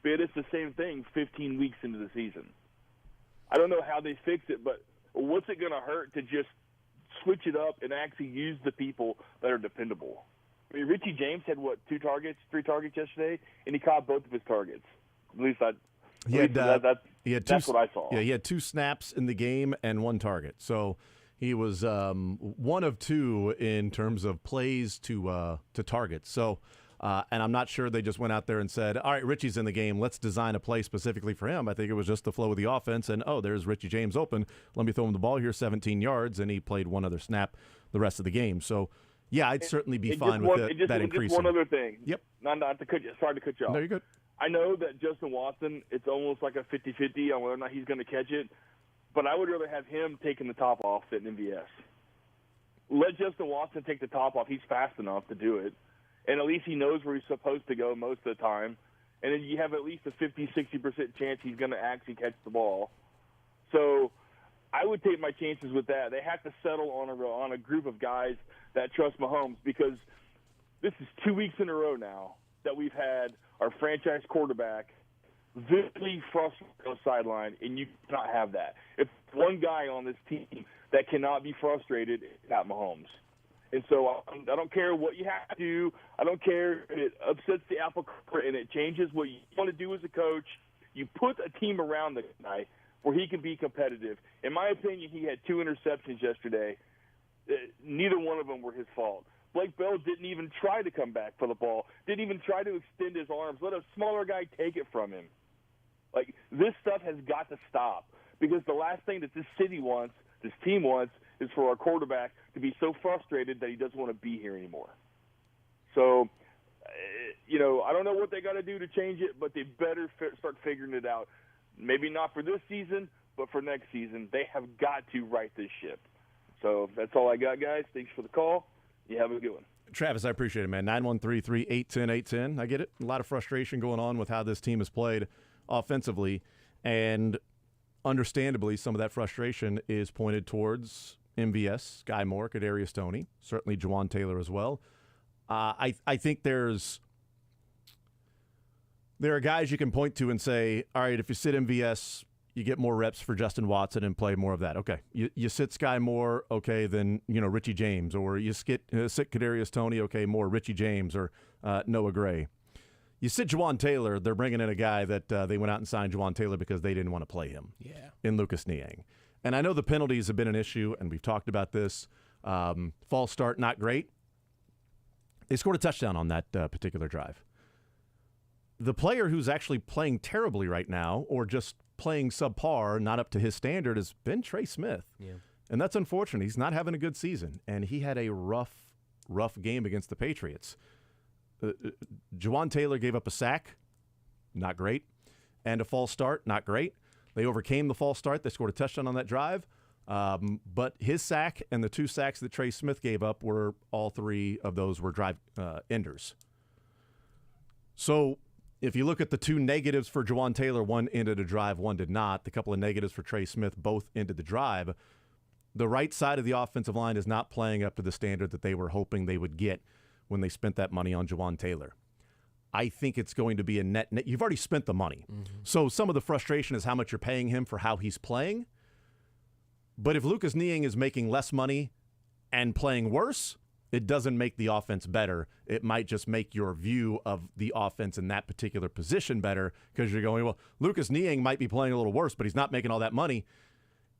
but it's the same thing 15 weeks into the season. I don't know how they fix it, but what's it going to hurt to just switch it up and actually use the people that are dependable? I mean, Richie James had, 3 targets yesterday, and he caught both of his targets. At least that's what I saw. Yeah, he had 2 snaps in the game and 1 target. So he was 1 of 2 in terms of plays to targets. So, and I'm not sure they just went out there and said, all right, Richie's in the game. Let's design a play specifically for him. I think it was just the flow of the offense. And, there's Richie James open. Let me throw him the ball here, 17 yards. And he played 1 other snap the rest of the game. So, yeah, I'd certainly be fine with that increase. Just one other thing. Yep. Not to cut you. Sorry to cut you off. No, you're good. I know that Justin Watson, it's almost like a 50-50 on whether or not he's going to catch it. But I would rather have him taking the top off than MVS. Let Justin Watson take the top off. He's fast enough to do it. And at least he knows where he's supposed to go most of the time. And then you have at least a 50-60% chance he's going to actually catch the ball. So I would take my chances with that. They have to settle on a group of guys that trust Mahomes, because this is 2 weeks in a row now that we've had our franchise quarterback visibly frustrated on the sideline, and you cannot have that. If one guy on this team that cannot be frustrated, it's not Mahomes. And so I don't care what you have to do. I don't care if it upsets the apple cart and it changes what you want to do as a coach. You put a team around the guy where he can be competitive. In my opinion, he had 2 interceptions yesterday. Neither one of them were his fault. Blake Bell didn't even try to come back for the ball, didn't even try to extend his arms, let a smaller guy take it from him. Like, this stuff has got to stop, because the last thing that this city wants, this team wants, is for our quarterback to be so frustrated that he doesn't want to be here anymore. So, I don't know what they got to do to change it, but they better start figuring it out. Maybe not for this season, but for next season. They have got to right this ship. So that's all I got, guys. Thanks for the call. You have a good one. Travis, I appreciate it, man. 913-381-810. I get it. A lot of frustration going on with how this team has played offensively. And understandably, some of that frustration is pointed towards MVS, Sky Moore, Kadarius Toney, certainly Juwan Taylor as well. I think there are guys you can point to and say, all right, if you sit MVS, you get more reps for Justin Watson and play more of that. Okay. You sit Sky Moore, okay, then, Richie James. Or you sit Kadarius Toney, okay, more Richie James or Noah Gray. You sit Juwan Taylor, they're bringing in a guy that they went out and signed Juwan Taylor because they didn't want to play him in Lucas Niang. And I know the penalties have been an issue, and we've talked about this. False start, not great. They scored a touchdown on that particular drive. The player who's actually playing terribly right now, or just playing subpar, not up to his standard, has been Trey Smith. Yeah. And that's unfortunate. He's not having a good season, and he had a rough game against the Patriots. Juwan Taylor gave up a sack, not great, and a false start, not great. They overcame the false start. They scored a touchdown on that drive. But his sack and the 2 sacks that Trey Smith gave up all 3 of those were drive enders. So if you look at the 2 negatives for Juwan Taylor, 1 ended a drive, 1 did not. The couple of negatives for Trey Smith, both ended the drive. The right side of the offensive line is not playing up to the standard that they were hoping they would get when they spent that money on Juwan Taylor. I think it's going to be a net. You've already spent the money. Mm-hmm. So some of the frustration is how much you're paying him for how he's playing. But if Lucas Niang is making less money and playing worse, it doesn't make the offense better. It might just make your view of the offense in that particular position better, because you're going, well, Lucas Niang might be playing a little worse, but he's not making all that money.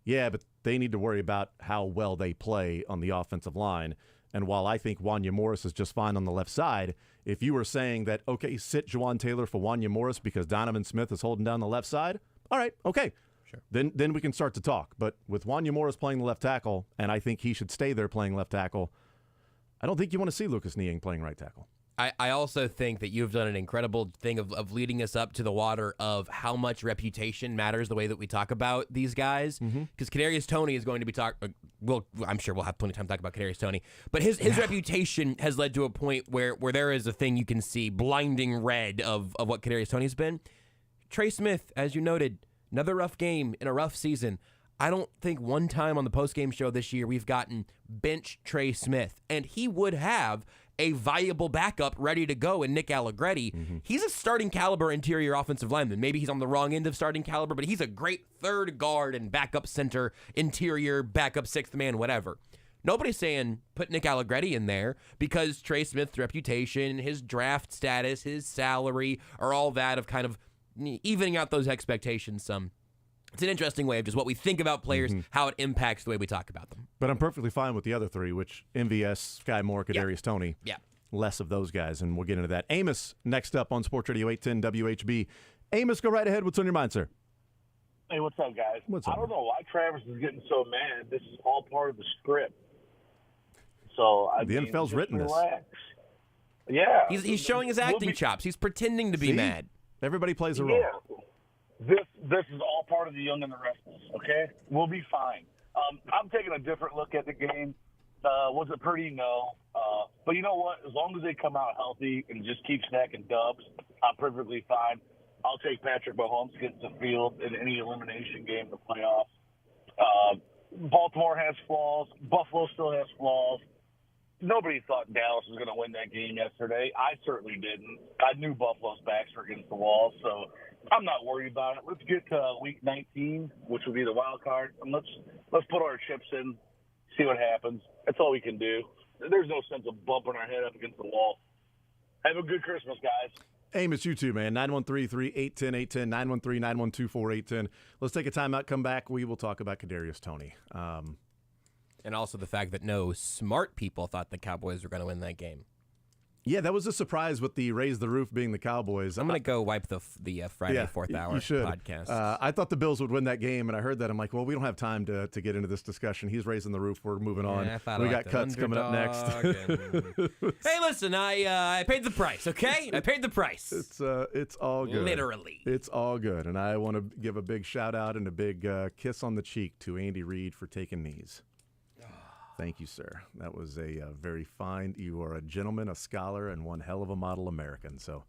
Yeah, but they need to worry about how well they play on the offensive line. And while I think Wanya Morris is just fine on the left side, if you were saying that, okay, sit Juwan Taylor for Wanya Morris because Donovan Smith is holding down the left side, all right, okay. Sure. Then we can start to talk. But with Wanya Morris playing the left tackle, and I think he should stay there playing left tackle, I don't think you want to see Lucas Niang playing right tackle. I also think that you've done an incredible thing of leading us up to the water of how much reputation matters the way that we talk about these guys. Because Kadarius Toney is going to be I'm sure we'll have plenty of time to talk about Kadarius Toney. But his reputation has led to a point where there is a thing you can see blinding red of what Kadarius Toney's been. Trey Smith, as you noted, another rough game in a rough season. I don't think one time on the postgame show this year we've gotten bench Trey Smith. And he would have a viable backup ready to go in Nick Allegretti. He's a starting caliber interior offensive lineman. Maybe he's on the wrong end of starting caliber, but he's a great third guard and backup center, interior, backup sixth man, whatever. Nobody's saying put Nick Allegretti in there because Trey Smith's reputation, his draft status, his salary are all that of kind of evening out those expectations some. It's an interesting way of just what we think about players, how it impacts the way we talk about them. But I'm perfectly fine with the other three, which MVS, Sky Moore, Kadarius Toney. Yeah. Less of those guys, and we'll get into that. Amos, next up on Sports Radio 810 WHB. Amos, go right ahead. What's on your mind, sir? Hey, what's up, guys? What's up? I don't know why Travis is getting so mad. This is all part of the script. So The NFL's written relax. This. Yeah. He's showing his acting chops. He's pretending to be mad. Everybody plays a role. Yeah. This is all part of the young and the restless, okay? We'll be fine. I'm taking a different look at the game. Was it pretty? No. But you know what? As long as they come out healthy and just keep snacking dubs, I'm perfectly fine. I'll take Patrick Mahomes to get to the field in any elimination game in the playoffs. Baltimore has flaws. Buffalo still has flaws. Nobody thought Dallas was going to win that game yesterday. I certainly didn't. I knew Buffalo's backs were against the wall, so I'm not worried about it. Let's get to Week 19, which will be the wild card, and let's put our chips in, see what happens. That's all we can do. There's no sense of bumping our head up against the wall. Have a good Christmas, guys. Amos, you too, man. 913-381-810, 913-912-4810. Let's take a timeout, come back. We will talk about Kadarius Toney. And also the fact that no smart people thought the Cowboys were going to win that game. Yeah, that was a surprise with the Raise the Roof being the Cowboys. I'm going to go wipe the Friday fourth hour podcast. I thought the Bills would win that game, and I heard that. I'm like, well, we don't have time to get into this discussion. He's raising the roof. We're moving on. We got cuts coming up next. Hey, listen, I paid the price, okay? I paid the price. It's all good. Literally. It's all good. And I want to give a big shout-out and a big kiss on the cheek to Andy Reid for taking knees. Thank you, sir. That was a very fine. You are a gentleman, a scholar, and one hell of a model American. So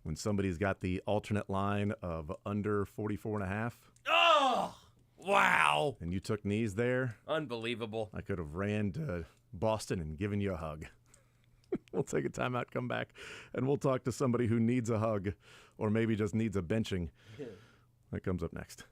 when somebody's got the alternate line of under 44 and a half. Oh, wow. And you took knees there. Unbelievable. I could have ran to Boston and given you a hug. We'll take a timeout, come back, and we'll talk to somebody who needs a hug or maybe just needs a benching. That comes up next.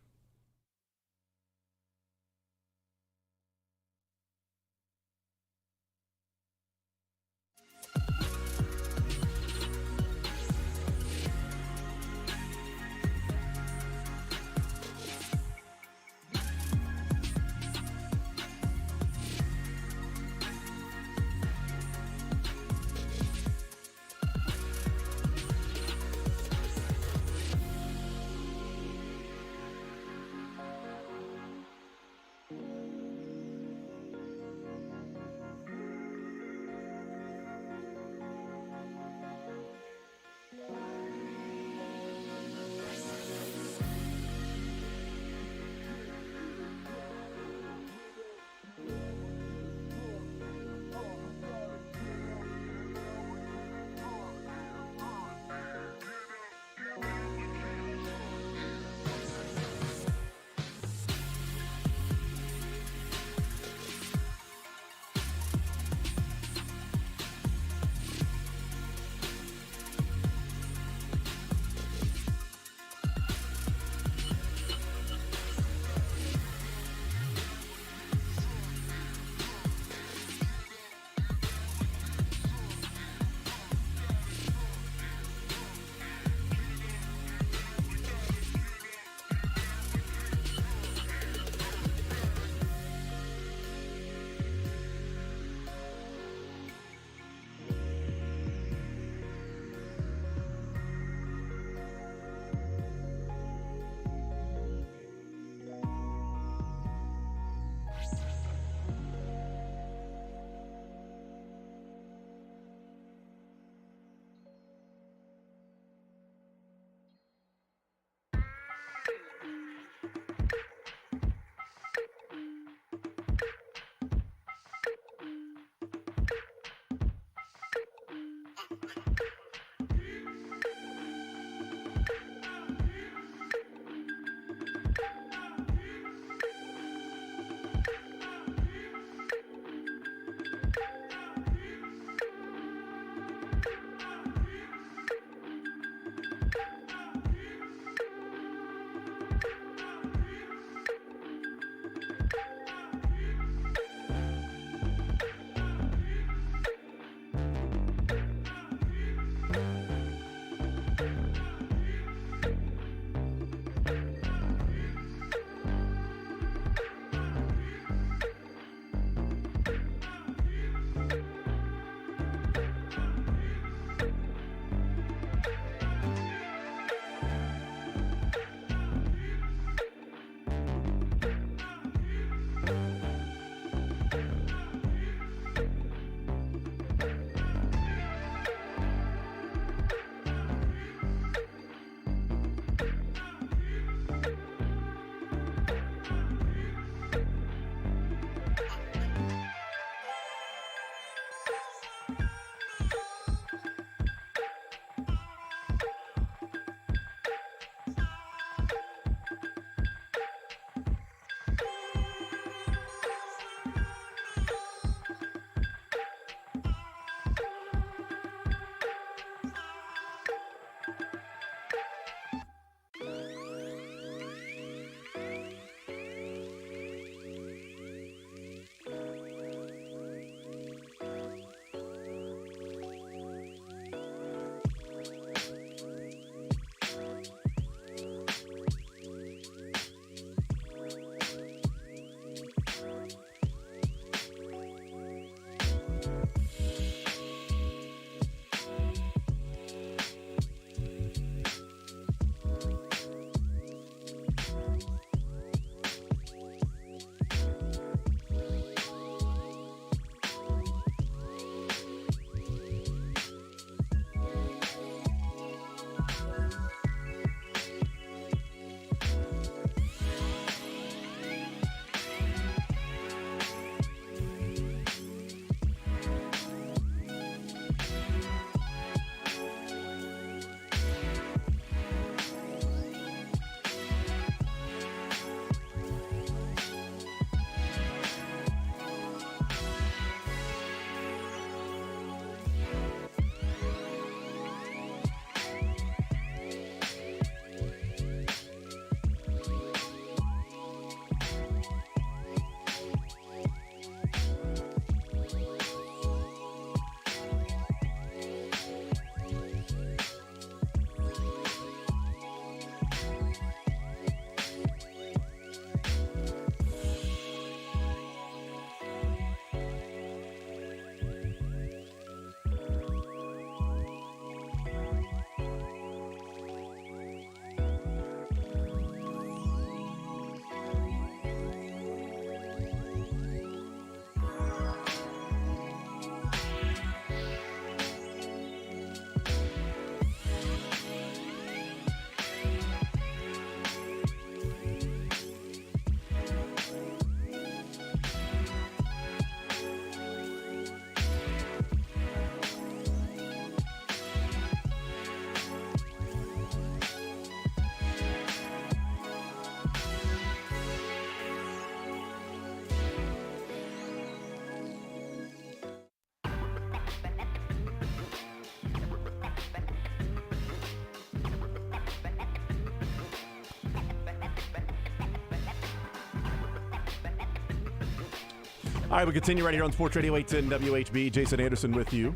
All right, we continue right here on Sports Radio 810 WHB. Jason Anderson with you.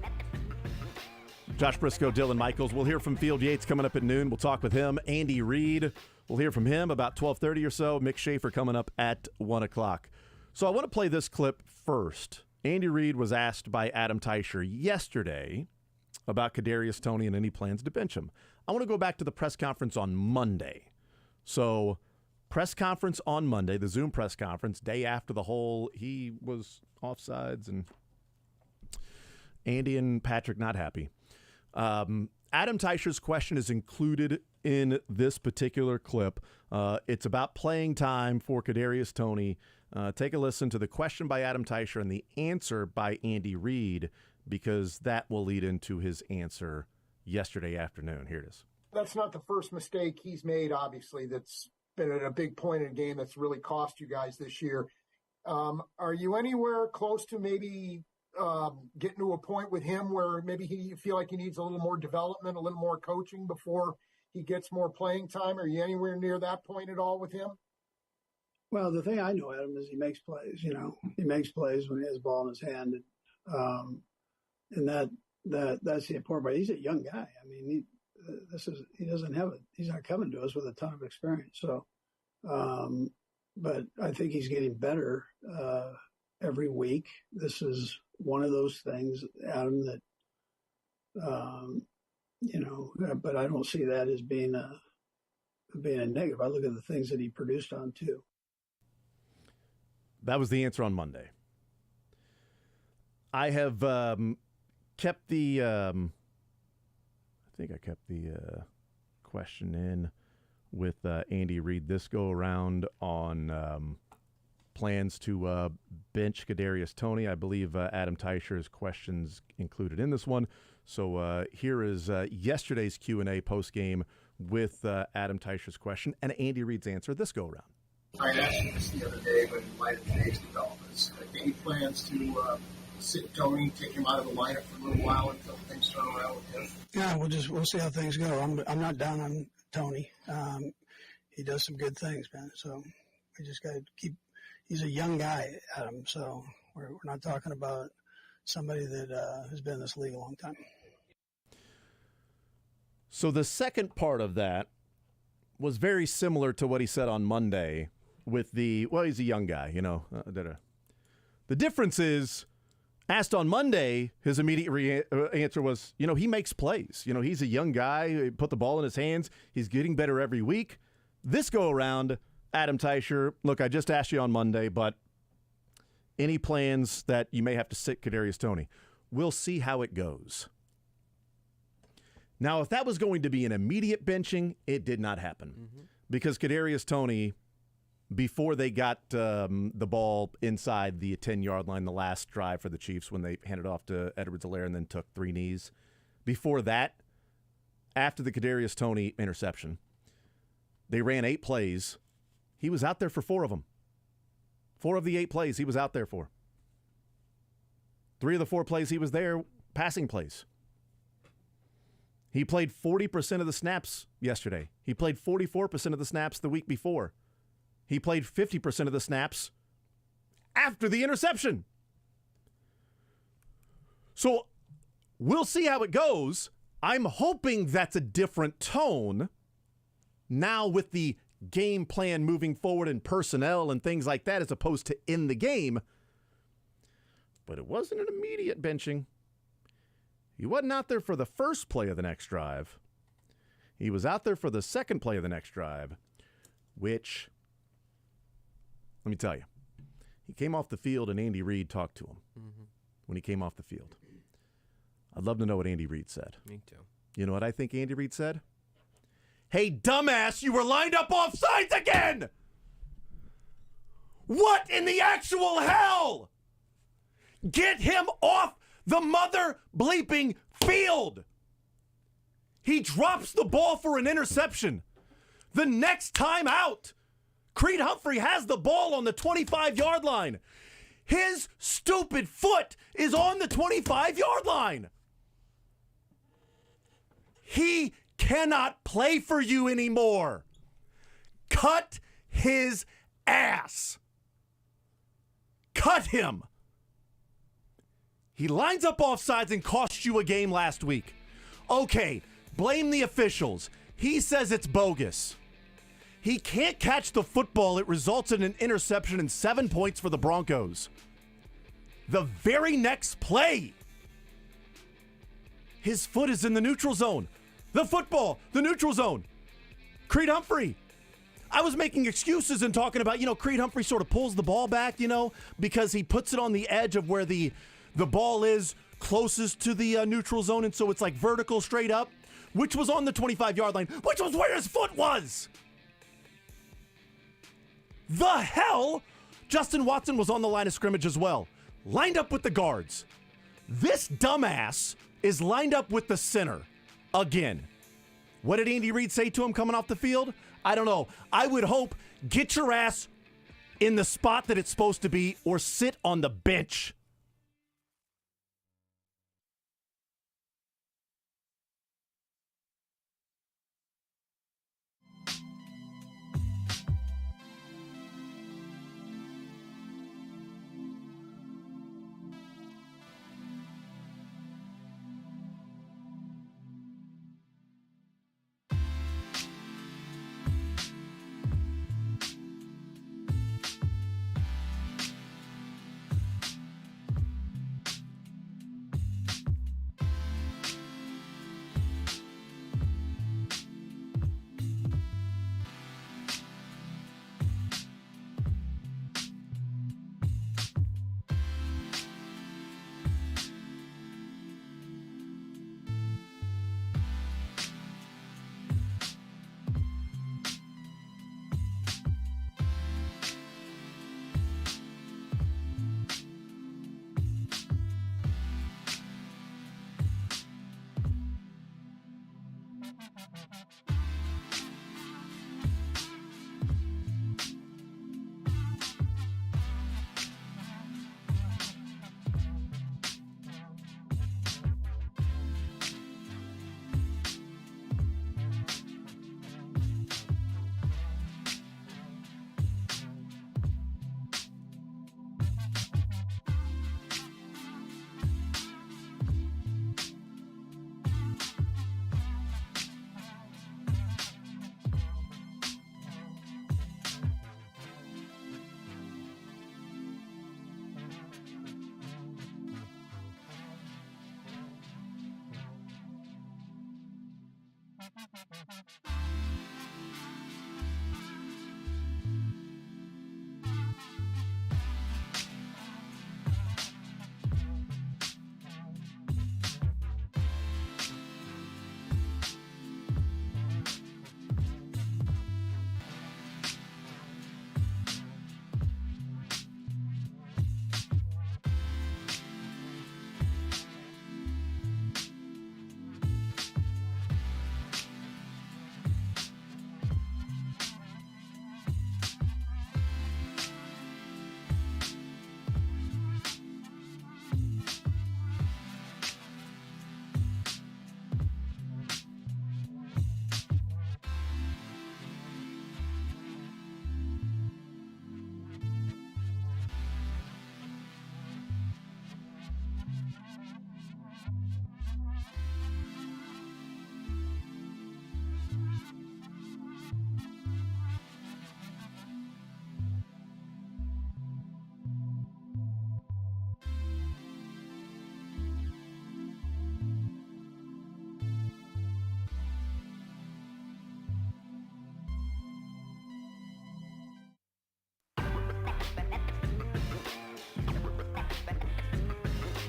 Josh Brisco, Dylan Michaels. We'll hear from Field Yates coming up at noon. We'll talk with him. Andy Reid, we'll hear from him about 12:30 or so. Mick Schaefer coming up at 1 o'clock. So I want to play this clip first. Andy Reid was asked by Adam Teicher yesterday about Kadarius Toney and any plans to bench him. I want to go back to the press conference on Monday. So press conference on Monday, the Zoom press conference, day after the whole, he was offsides and Andy and Patrick not happy. Adam Teicher's question is included in this particular clip. It's about playing time for Kadarius Toney. Take a listen to the question by Adam Teicher and the answer by Andy Reid, because that will lead into his answer yesterday afternoon. Here it is. That's not the first mistake he's made, obviously, that's been at a big point in a game that's really cost you guys this year. Are you anywhere close to maybe getting to a point with him where maybe you feel like he needs a little more development, a little more coaching before he gets more playing time? Are you anywhere near that point at all with him? Well, the thing I know, Adam, is he makes plays. He makes plays when he has the ball in his hand, and that's the important part. He's a young guy. I mean, he's not coming to us with a ton of experience. So, but I think he's getting better every week. This is one of those things, Adam, that but I don't see that as being a negative. I look at the things that he produced on too. That was the answer on Monday. I have kept the I think I kept the question in with Andy Reid this go around on plans to bench Kadarius Toney. I believe Adam Teicher's questions included in this one. So here is yesterday's Q&A post-game with Adam Teicher's question and Andy Reid's answer this go around. I asked you this the other day, but in light of today's developments, any plans to sit Toney, take him out of the lineup for a little while until things turn around with him? Yeah, we'll see how things go. I'm not down on Toney. He does some good things, man. So we just got to keep. He's a young guy, Adam. So we're not talking about somebody that has been in this league a long time. So the second part of that was very similar to what he said on Monday with he's a young guy, The difference is, asked on Monday, his immediate answer was, he makes plays. He's a young guy, he put the ball in his hands. He's getting better every week. This go around, Adam Teicher, look, I just asked you on Monday, but any plans that you may have to sit Kadarius Toney? We'll see how it goes. Now, if that was going to be an immediate benching, it did not happen because Kadarius Toney, before they got the ball inside the 10-yard line, the last drive for the Chiefs when they handed off to Edwards-Helaire and then took 3 knees, before that, after the Kadarius Toney interception, they ran 8 plays. He was out there for 4 of them. 4 of the 8 plays he was out there for. 3 of the 4 plays he was there, passing plays. He played 40% of the snaps yesterday. He played 44% of the snaps the week before. He played 50% of the snaps after the interception. So we'll see how it goes. I'm hoping that's a different tone now with the game plan moving forward and personnel and things like that as opposed to in the game. But it wasn't an immediate benching. He wasn't out there for the first play of the next drive. He was out there for the second play of the next drive, which, let me tell you, he came off the field and Andy Reid talked to him when he came off the field. I'd love to know what Andy Reid said. Me too. You know what I think Andy Reid said? Hey, dumbass, you were lined up offsides again! What in the actual hell? Get him off the mother bleeping field! He drops the ball for an interception. The next time out, Creed Humphrey has the ball on the 25-yard line. His stupid foot is on the 25-yard line. He cannot play for you anymore. Cut his ass. Cut him. He lines up offsides and costs you a game last week. Okay, blame the officials. He says it's bogus. He can't catch the football. It results in an interception and 7 points for the Broncos. The very next play, his foot is in the neutral zone. The football, the neutral zone. Creed Humphrey. I was making excuses and talking about, Creed Humphrey sort of pulls the ball back, because he puts it on the edge of where the ball is closest to the neutral zone, and so it's like vertical straight up, which was on the 25-yard line, which was where his foot was. The hell? Justin Watson was on the line of scrimmage as well, lined up with the guards. This dumbass is lined up with the center again. What did Andy Reid say to him coming off the field? I don't know. I would hope get your ass in the spot that it's supposed to be or sit on the bench.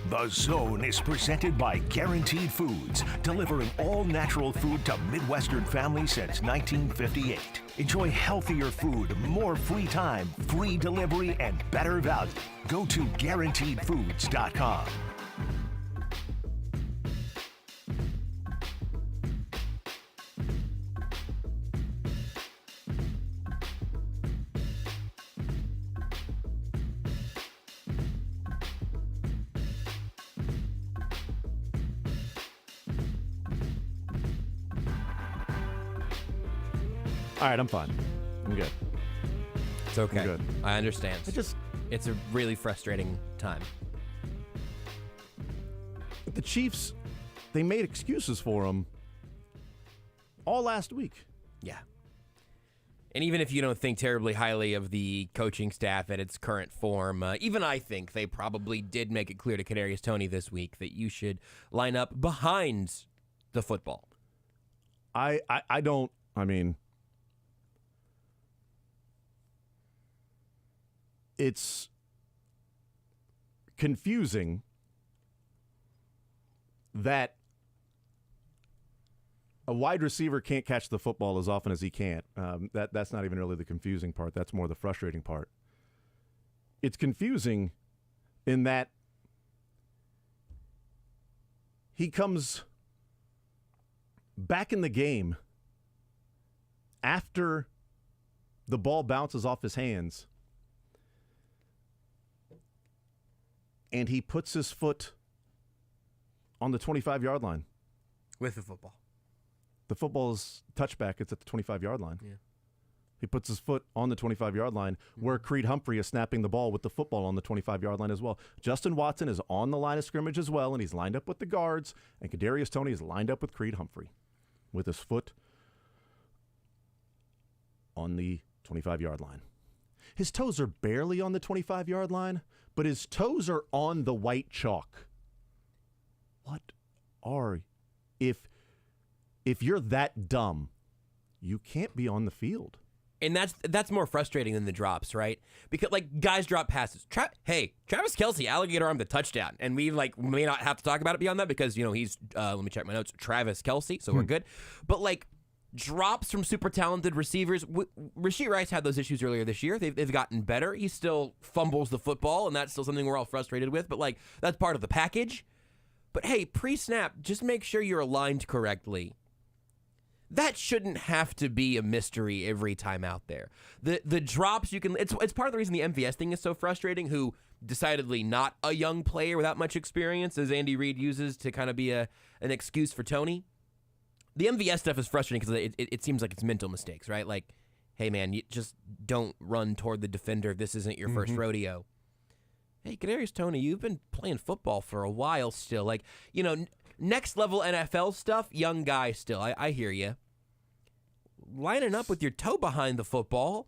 The Zone is presented by Guaranteed Foods, delivering all natural food to Midwestern families since 1958. Enjoy healthier food, more free time, free delivery, and better value. Go to GuaranteedFoods.com. All right, I'm fine. I'm good. It's okay. I'm good. I understand. It's a really frustrating time. The Chiefs, they made excuses for him all last week. Yeah. And even if you don't think terribly highly of the coaching staff at its current form, even I think they probably did make it clear to Kadarius Toney this week that you should line up behind the football. I mean, it's confusing that a wide receiver can't catch the football as often as he can't. That's not even really the confusing part. That's more the frustrating part. It's confusing in that he comes back in the game after the ball bounces off his hands and he puts his foot on the 25-yard line. With the football. The football's touchback. It's at the 25-yard line. Yeah. He puts his foot on the 25-yard line where Creed Humphrey is snapping the ball with the football on the 25-yard line as well. Justin Watson is on the line of scrimmage as well, and he's lined up with the guards, and Kadarius Toney is lined up with Creed Humphrey with his foot on the 25-yard line. His toes are barely on the 25-yard line, but his toes are on the white chalk. What are... If you're that dumb, you can't be on the field. And that's more frustrating than the drops, right? Because guys drop passes. Travis Kelce, alligator arm the touchdown, and we may not have to talk about it beyond that because he's let me check my notes. Travis Kelce, so we're good. But drops from super talented receivers. Rashee Rice had those issues earlier this year. They've gotten better. He still fumbles the football, and that's still something we're all frustrated with. But that's part of the package. But hey, pre-snap, just make sure you're aligned correctly. That shouldn't have to be a mystery every time out there. The drops you can. It's part of the reason the MVS thing is so frustrating. Who decidedly not a young player without much experience, as Andy Reid uses to kind of be an excuse for Toney. The MVS stuff is frustrating because it seems like it's mental mistakes, right? Hey man, you just don't run toward the defender if this isn't your first rodeo. Hey, Kadarius Toney, you've been playing football for a while still. Next level NFL stuff, young guy still. I hear you. Lining up with your toe behind the football,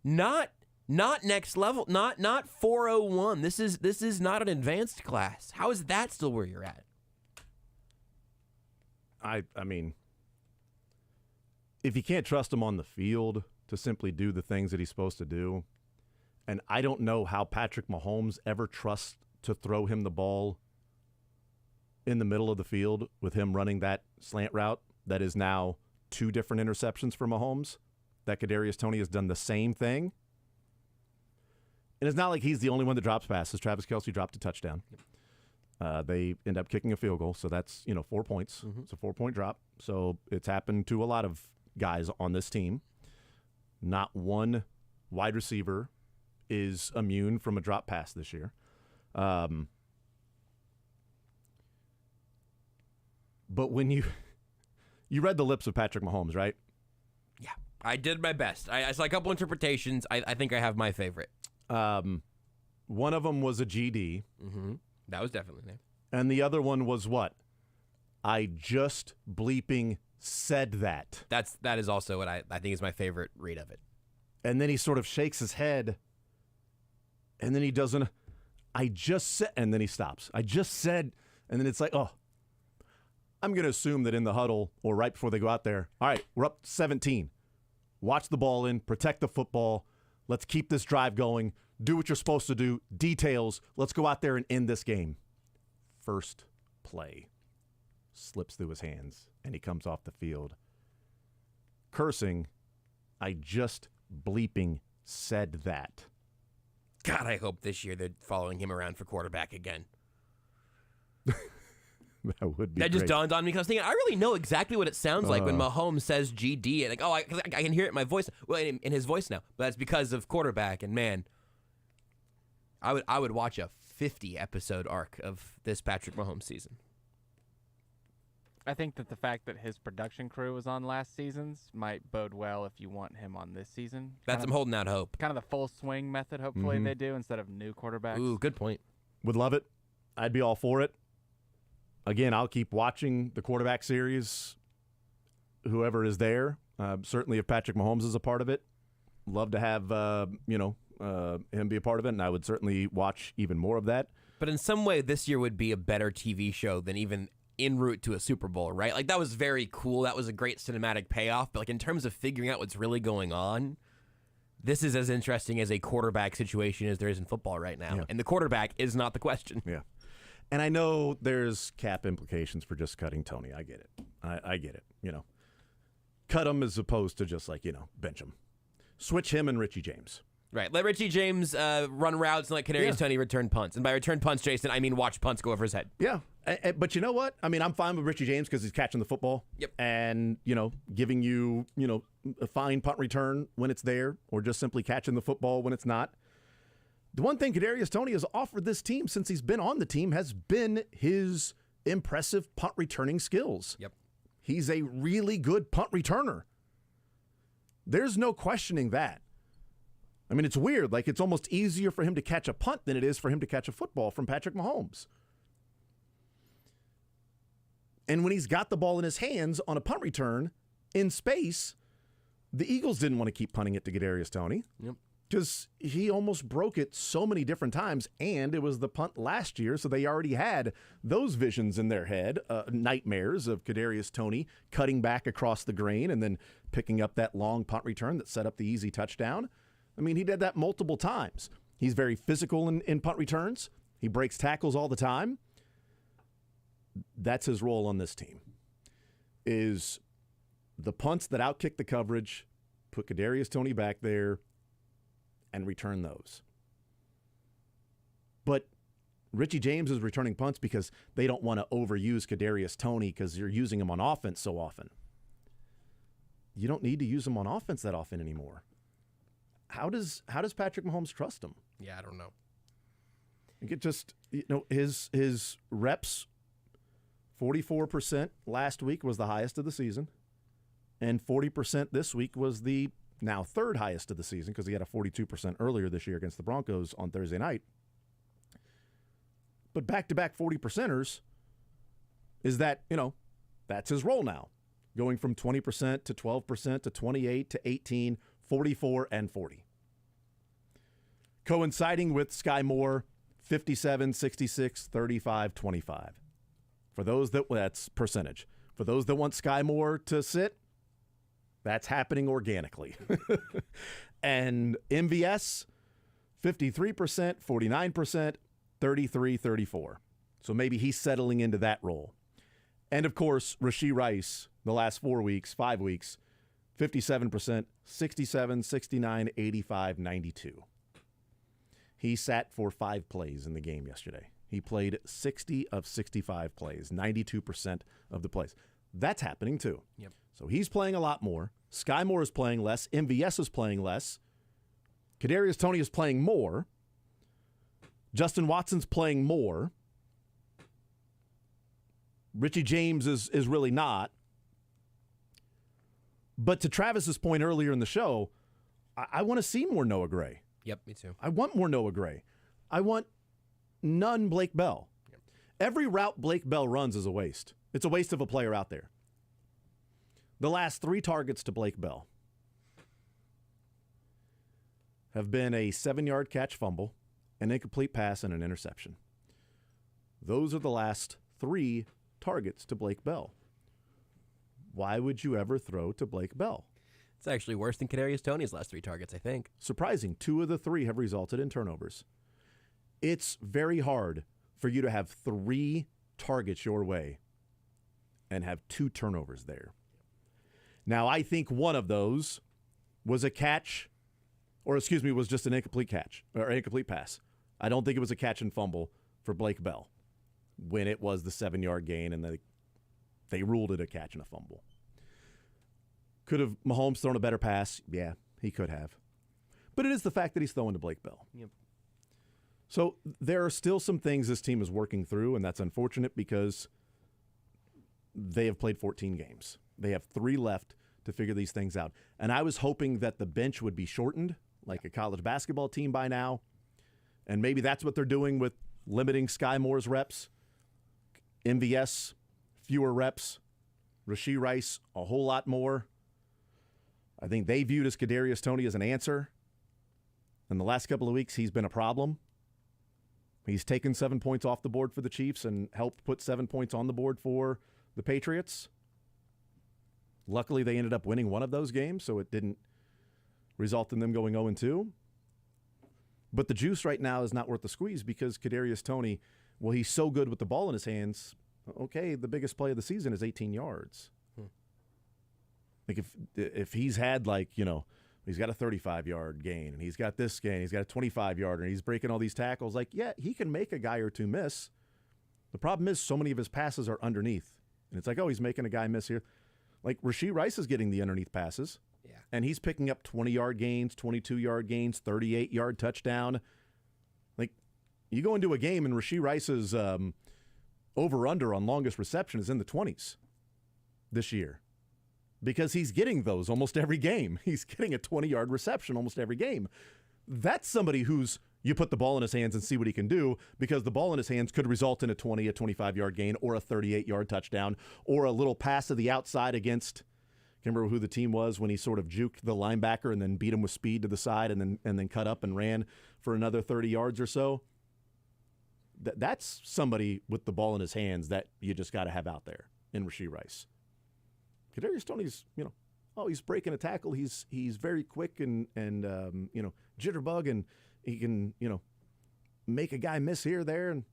not next level, not 401. This is not an advanced class. How is that still where you're at? I mean, if you can't trust him on the field to simply do the things that he's supposed to do, and I don't know how Patrick Mahomes ever trusts to throw him the ball in the middle of the field with him running that slant route that is now 2 different interceptions for Mahomes, that Kadarius Toney has done the same thing. And it's not like he's the only one that drops passes. Travis Kelce dropped a touchdown. They end up kicking a field goal, so that's 4 points. It's a 4-point drop. So it's happened to a lot of guys on this team. Not one wide receiver is immune from a drop pass this year. But when you read the lips of Patrick Mahomes, right? Yeah, I did my best. I saw a couple interpretations. I think I have my favorite. One of them was a GD. That was definitely there. And the other one was what? I just bleeping said that. That is also what I think is my favorite read of it. And then he sort of shakes his head, and then he doesn't. I just said, and then he stops. I just said, and then it's like, oh. I'm going to assume that in the huddle or right before they go out there, all right, we're up 17. Watch the ball in, protect the football. Let's keep this drive going. Do what you're supposed to do. Details. Let's go out there and end this game. First play slips through his hands, and he comes off the field cursing. I just bleeping said that. God, I hope this year they're following him around for quarterback again. That would be That just great. dawned on me because I was thinking, I really know exactly what it sounds like when Mahomes says GD. And I can hear it in my voice. Well, in his voice now. But that's because of quarterback. And man, I would watch a 50-episode arc of this Patrick Mahomes season. I think that the fact that his production crew was on last season's might bode well if you want him on this season. I'm holding out hope. Kind of the full swing method, hopefully, they do instead of new quarterbacks. Ooh, good point. Would love it. I'd be all for it. again, I'll keep watching the quarterback series, whoever is there. Certainly if Patrick Mahomes is a part of it, love to have, him be a part of it, and I would certainly watch even more of that. But in some way, this year would be a better TV show than even en route to a Super Bowl, right? Like, that was very cool. That was a great cinematic payoff. But, like, in terms of figuring out what's really going on, this is as interesting as a quarterback situation as there is in football right now. Yeah. And the quarterback is not the question. Yeah. And I know there's cap implications for just cutting Tony. I get it. I get it. Cut him as opposed to just, bench him. Switch him and Richie James. Right. Let Richie James run routes and let Kadarius Toney return punts. And by return punts, Jason, I mean watch punts go over his head. Yeah. But you know what? I mean, I'm fine with Richie James because he's catching the football. Yep. And, giving you, a fine punt return when it's there or just simply catching the football when it's not. The one thing Kadarius Toney has offered this team since he's been on the team has been his impressive punt returning skills. Yep. He's a really good punt returner. There's no questioning that. I mean, it's weird. Like, it's almost easier for him to catch a punt than it is for him to catch a football from Patrick Mahomes. And when he's got the ball in his hands on a punt return in space, the Eagles didn't want to keep punting it to Kadarius Toney. Yep. Because he almost broke it so many different times, and it was the punt last year, so they already had those visions in their head, nightmares of Kadarius Toney cutting back across the grain and then picking up that long punt return that set up the easy touchdown. I mean, he did that multiple times. He's very physical in punt returns. He breaks tackles all the time. That's his role on this team, is the punts that outkick the coverage, put Kadarius Toney back there, and return those. But Richie James is returning punts because they don't want to overuse Kadarius Toney because you're using him on offense so often. You don't need to use him on offense that often anymore. How does Patrick Mahomes trust him? Yeah, I don't know. It just, his reps, 44% last week was the highest of the season, and 40% this week was the now third highest of the season because he had a 42% earlier this year against the Broncos on Thursday night. But back-to-back 40%ers is that, that's his role now, going from 20% to 12% to 28 to 18, 44, and 40. Coinciding with Sky Moore, 57, 66, 35, 25. For those that's percentage. For those that want Sky Moore to sit, that's happening organically. And MVS, 53%, 49%, 33, 34. So maybe he's settling into that role. And, of course, Rashee Rice, the last 5 weeks, 57%, 67, 69, 85, 92. He sat for 5 plays in the game yesterday. He played 60 of 65 plays, 92% of the plays. That's happening, too. Yep. So he's playing a lot more. Sky Moore is playing less. MVS is playing less. Kadarius Toney is playing more. Justin Watson's playing more. Richie James is really not. But to Travis's point earlier in the show, I want to see more Noah Gray. Yep, me too. I want more Noah Gray. I want none Blake Bell. Yep. Every route Blake Bell runs is a waste. It's a waste of a player out there. The last 3 targets to Blake Bell have been a 7-yard catch fumble, an incomplete pass, and an interception. Those are the last 3 targets to Blake Bell. Why would you ever throw to Blake Bell? It's actually worse than Kadarius Toney's last 3 targets, I think. Surprising. 2 of the 3 have resulted in turnovers. It's very hard for you to have 3 targets your way and have 2 turnovers there. Now, I think one of those was a catch, was just an incomplete catch, or incomplete pass. I don't think it was a catch and fumble for Blake Bell when it was the 7-yard gain and they ruled it a catch and a fumble. Could have Mahomes thrown a better pass? Yeah, he could have. But it is the fact that he's throwing to Blake Bell. Yep. So there are still some things this team is working through, and that's unfortunate because they have played 14 games. They have 3 left to figure these things out. And I was hoping that the bench would be shortened, like a college basketball team by now. And maybe that's what they're doing with limiting Sky Moore's reps. MVS, fewer reps. Rashee Rice, a whole lot more. I think they viewed as Kadarius Toney as an answer. In the last couple of weeks, he's been a problem. He's taken 7 points off the board for the Chiefs and helped put 7 points on the board for the Patriots. Luckily, they ended up winning one of those games, so it didn't result in them going 0-2. But the juice right now is not worth the squeeze because Kadarius Toney, well, he's so good with the ball in his hands. Okay, the biggest play of the season is 18 yards. Like if he's had he's got a 35-yard gain and he's got this gain, he's got a 25-yarder and he's breaking all these tackles, like, yeah, he can make a guy or two miss. The problem is so many of his passes are underneath. And it's like, oh, he's making a guy miss here. Like Rashee Rice is getting the underneath passes. Yeah. And he's picking up 20-yard gains, 22-yard gains, 38-yard touchdown. Like, you go into a game and Rashee Rice's over-under on longest reception is in the 20s this year. Because he's getting those almost every game. He's getting a 20-yard reception almost every game. That's somebody who's, you put the ball in his hands and see what he can do, because the ball in his hands could result in a 20, a 25-yard gain, or a 38-yard touchdown, or a little pass to the outside against, I can't remember who the team was, when he sort of juked the linebacker and then beat him with speed to the side and then cut up and ran for another 30 yards or so. That's somebody with the ball in his hands that you just got to have out there in Rashee Rice. Kadarius Toney's, he's breaking a tackle. He's very quick and jitterbug, and he can, make a guy miss here, there, and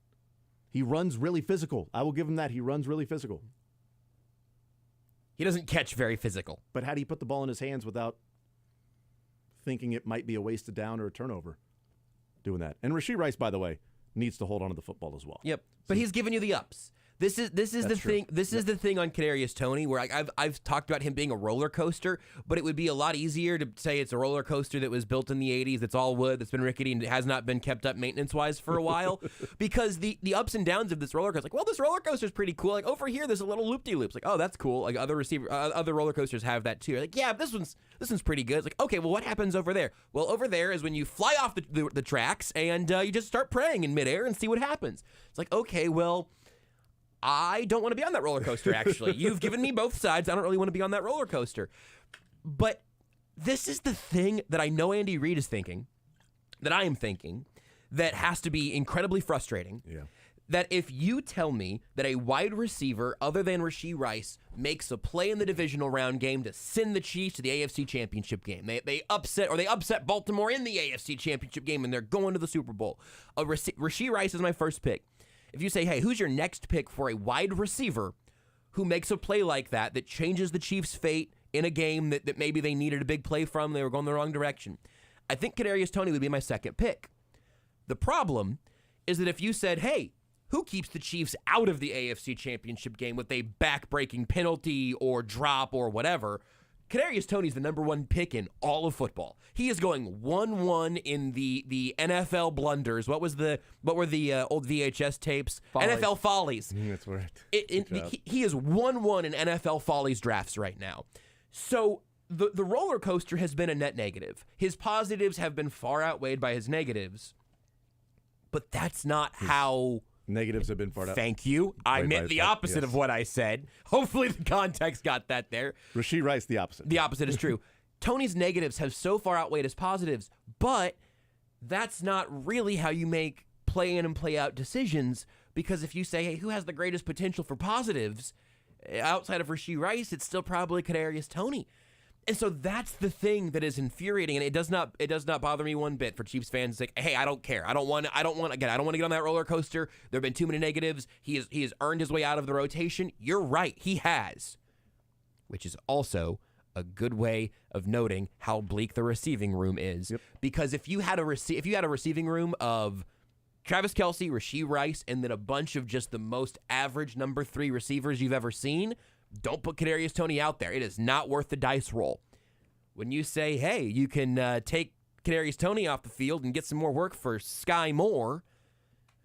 he runs really physical. I will give him that. He runs really physical. He doesn't catch very physical. But how do you put the ball in his hands without thinking it might be a wasted down or a turnover doing that? And Rashee Rice, by the way, needs to hold on to the football as well. Yep. But he's giving you the ups. This is the thing. This is the thing on Kadarius Toney, where I've talked about him being a roller coaster, but it would be a lot easier to say it's a roller coaster that was built in the 80s, that's all wood, that's been rickety, and has not been kept up maintenance-wise for a while. Because the ups and downs of this roller coaster, like, well, this roller coaster is pretty cool. Like, over here, there's a little loop-de-loops. Like, oh, that's cool. Like, other roller coasters have that too. Like, yeah, this one's pretty good. It's like, okay, well, what happens over there? Well, over there is when you fly off the tracks and you just start praying in midair and see what happens. It's like, okay, well, I don't want to be on that roller coaster, actually. You've given me both sides. I don't really want to be on that roller coaster. But this is the thing that I know Andy Reid is thinking, that I am thinking, that has to be incredibly frustrating. Yeah. That if you tell me that a wide receiver other than Rashee Rice makes a play in the divisional round game to send the Chiefs to the AFC Championship game, they upset Baltimore in the AFC Championship game, and they're going to the Super Bowl. Rashee Rice is my first pick. If you say, hey, who's your next pick for a wide receiver who makes a play like that changes the Chiefs' fate in a game that maybe they needed a big play from, they were going the wrong direction, I think Kadarius Toney would be my second pick. The problem is that if you said, hey, who keeps the Chiefs out of the AFC Championship game with a back-breaking penalty or drop or whatever, Kadarius Toney's the number one pick in all of football. He is going 1-1 in the NFL blunders. What were the old VHS tapes? Follies. NFL Follies. That's right. He is 1-1 in NFL Follies drafts right now. So the roller coaster has been a net negative. His positives have been far outweighed by his negatives. But that's not how... Negatives have been far out. Thank you. I meant the opposite of what I said. Hopefully the context got that there. Rashee Rice, the opposite. The opposite is true. Tony's negatives have so far outweighed his positives, but that's not really how you make play in and play out decisions, because if you say, hey, who has the greatest potential for positives, outside of Rashee Rice, it's still probably Kadarius Toney. And so that's the thing that is infuriating, and it does not bother me one bit for Chiefs fans to say, hey, I don't care. I don't want to get on that roller coaster. There have been too many negatives. He has earned his way out of the rotation. You're right, he has. Which is also a good way of noting how bleak the receiving room is. Yep. Because if you had a receiving room of Travis Kelce, Rashee Rice, and then a bunch of just the most average number 3 receivers you've ever seen, don't put Kadarius Toney out there. It is not worth the dice roll. When you say, hey, you can take Kadarius Toney off the field and get some more work for Sky Moore,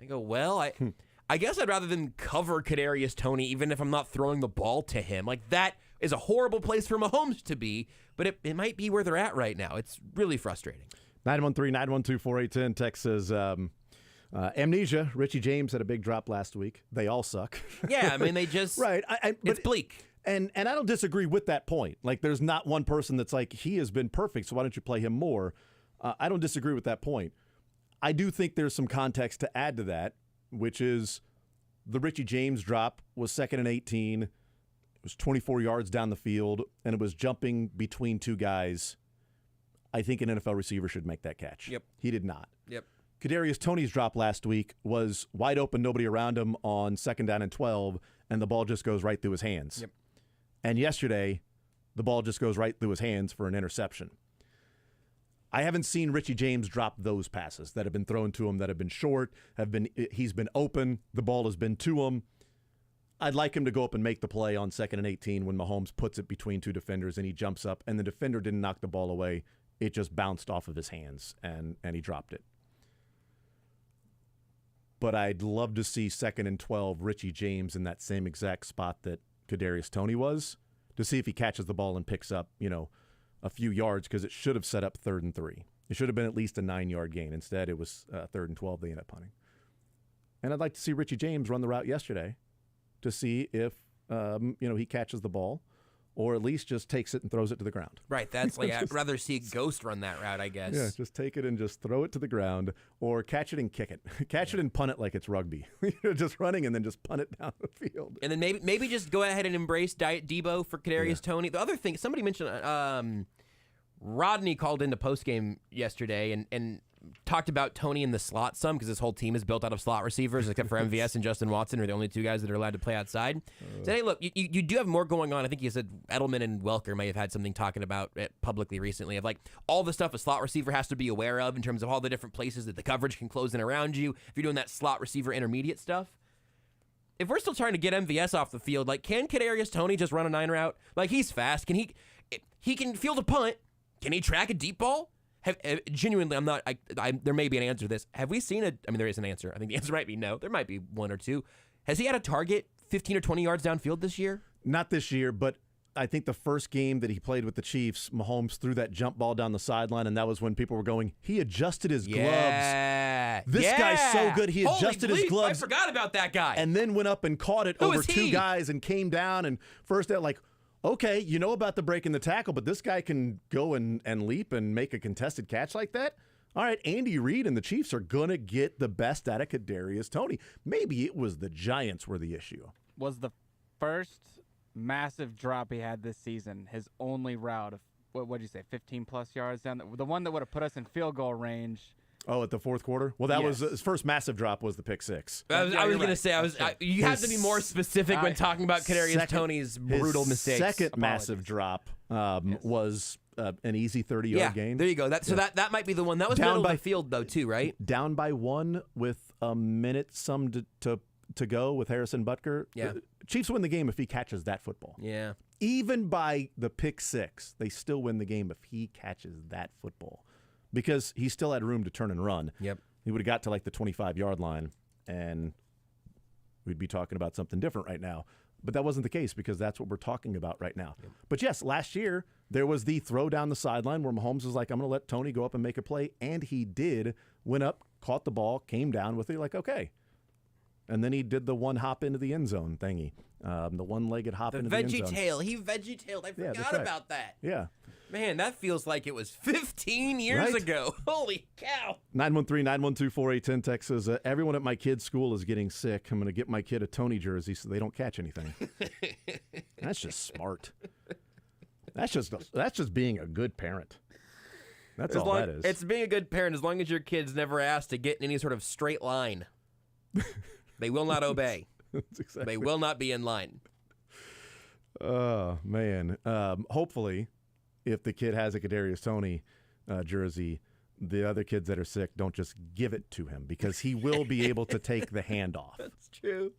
I go, well, I guess I'd rather than cover Kadarius Toney even if I'm not throwing the ball to him. Like, that is a horrible place for Mahomes to be, but it might be where they're at right now. It's really frustrating. 913-912-4810. Text says, Amnesia. Richie James had a big drop last week. They all suck. Yeah, I mean, they just right. It's bleak. And I don't disagree with that point. Like, there's not one person that's like, he has been perfect, so why don't you play him more? I don't disagree with that point. I do think there's some context to add to that, which is the Richie James drop was 2nd and 18. It was 24 yards down the field, and it was jumping between two guys. I think an NFL receiver should make that catch. Yep. He did not. Yep. Kadarius Toney's drop last week was wide open, nobody around him on 2nd down and 12, and the ball just goes right through his hands. Yep. And yesterday, the ball just goes right through his hands for an interception. I haven't seen Richie James drop those passes that have been thrown to him that have been short, he's been open, the ball has been to him. I'd like him to go up and make the play on 2nd and 18 when Mahomes puts it between two defenders and he jumps up, and the defender didn't knock the ball away. It just bounced off of his hands, and he dropped it. But I'd love to see 2nd and 12 Richie James in that same exact spot that Kadarius Toney was, to see if he catches the ball and picks up, a few yards, because it should have set up 3rd and 3. It should have been at least a 9-yard gain. Instead, it was 3rd and 12. They ended up punting. And I'd like to see Richie James run the route yesterday to see if, he catches the ball, or at least just takes it and throws it to the ground. Right, that's like, I'd rather see Ghost run that route, I guess. Yeah, just take it and just throw it to the ground, or catch it and kick it. Catch it and punt it like it's rugby. Just running and then just punt it down the field. And then maybe just go ahead and embrace Debo for Kadarius Toney. The other thing, somebody mentioned, Rodney called into postgame yesterday and talked about Toney in the slot some, because this whole team is built out of slot receivers, except for MVS and Justin Watson are the only two guys that are allowed to play outside. Said, hey, look, you do have more going on. I think you said Edelman and Welker may have had something talking about it publicly recently, of like all the stuff a slot receiver has to be aware of in terms of all the different places that the coverage can close in around you if you're doing that slot receiver intermediate stuff. If we're still trying to get MVS off the field, like, can Kadarius Toney just run a 9 route? Like, he's fast. Can he can field a punt? Can he track a deep ball? Genuinely, I'm not. There may be an answer to this. Have we seen there is an answer. I think the answer might be no. There might be one or two. Has he had a target 15 or 20 yards downfield this year? Not this year, but I think the first game that he played with the Chiefs, Mahomes threw that jump ball down the sideline, and that was when people were going, he adjusted his gloves. This guy's so good. He adjusted his gloves. I forgot about that guy. And then went up and caught it over two guys and came down. And first, like, okay, you know about the breaking the tackle, but this guy can go and leap and make a contested catch like that? All right, Andy Reid and the Chiefs are going to get the best out of Kadarius Toney. Maybe it was the Giants were the issue. Was the first massive drop he had this season his only route of, what did you say, 15-plus yards down? The one that would have put us in field goal range. Oh, at the fourth quarter? Well, that was his first massive drop was the pick six. I was going to say, you have to be more specific when talking about Kadarius Toney's brutal mistakes. Second massive drop was an easy 30-yard gain. There you go. So that might be the one. That was middle of the field, though, too, right? Down by 1 with a minute to go with Harrison Butker. Yeah. Chiefs win the game if he catches that football. Yeah. Even by the pick six, they still win the game if he catches that football. Because he still had room to turn and run. Yep. He would have got to like the 25-yard line, and we'd be talking about something different right now. But that wasn't the case, because that's what we're talking about right now. Yep. But yes, last year, there was the throw down the sideline where Mahomes was like, I'm going to let Toney go up and make a play. And he did. Went up, caught the ball, came down with it, like, okay. And then he did the one hop into the end zone thingy. The one-legged hop into the end zone. The veggie tail. He veggie-tailed. I forgot about that. Yeah. Man, that feels like it was 15 years ago. Holy cow. 913-912-4810 Texas. Everyone at my kid's school is getting sick. I'm going to get my kid a Toney jersey so they don't catch anything. That's just smart. That's just being a good parent. That's all that is. It's being a good parent as long as your kid's never asked to get in any sort of straight line. They will not obey. They will not be in line. Oh, man. Hopefully, if the kid has a Kadarius Toney jersey, the other kids that are sick don't just give it to him, because he will be able to take the handoff. That's true.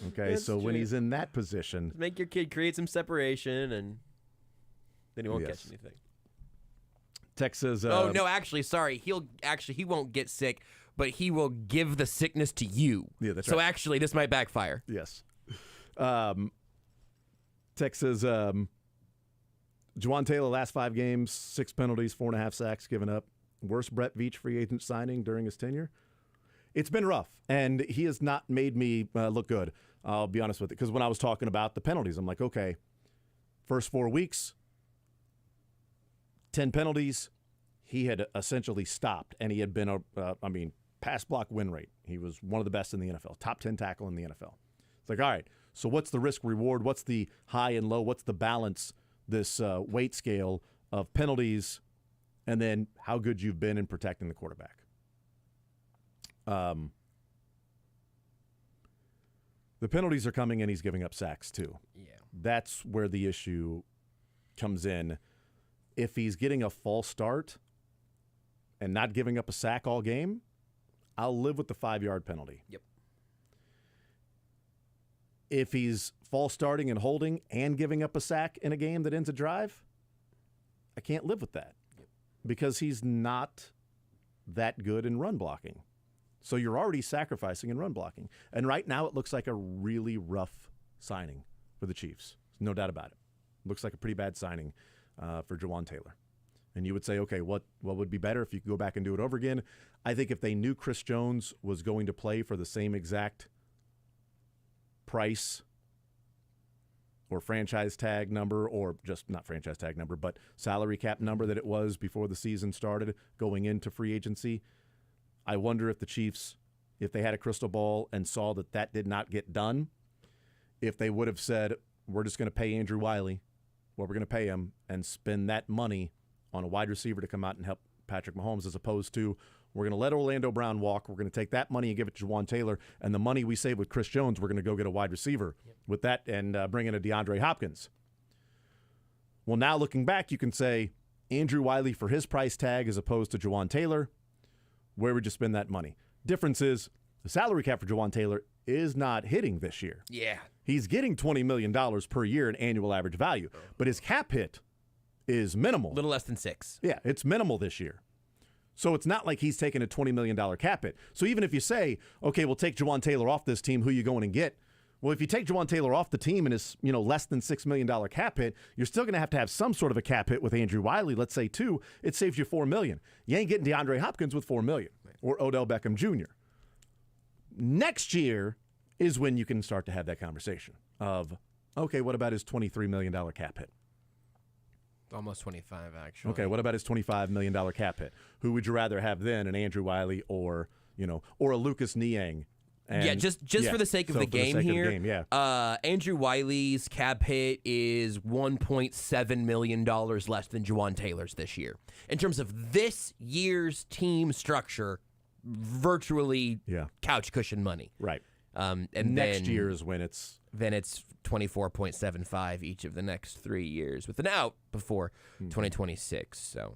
Okay, so when he's in that position, make your kid create some separation, and then he won't catch anything. Texas. Oh no, actually, sorry. He won't get sick, but he will give the sickness to you. Yeah, that's right. So right. Actually, this might backfire. Yes. Texas. Juwan Taylor, last 5 games, 6 penalties, 4.5 sacks given up. Worst Brett Veach free agent signing during his tenure. It's been rough, and he has not made me look good. I'll be honest with you, because when I was talking about the penalties, I'm like, okay, first 4 weeks, 10 penalties, he had essentially stopped, and he had been pass block win rate. He was one of the best in the NFL, top 10 tackle in the NFL. It's like, all right, so what's the risk reward? What's the high and low? What's the balance, this weight scale of penalties, and then how good you've been in protecting the quarterback? The penalties are coming, and he's giving up sacks too. Yeah. That's where the issue comes in. If he's getting a false start and not giving up a sack all game, I'll live with the 5-yard penalty. Yep. If he's false starting and holding and giving up a sack in a game that ends a drive, I can't live with that because he's not that good in run blocking. So you're already sacrificing in run blocking. And right now it looks like a really rough signing for the Chiefs. No doubt about it. Looks like a pretty bad signing for Jawan Taylor. And you would say, okay, what would be better if you could go back and do it over again? I think if they knew Chris Jones was going to play for the same exact price or franchise tag number, or just not franchise tag number, but salary cap number that it was before the season started going into free agency, I wonder if the Chiefs, if they had a crystal ball and saw that that did not get done, if they would have said, we're just going to pay Andrew Wiley what we're going to pay him and spend that money on a wide receiver to come out and help Patrick Mahomes, as opposed to we're going to let Orlando Brown walk, we're going to take that money and give it to Jawan Taylor, and the money we save with Chris Jones, we're going to go get a wide receiver with that and bring in a DeAndre Hopkins. Well, now looking back, you can say Andrew Wiley for his price tag as opposed to Jawan Taylor, where would you spend that money? Difference is the salary cap for Jawan Taylor is not hitting this year. Yeah. He's getting $20 million per year in annual average value, but his cap hit is minimal. A little less than 6. Yeah, it's minimal this year. So it's not like he's taking a $20 million cap hit. So even if you say, okay, we'll take Jawan Taylor off this team, who you going and get? Well, if you take Jawan Taylor off the team and it's less than $6 million cap hit, you're still going to have some sort of a cap hit with Andrew Wiley. Let's say 2. It saves you $4 million. You ain't getting DeAndre Hopkins with $4 million or Odell Beckham Jr. Next year is when you can start to have that conversation of, okay, what about his $23 million cap hit? Almost 25, actually. Okay, what about his $25 million cap hit? Who would you rather have then, an Andrew Wiley or a Lucas Niang? And, just for the sake of the game here, Andrew Wiley's cap hit is $1.7 million less than Jawan Taylor's this year. In terms of this year's team structure, virtually couch cushion money. Right. And next year is when it's 24.75 each of the next 3 years with an out before 2026. So,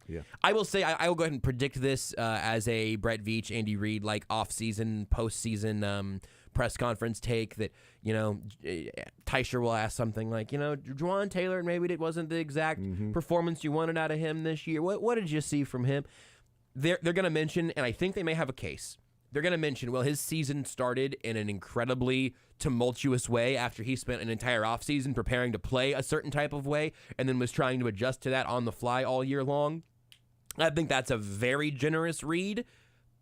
yeah, I will say I will go ahead and predict this as a Brett Veach, Andy Reid like off-season, post-season press conference take that Teicher will ask something like Jawan Taylor, maybe it wasn't the exact performance you wanted out of him this year. What did you see from him? They're going to mention, and I think they may have a case. They're going to mention, well, his season started in an incredibly tumultuous way after he spent an entire offseason preparing to play a certain type of way and then was trying to adjust to that on the fly all year long. I think that's a very generous read,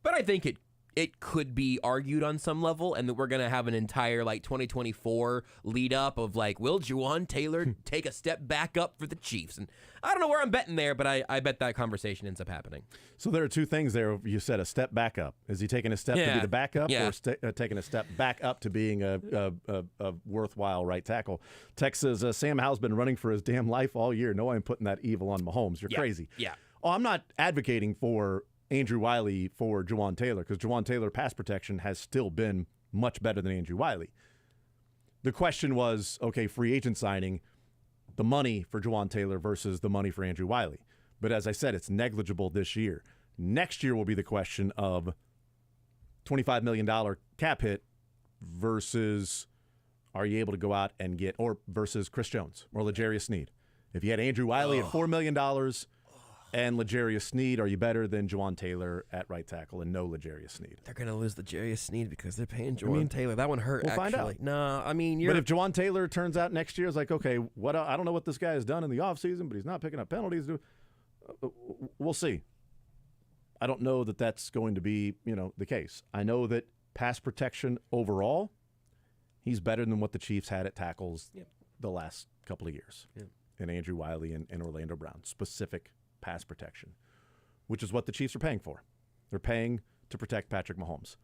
but I think it could be argued on some level, and that we're going to have an entire 2024 lead up of will Jawan Taylor take a step back up for the Chiefs? And I don't know where I'm betting there, but I bet that conversation ends up happening. So there are two things there. You said a step back up. Is he taking a step to be the backup or taking a step back up to being a worthwhile right tackle? Tex says, Sam Howell's been running for his damn life all year. No, I'm putting that evil on Mahomes. You're crazy. Yeah. Oh, I'm not advocating for Andrew Wiley for Jawan Taylor, because Jawan Taylor pass protection has still been much better than Andrew Wiley. The question was, okay, free agent signing, the money for Jawan Taylor versus the money for Andrew Wiley. But as I said, it's negligible this year. Next year will be the question of $25 million cap hit versus are you able to go out and get, or versus Chris Jones or L'Jarius Sneed. If you had Andrew Wiley at $4 million and L'Jarius Sneed, are you better than Jawan Taylor at right tackle and no L'Jarius Sneed? They're going to lose L'Jarius Sneed because they're paying Jawan Taylor. That one hurt, we'll actually. Find out. No, I mean, But if Jawan Taylor turns out next year is like, okay, what? I don't know what this guy has done in the offseason, but he's not picking up penalties. We'll see. I don't know that that's going to be, the case. I know that pass protection overall, he's better than what the Chiefs had at tackles the last couple of years. Yep. And Andrew Wiley and Orlando Brown, specific pass protection, which is what the Chiefs are paying for. They're paying to protect Patrick Mahomes.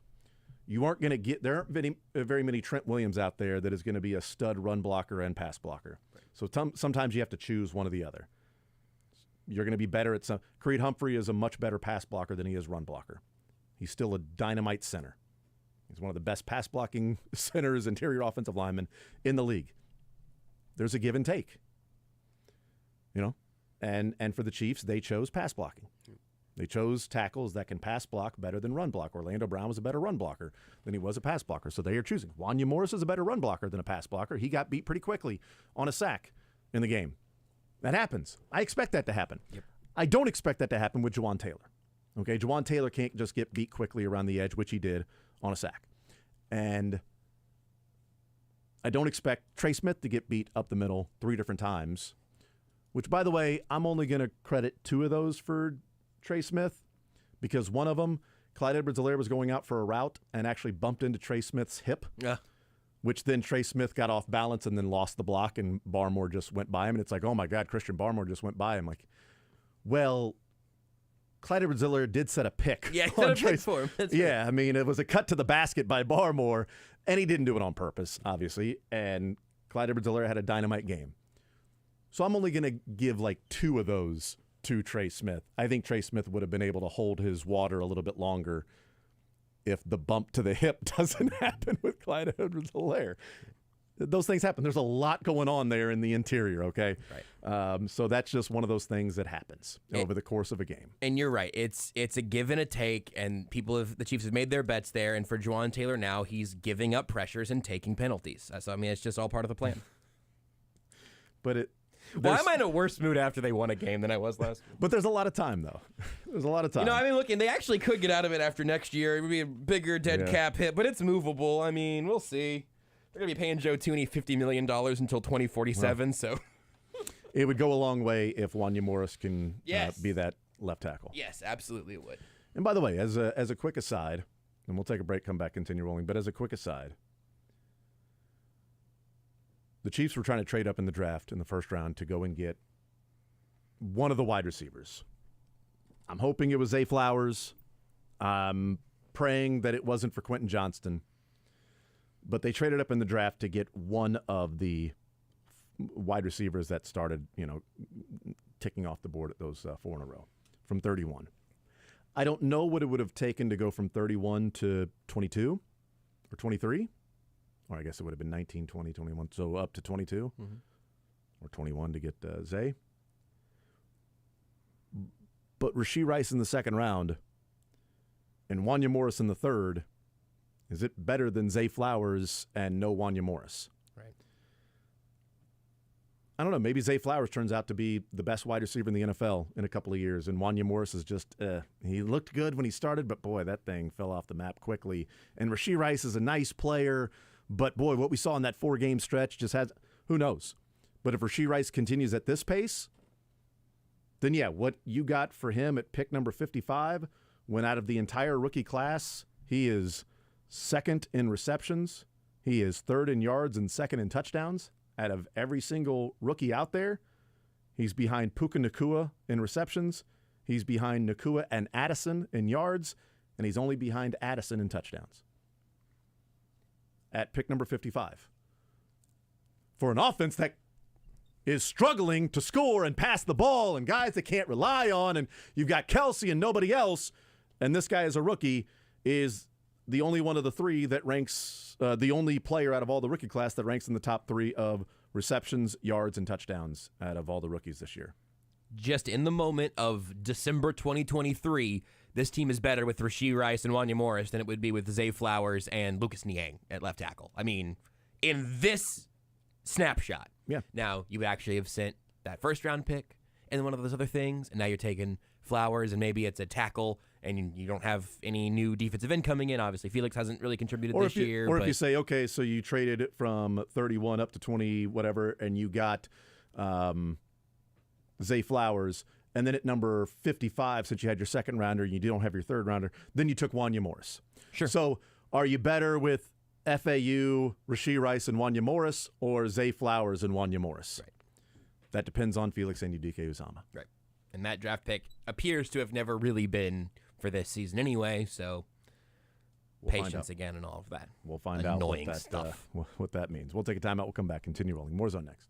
You aren't going to get – there aren't very many Trent Williams out there that is going to be a stud run blocker and pass blocker. Right. So sometimes you have to choose one or the other. You're going to be better at some – Creed Humphrey is a much better pass blocker than he is run blocker. He's still a dynamite center. He's one of the best pass blocking centers, interior offensive linemen in the league. There's a give and take. And for the Chiefs, they chose pass blocking. They chose tackles that can pass block better than run block. Orlando Brown was a better run blocker than he was a pass blocker, so they are choosing. Wanya Morris is a better run blocker than a pass blocker. He got beat pretty quickly on a sack in the game. That happens. I expect that to happen. Yep. I don't expect that to happen with Jawan Taylor. Okay, Jawan Taylor can't just get beat quickly around the edge, which he did on a sack. And I don't expect Trey Smith to get beat up the middle 3 different times, which, by the way, I'm only going to credit 2 of those for Trey Smith, because one of them, Clyde Edwards-Helaire was going out for a route and actually bumped into Trey Smith's hip, which then Trey Smith got off balance and then lost the block, and Barmore just went by him. And it's like, oh, my God, Christian Barmore just went by him. Like, well, Clyde Edwards-Helaire did set a pick. Yeah, he set a pick for him. I mean, it was a cut to the basket by Barmore, and he didn't do it on purpose, obviously, and Clyde Edwards-Helaire had a dynamite game. So I'm only going to give like 2 of those to Trey Smith. I think Trey Smith would have been able to hold his water a little bit longer if the bump to the hip doesn't happen with Clyde Edwards-Helaire. Those things happen. There's a lot going on there in the interior, okay? Right. So that's just one of those things that happens over the course of a game. And you're right. It's a give and a take, and the Chiefs have made their bets there, and for Jawan Taylor now, he's giving up pressures and taking penalties. So, I mean, it's just all part of the plan. But why am I in a worse mood after they won a game than I was last week? But there's a lot of time, though. There's a lot of time. I mean, look, and they actually could get out of it after next year. It would be a bigger dead cap hit, but it's movable. I mean, we'll see. They're going to be paying Joe Thuney $50 million until 2047, so. It would go a long way if Wanya Morris can be that left tackle. Yes, absolutely it would. And by the way, as a quick aside, and we'll take a break, come back, continue rolling, but as a quick aside, the Chiefs were trying to trade up in the draft in the first round to go and get one of the wide receivers. I'm hoping it was Zay Flowers. I'm praying that it wasn't for Quentin Johnston. But they traded up in the draft to get one of the wide receivers that started, ticking off the board at those 4 in a row from 31. I don't know what it would have taken to go from 31 to 22 or 23. Or I guess it would have been 19, 20, 21. So up to 22 or 21 to get Zay. But Rashee Rice in the second round and Wanya Morris in the third, is it better than Zay Flowers and no Wanya Morris? Right. I don't know. Maybe Zay Flowers turns out to be the best wide receiver in the NFL in a couple of years, and Wanya Morris is just, he looked good when he started, but boy, that thing fell off the map quickly. And Rashee Rice is a nice player, but boy, what we saw in that 4-game stretch just has, who knows? But if Rashee Rice continues at this pace, then what you got for him at pick number 55, when out of the entire rookie class, he is second in receptions, he is third in yards and second in touchdowns. Out of every single rookie out there, he's behind Puka Nacua in receptions, he's behind Nacua and Addison in yards, and he's only behind Addison in touchdowns. At pick number 55. For an offense that is struggling to score and pass the ball and guys that can't rely on, and you've got Kelsey and nobody else, and this guy is a rookie, is the only one of the 3 that ranks, the only player out of all the rookie class that ranks in the top 3 of receptions, yards, and touchdowns out of all the rookies this year. Just in the moment of December 2023, this team is better with Rashee Rice and Wanya Morris than it would be with Zay Flowers and Lucas Niang at left tackle. I mean, in this snapshot. Yeah. Now, you would actually have sent that first-round pick and one of those other things, and now you're taking Flowers, and maybe it's a tackle, and you don't have any new defensive end coming in. Obviously, Felix hasn't really contributed this year. Or if you say, okay, so you traded it from 31 up to 20, whatever, and you got Zay Flowers, And then at number 55, since you had your second rounder and you don't have your third rounder, then you took Wanya Morris. Sure. So are you better with FAU, Rashee Rice, and Wanya Morris, or Zay Flowers and Wanya Morris? Right. That depends on Felix Anudike-Uzomah. Right. And that draft pick appears to have never really been for this season anyway, so patience again and all of that. We'll find Annoying out stuff. what that means. We'll take a timeout. We'll come back. Continue rolling. More Zone next.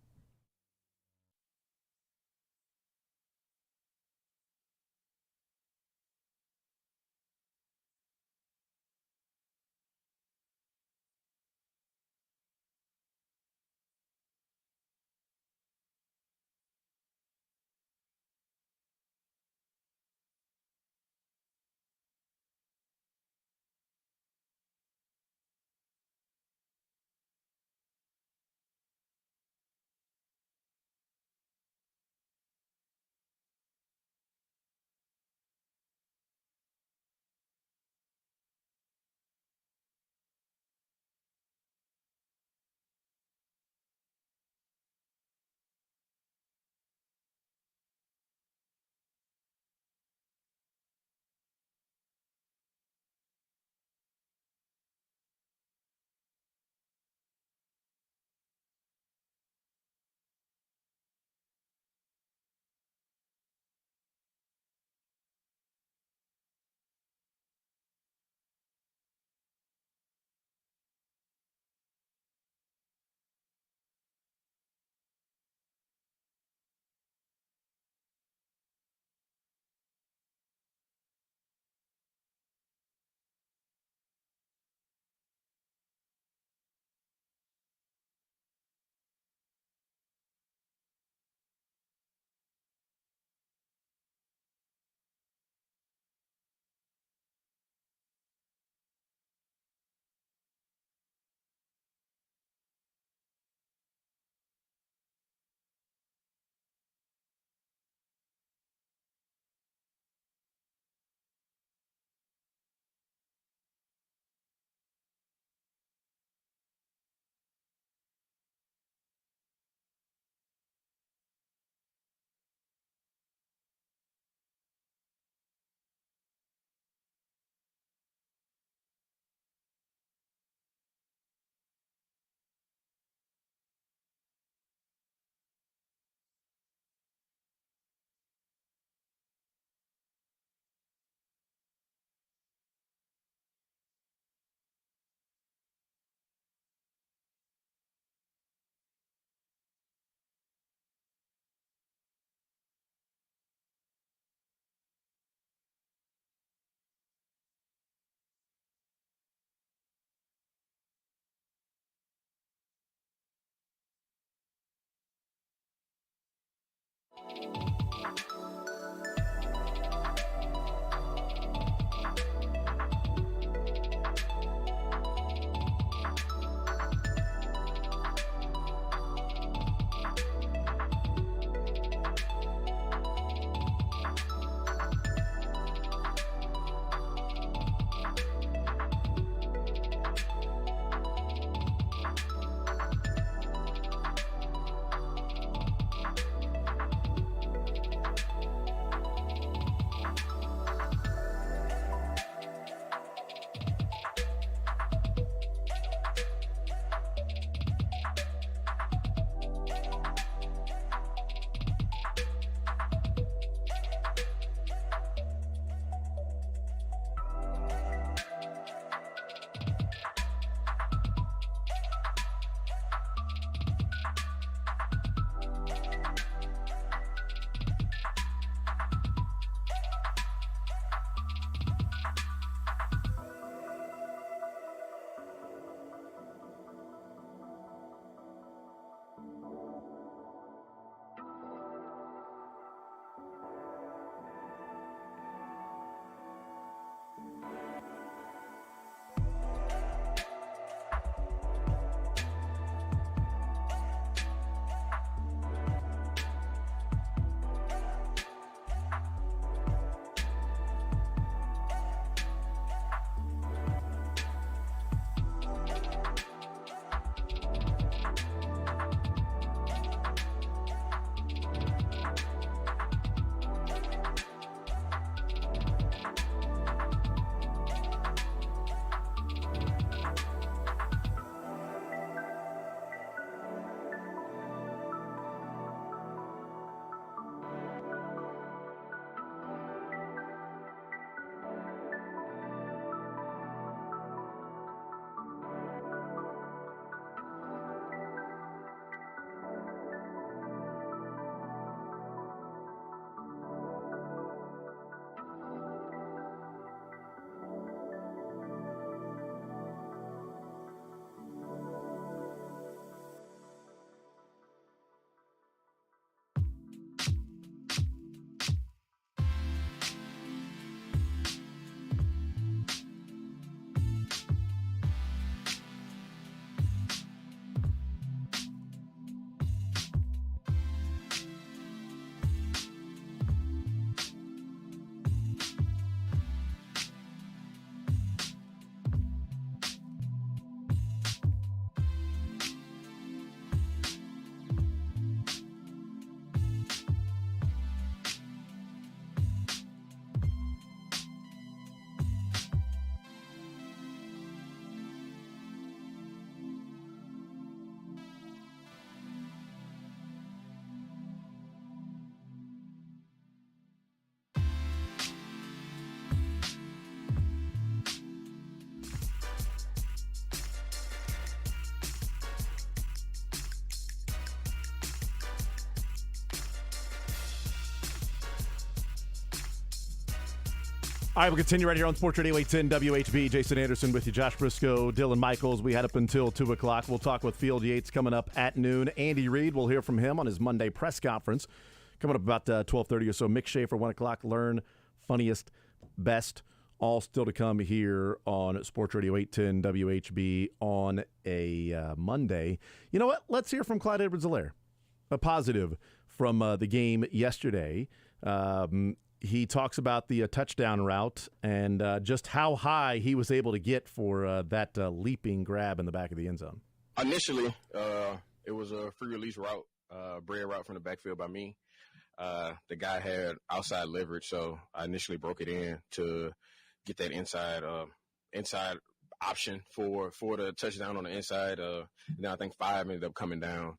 All right, we'll continue right here on Sports Radio 810 WHB. Jason Anderson with you, Josh Brisco, Dylan Michaels. We had up until 2 o'clock. We'll talk with Field Yates coming up at noon. Andy Reid, we'll hear from him on his Monday press conference. Coming up about 12:30 or so. Mick Schaefer, 1 o'clock. Learn, funniest, best. All still to come here on Sports Radio 810 WHB on a Monday. You know what? Let's hear from Clyde Edwards-Helaire. A positive from the game yesterday. He talks about the touchdown route and just how high he was able to get for that leaping grab in the back of the end zone. Initially, it was a free release route, bread route from the backfield by me. The guy had outside leverage, so I initially broke it in to get that inside option for the touchdown on the inside. Then I think 5 ended up coming down.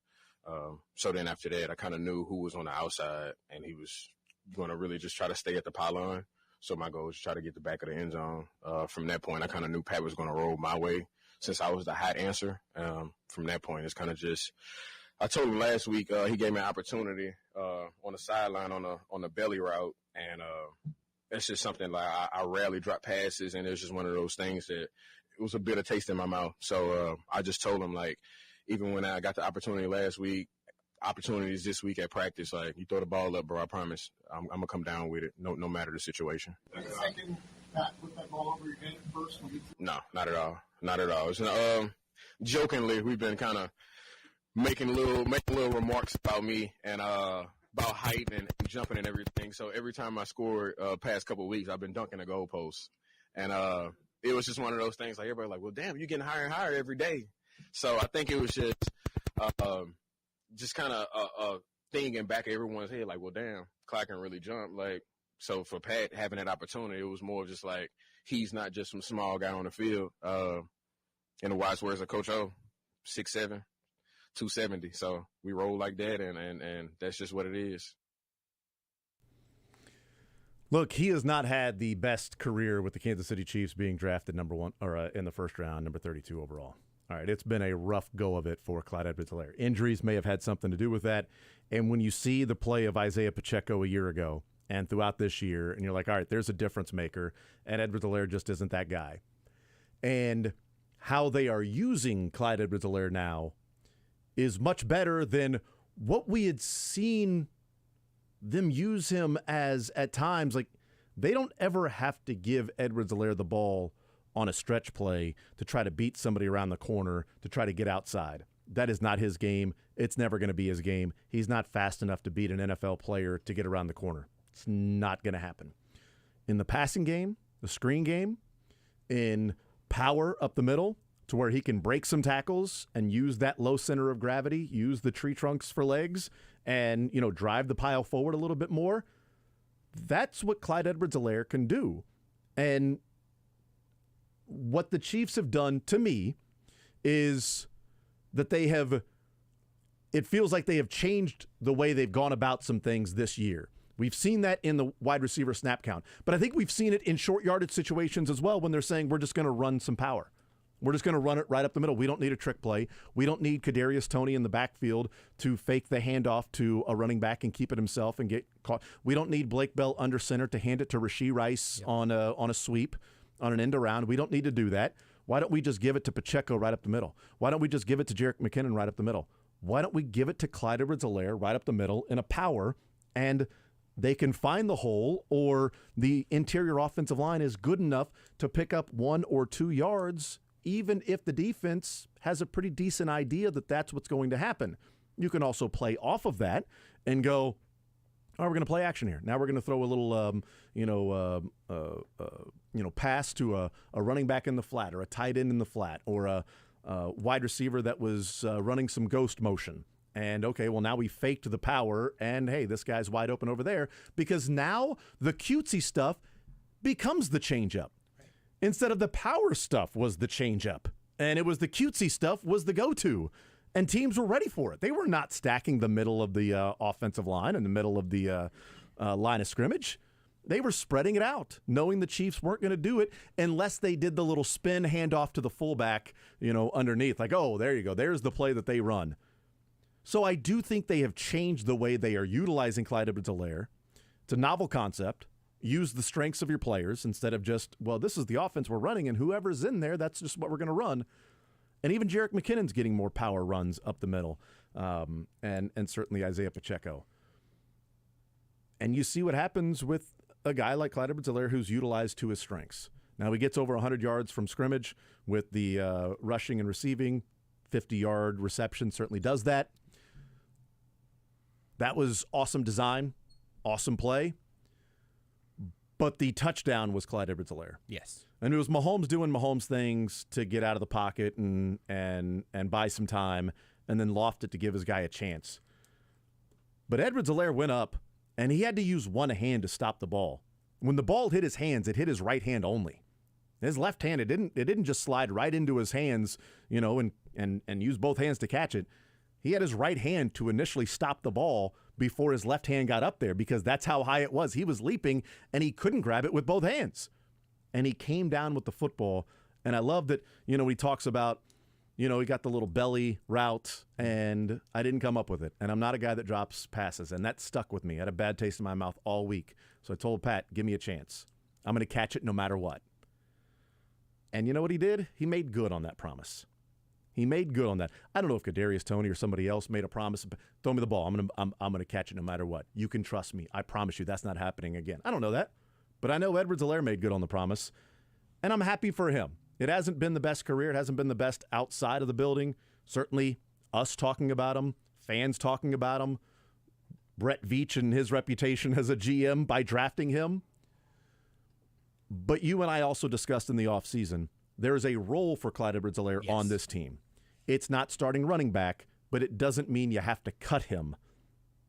So then after that, I kind of knew who was on the outside, and he was going to really just try to stay at the pylon. So my goal was to try to get the back of the end zone. From that point, I kind of knew Pat was going to roll my way since I was the hot answer. From that point, it's kind of just – I told him last week he gave me an opportunity on the sideline on the belly route, and it's just something like I rarely drop passes, and it's just one of those things that it was a bitter taste in my mouth. So I just told him, like, even when I got the opportunity last week, opportunities this week at practice, like, you throw the ball up, bro, I promise I'm going to come down with it, no matter the situation. Are you thinking Pat put that ball over your head first? No, not at all. Not at all. It's, jokingly, we've been kind of making little remarks about me and about height and jumping and everything. So every time I scored past couple of weeks, I've been dunking the goalposts. And it was just one of those things, like, everybody like, well, damn, you're getting higher and higher every day. So I think it was just kind of a thing in back of everyone's head, like, well, damn, Clyde can really jump. Like, so for Pat having that opportunity, it was more of just like, he's not just some small guy on the field. In the wise words of Coach O, 6'7", 270. So we roll like that, and that's just what it is. Look, he has not had the best career with the Kansas City Chiefs being drafted number 1 or in the first round, number 32 overall. All right, it's been a rough go of it for Clyde Edwards-Helaire. Injuries may have had something to do with that. And when you see the play of Isaiah Pacheco a year ago and throughout this year, and you're like, all right, there's a difference maker, and Edwards-Helaire just isn't that guy. And how they are using Clyde Edwards-Helaire now is much better than what we had seen them use him as at times. Like, they don't ever have to give Edwards-Helaire the ball on a stretch play to try to beat somebody around the corner, to try to get outside. That is not his game. It's never going to be his game. He's not fast enough to beat an NFL player to get around the corner. It's not going to happen. In the passing game, the screen game, in power up the middle to where he can break some tackles and use that low center of gravity, use the tree trunks for legs, and, you know, drive the pile forward a little bit more. That's what Clyde Edwards-Helaire can do. And what the Chiefs have done to me is that it feels like they have changed the way they've gone about some things this year. We've seen that in the wide receiver snap count, but I think we've seen it in short yardage situations as well when they're saying we're just going to run some power. We're just going to run it right up the middle. We don't need a trick play. We don't need Kadarius Toney in the backfield to fake the handoff to a running back and keep it himself and get caught. We don't need Blake Bell under center to hand it to Rashee Rice on a sweep, on an end around. We don't need to do that. Why don't we just give it to Pacheco right up the middle? Why don't we just give it to Jerick McKinnon right up the middle? Why don't we give it to Clyde Edwards-Helaire right up the middle in a power, and they can find the hole, or the interior offensive line is good enough to pick up 1 or 2 yards, even if the defense has a pretty decent idea that that's what's going to happen. You can also play off of that and go, oh, we're going to play action here. Now we're going to throw a little, pass to a running back in the flat, or a tight end in the flat, or a wide receiver that was running some ghost motion. And, okay, well, now we faked the power, and, hey, this guy's wide open over there, because now the cutesy stuff becomes the changeup. Instead of the power stuff was the changeup, and it was the cutesy stuff was the go-to. And teams were ready for it. They were not stacking the middle of the offensive line and the middle of the line of scrimmage. They were spreading it out, knowing the Chiefs weren't going to do it unless they did the little spin handoff to the fullback, underneath. Like, oh, there you go. There's the play that they run. So I do think they have changed the way they are utilizing Clyde Edwards-Helaire. It's a novel concept. use the strengths of your players instead of just, well, this is the offense we're running, and whoever's in there, that's just what we're going to run. And even Jerick McKinnon's getting more power runs up the middle, and certainly Isaiah Pacheco. And you see what happens with a guy like Clyde Edwards-Helaire who's utilized to his strengths. Now he gets over 100 yards from scrimmage with the rushing and receiving. 50-yard reception certainly does that. That was awesome design, awesome play. But the touchdown was Clyde Edwards-Helaire. Yes. And it was Mahomes doing Mahomes things to get out of the pocket and buy some time and then loft it to give his guy a chance. But Edwards-Helaire went up, and he had to use one hand to stop the ball. When the ball hit his hands, it hit his right hand only. His left hand, it didn't just slide right into his hands, and use both hands to catch it. He had his right hand to initially stop the ball before his left hand got up there because that's how high it was. He was leaping, and he couldn't grab it with both hands. And he came down with the football. And I love that, he talks about, he got the little belly route, and I didn't come up with it. And I'm not a guy that drops passes, and that stuck with me. I had a bad taste in my mouth all week. So I told Pat, give me a chance. I'm going to catch it no matter what. And you know what he did? He made good on that promise. He made good on that. I don't know if Kadarius Toney or somebody else made a promise. Throw me the ball. I'm gonna catch it no matter what. You can trust me. I promise you that's not happening again. I don't know that. But I know Edwards-Helaire made good on the promise. And I'm happy for him. It hasn't been the best career. It hasn't been the best outside of the building. Certainly us talking about him, fans talking about him, Brett Veach and his reputation as a GM by drafting him. But you and I also discussed in the offseason, there is a role for Clyde Edwards-Helaire on this team. It's not starting running back, but it doesn't mean you have to cut him.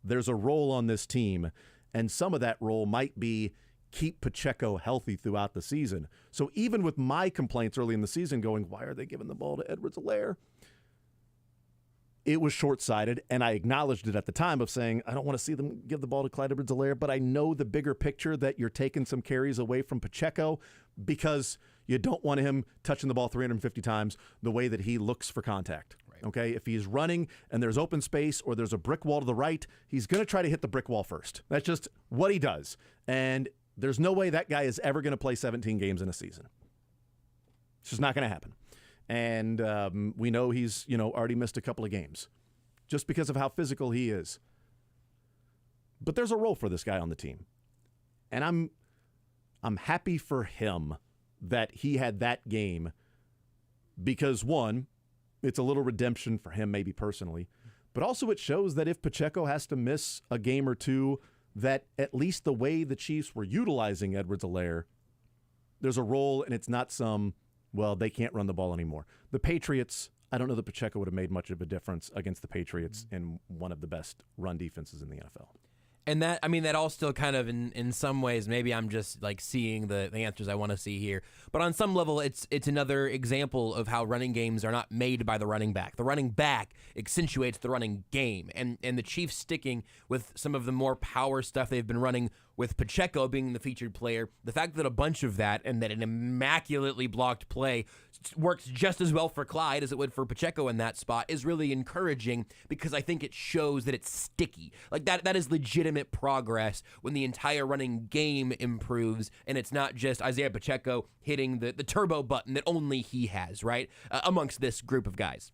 There's a role on this team, and some of that role might be keep Pacheco healthy throughout the season. So even with my complaints early in the season going, why are they giving the ball to Edwards-Helaire? It was short-sighted, and I acknowledged it at the time of saying, I don't want to see them give the ball to Clyde Edwards-Helaire, but I know the bigger picture that you're taking some carries away from Pacheco because you don't want him touching the ball 350 times the way that he looks for contact. Right. Okay? If he's running and there's open space or there's a brick wall to the right, he's going to try to hit the brick wall first. That's just what he does. And there's no way that guy is ever going to play 17 games in a season. It's just not going to happen. And we know he's, already missed a couple of games just because of how physical he is. But there's a role for this guy on the team. And I'm happy for him that he had that game because, one, it's a little redemption for him maybe personally, but also it shows that if Pacheco has to miss a game or two, that at least the way the Chiefs were utilizing Edwards-Helaire, there's a role and it's not they can't run the ball anymore. The Patriots, I don't know that Pacheco would have made much of a difference against the Patriots in one of the best run defenses in the NFL. And that all still kind of in some ways, maybe I'm just like seeing the answers I want to see here. But on some level, it's another example of how running games are not made by the running back. The running back accentuates the running game. And the Chiefs sticking with some of the more power stuff they've been running with Pacheco being the featured player, the fact that a bunch of that and that an immaculately blocked play works just as well for Clyde as it would for Pacheco in that spot is really encouraging because I think it shows that it's sticky. Like that is legitimate progress when the entire running game improves and it's not just Isaiah Pacheco hitting the turbo button that only he has, right? Amongst this group of guys.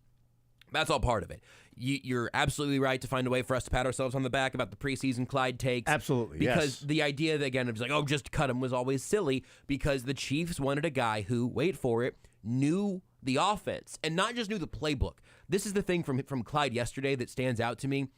That's all part of it. You're absolutely right to find a way for us to pat ourselves on the back about the preseason Clyde takes. Absolutely, because the idea that, again, it was like, just cut him was always silly because the Chiefs wanted a guy who, wait for it, knew the offense and not just knew the playbook. This is the thing from Clyde yesterday that stands out to me.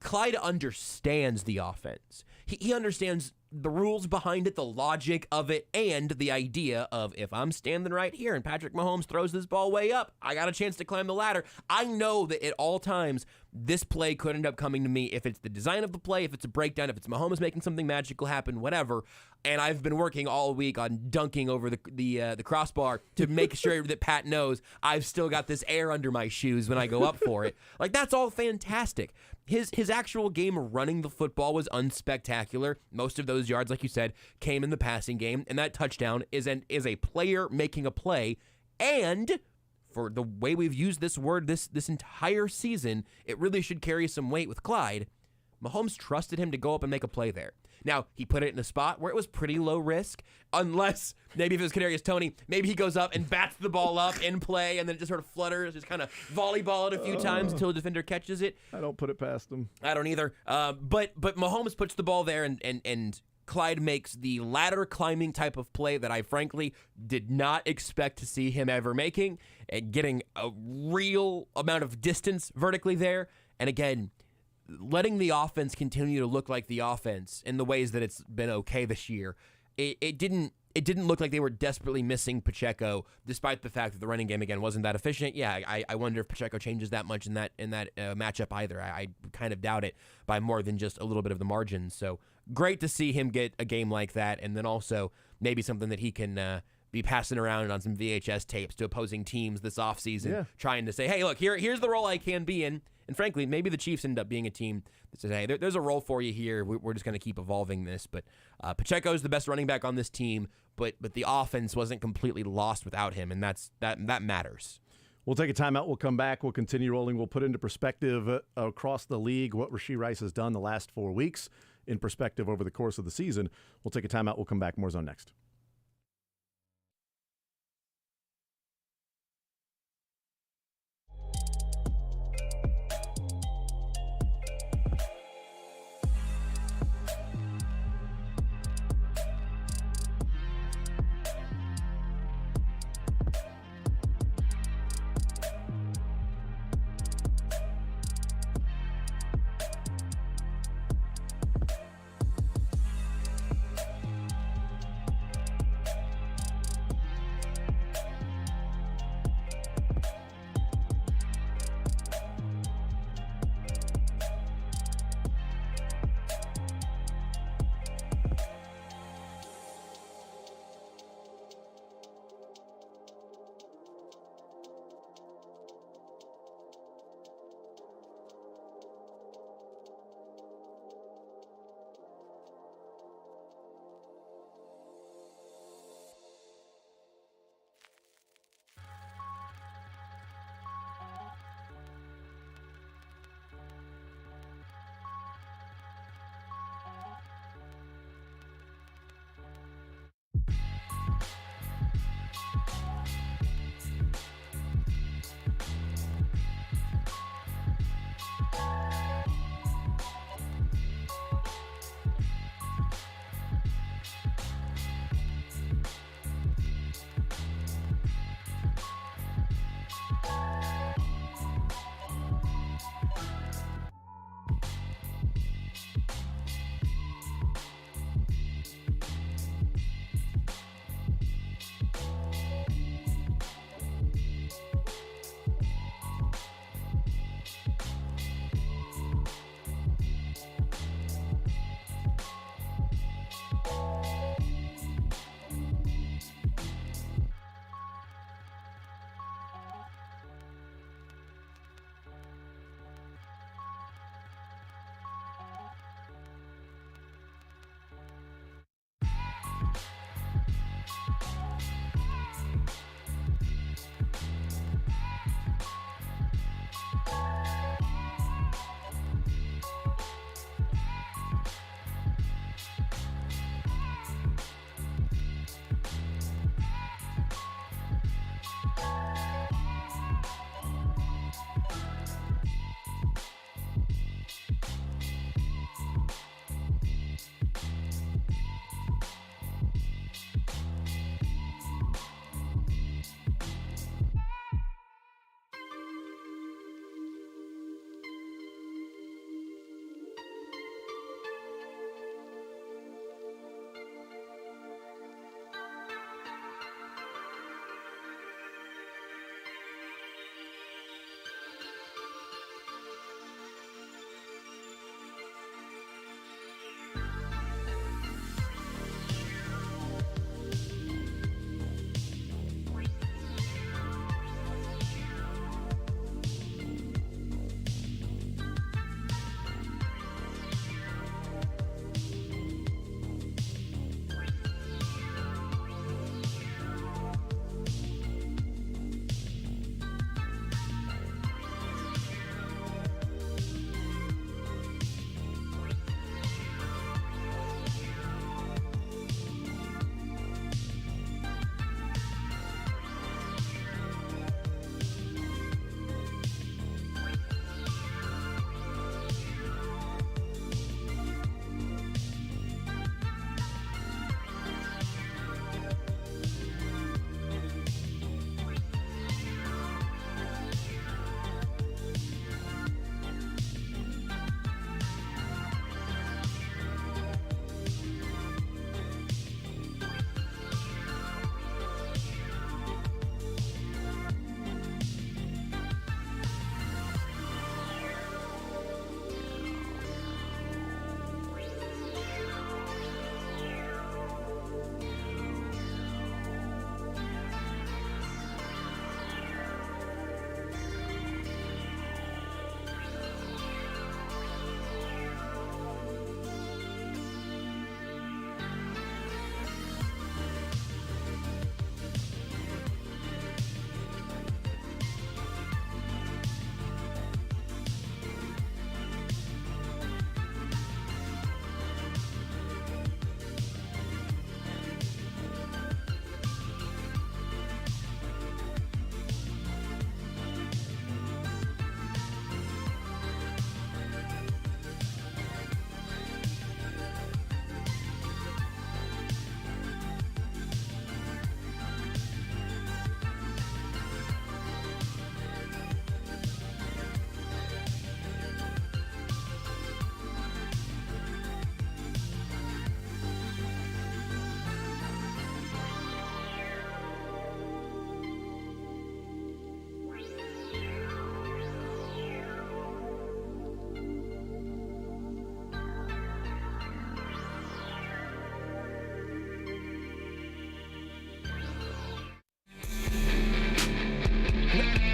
Clyde understands the offense. He understands the rules behind it, the logic of it, and the idea of if I'm standing right here and Patrick Mahomes throws this ball way up, I got a chance to climb the ladder. I know that at all times, this play could end up coming to me if it's the design of the play, if it's a breakdown, if it's Mahomes making something magical happen, whatever. And I've been working all week on dunking over the crossbar to make sure that Pat knows I've still got this air under my shoes when I go up for it. Like, that's all fantastic. His actual game running the football was unspectacular. Most of those yards, like you said, came in the passing game, and that touchdown is a player making a play. And for the way we've used this word this entire season, it really should carry some weight with Clyde. Mahomes trusted him to go up and make a play there. Now, he put it in a spot where it was pretty low risk, unless maybe if it was Kadarius Toney, maybe he goes up and bats the ball up in play and then it just sort of flutters, just kind of volleyball it a few times until the defender catches it. I don't put it past him. I don't either. But Mahomes puts the ball there and Clyde makes the ladder climbing type of play that I frankly did not expect to see him ever making, and getting a real amount of distance vertically there. And again, letting the offense continue to look like the offense in the ways that it's been okay this year. It didn't look like they were desperately missing Pacheco, despite the fact that the running game again wasn't that efficient. Yeah, I wonder if Pacheco changes that much in that matchup either. I kind of doubt it by more than just a little bit of the margin. So great to see him get a game like that, and then also maybe something that he can be passing around on some VHS tapes to opposing teams this offseason, trying to say, hey, look, here's the role I can be in. And frankly, maybe the Chiefs end up being a team that says, hey, there's a role for you here. We're just going to keep evolving this. But Pacheco's the best running back on this team, but the offense wasn't completely lost without him, and that matters. We'll take a timeout. We'll come back. We'll continue rolling. We'll put into perspective across the league what Rashee Rice has done the last 4 weeks in perspective over the course of the season. We'll take a timeout. We'll come back. More Zone next.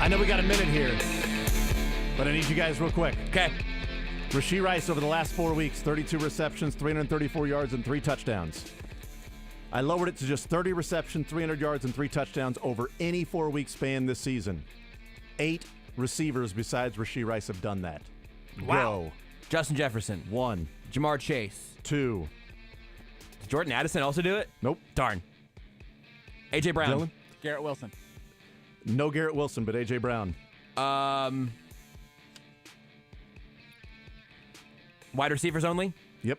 I know we got a minute here, but I need you guys real quick. Okay. Rashee Rice over the last 4 weeks, 32 receptions, 334 yards, and 3 touchdowns. I lowered it to just 30 receptions, 300 yards, and 3 touchdowns over any 4-week span this season. 8 receivers besides Rashee Rice have done that. Wow. Go. Justin Jefferson. 1. Jamar Chase. 2. Did Jordan Addison also do it? Nope. Darn. A.J. Brown. Dylan? Garrett Wilson. No Garrett Wilson, but A.J. Brown. Wide receivers only? Yep.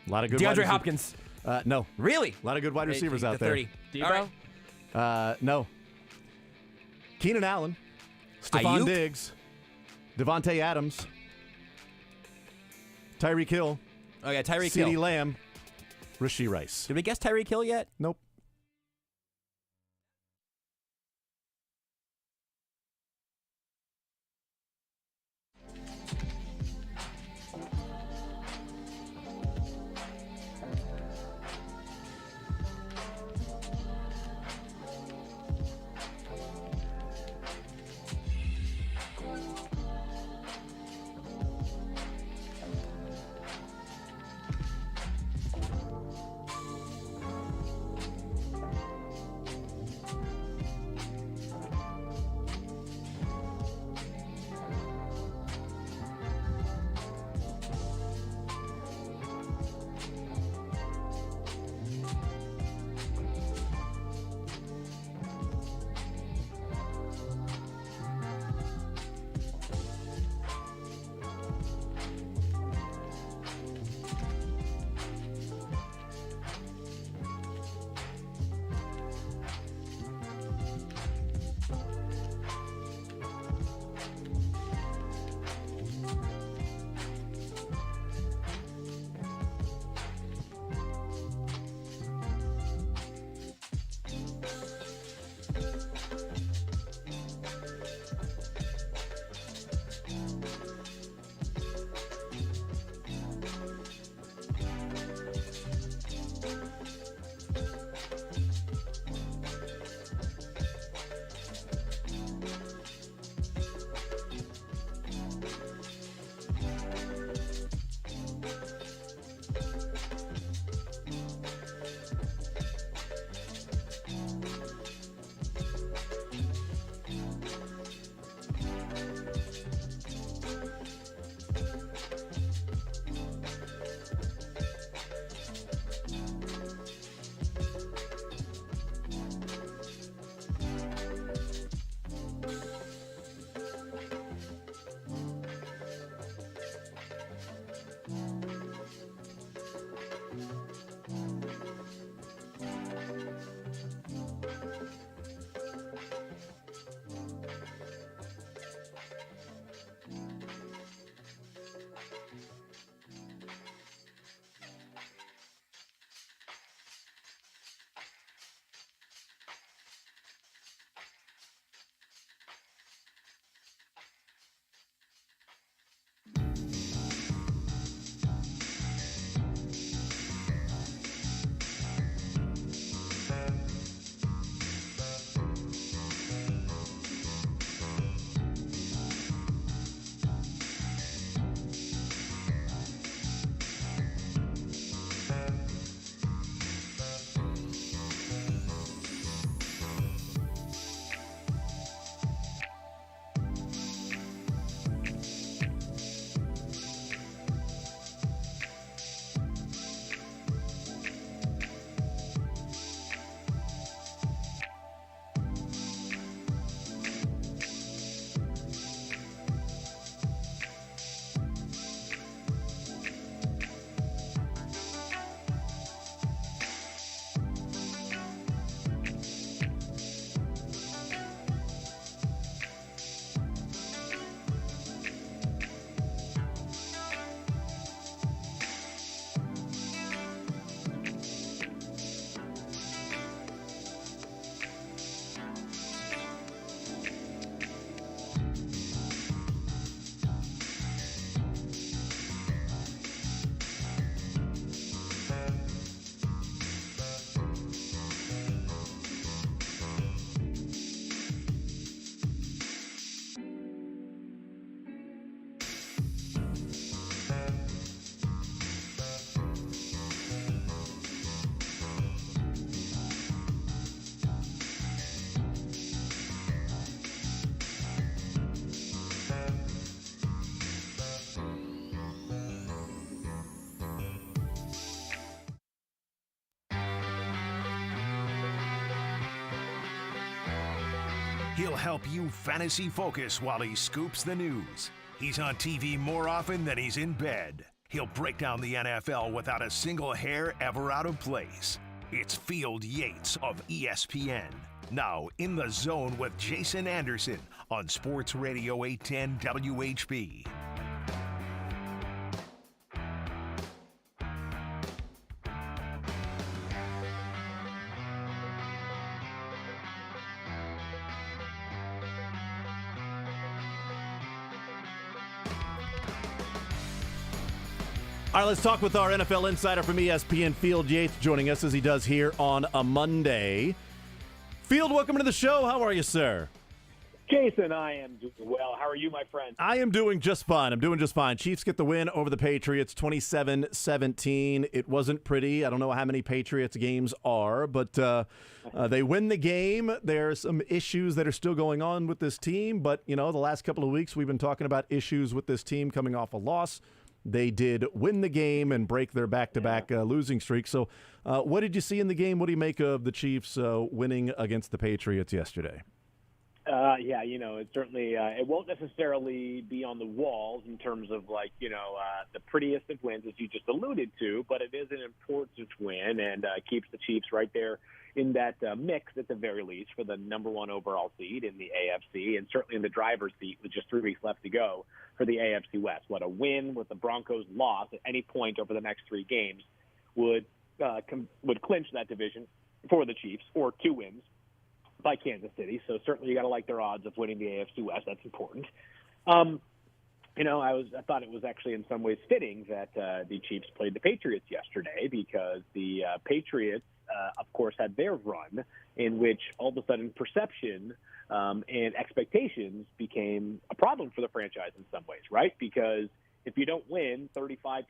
A lot of good DeAndre Hopkins. No. Really? A lot of good wide receivers out there. 30. Debo? All right. No. Keenan Allen. Stephon Ayuk? Diggs. Devontae Adams. Tyreek Hill. Oh, yeah, Tyreek CeeDee Hill. Lamb. Rashee Rice. Did we guess Tyreek Hill yet? Nope. He'll help you fantasy focus while he scoops the news. He's on TV more often than he's in bed. He'll break down the NFL without a single hair ever out of place. It's Field Yates of ESPN. Now in the zone with Jason Anderson on Sports Radio 810 WHB. All right, let's talk with our NFL insider from ESPN, Field Yates, joining us as he does here on a Monday. Field, welcome to the show. How are you, sir? Jason, I am doing well. How are you, my friend? I am doing just fine. I'm doing just fine. Chiefs get the win over the Patriots, 27-17. It wasn't pretty. I don't know how many Patriots games are, but they win the game. There are some issues that are still going on with this team, but, the last couple of weeks we've been talking about issues with this team coming off a loss. They did win the game and break their back-to-back losing streak. So what did you see in the game? What do you make of the Chiefs winning against the Patriots yesterday? It certainly it won't necessarily be on the walls in terms of the prettiest of wins, as you just alluded to, but it is an important win and keeps the Chiefs right there in that mix at the very least for the number one overall seed in the AFC and certainly in the driver's seat with just 3 weeks left to go for the AFC West. What a win with the Broncos' loss at any point over the next 3 games would clinch that division for the Chiefs, or 2 wins by Kansas City. So certainly you got to like their odds of winning the AFC West. That's important. I thought it was actually in some ways fitting that the Chiefs played the Patriots yesterday because the Patriots, of course, had their run in which all of a sudden perception and expectations became a problem for the franchise in some ways, right? Because if you don't win 35-0,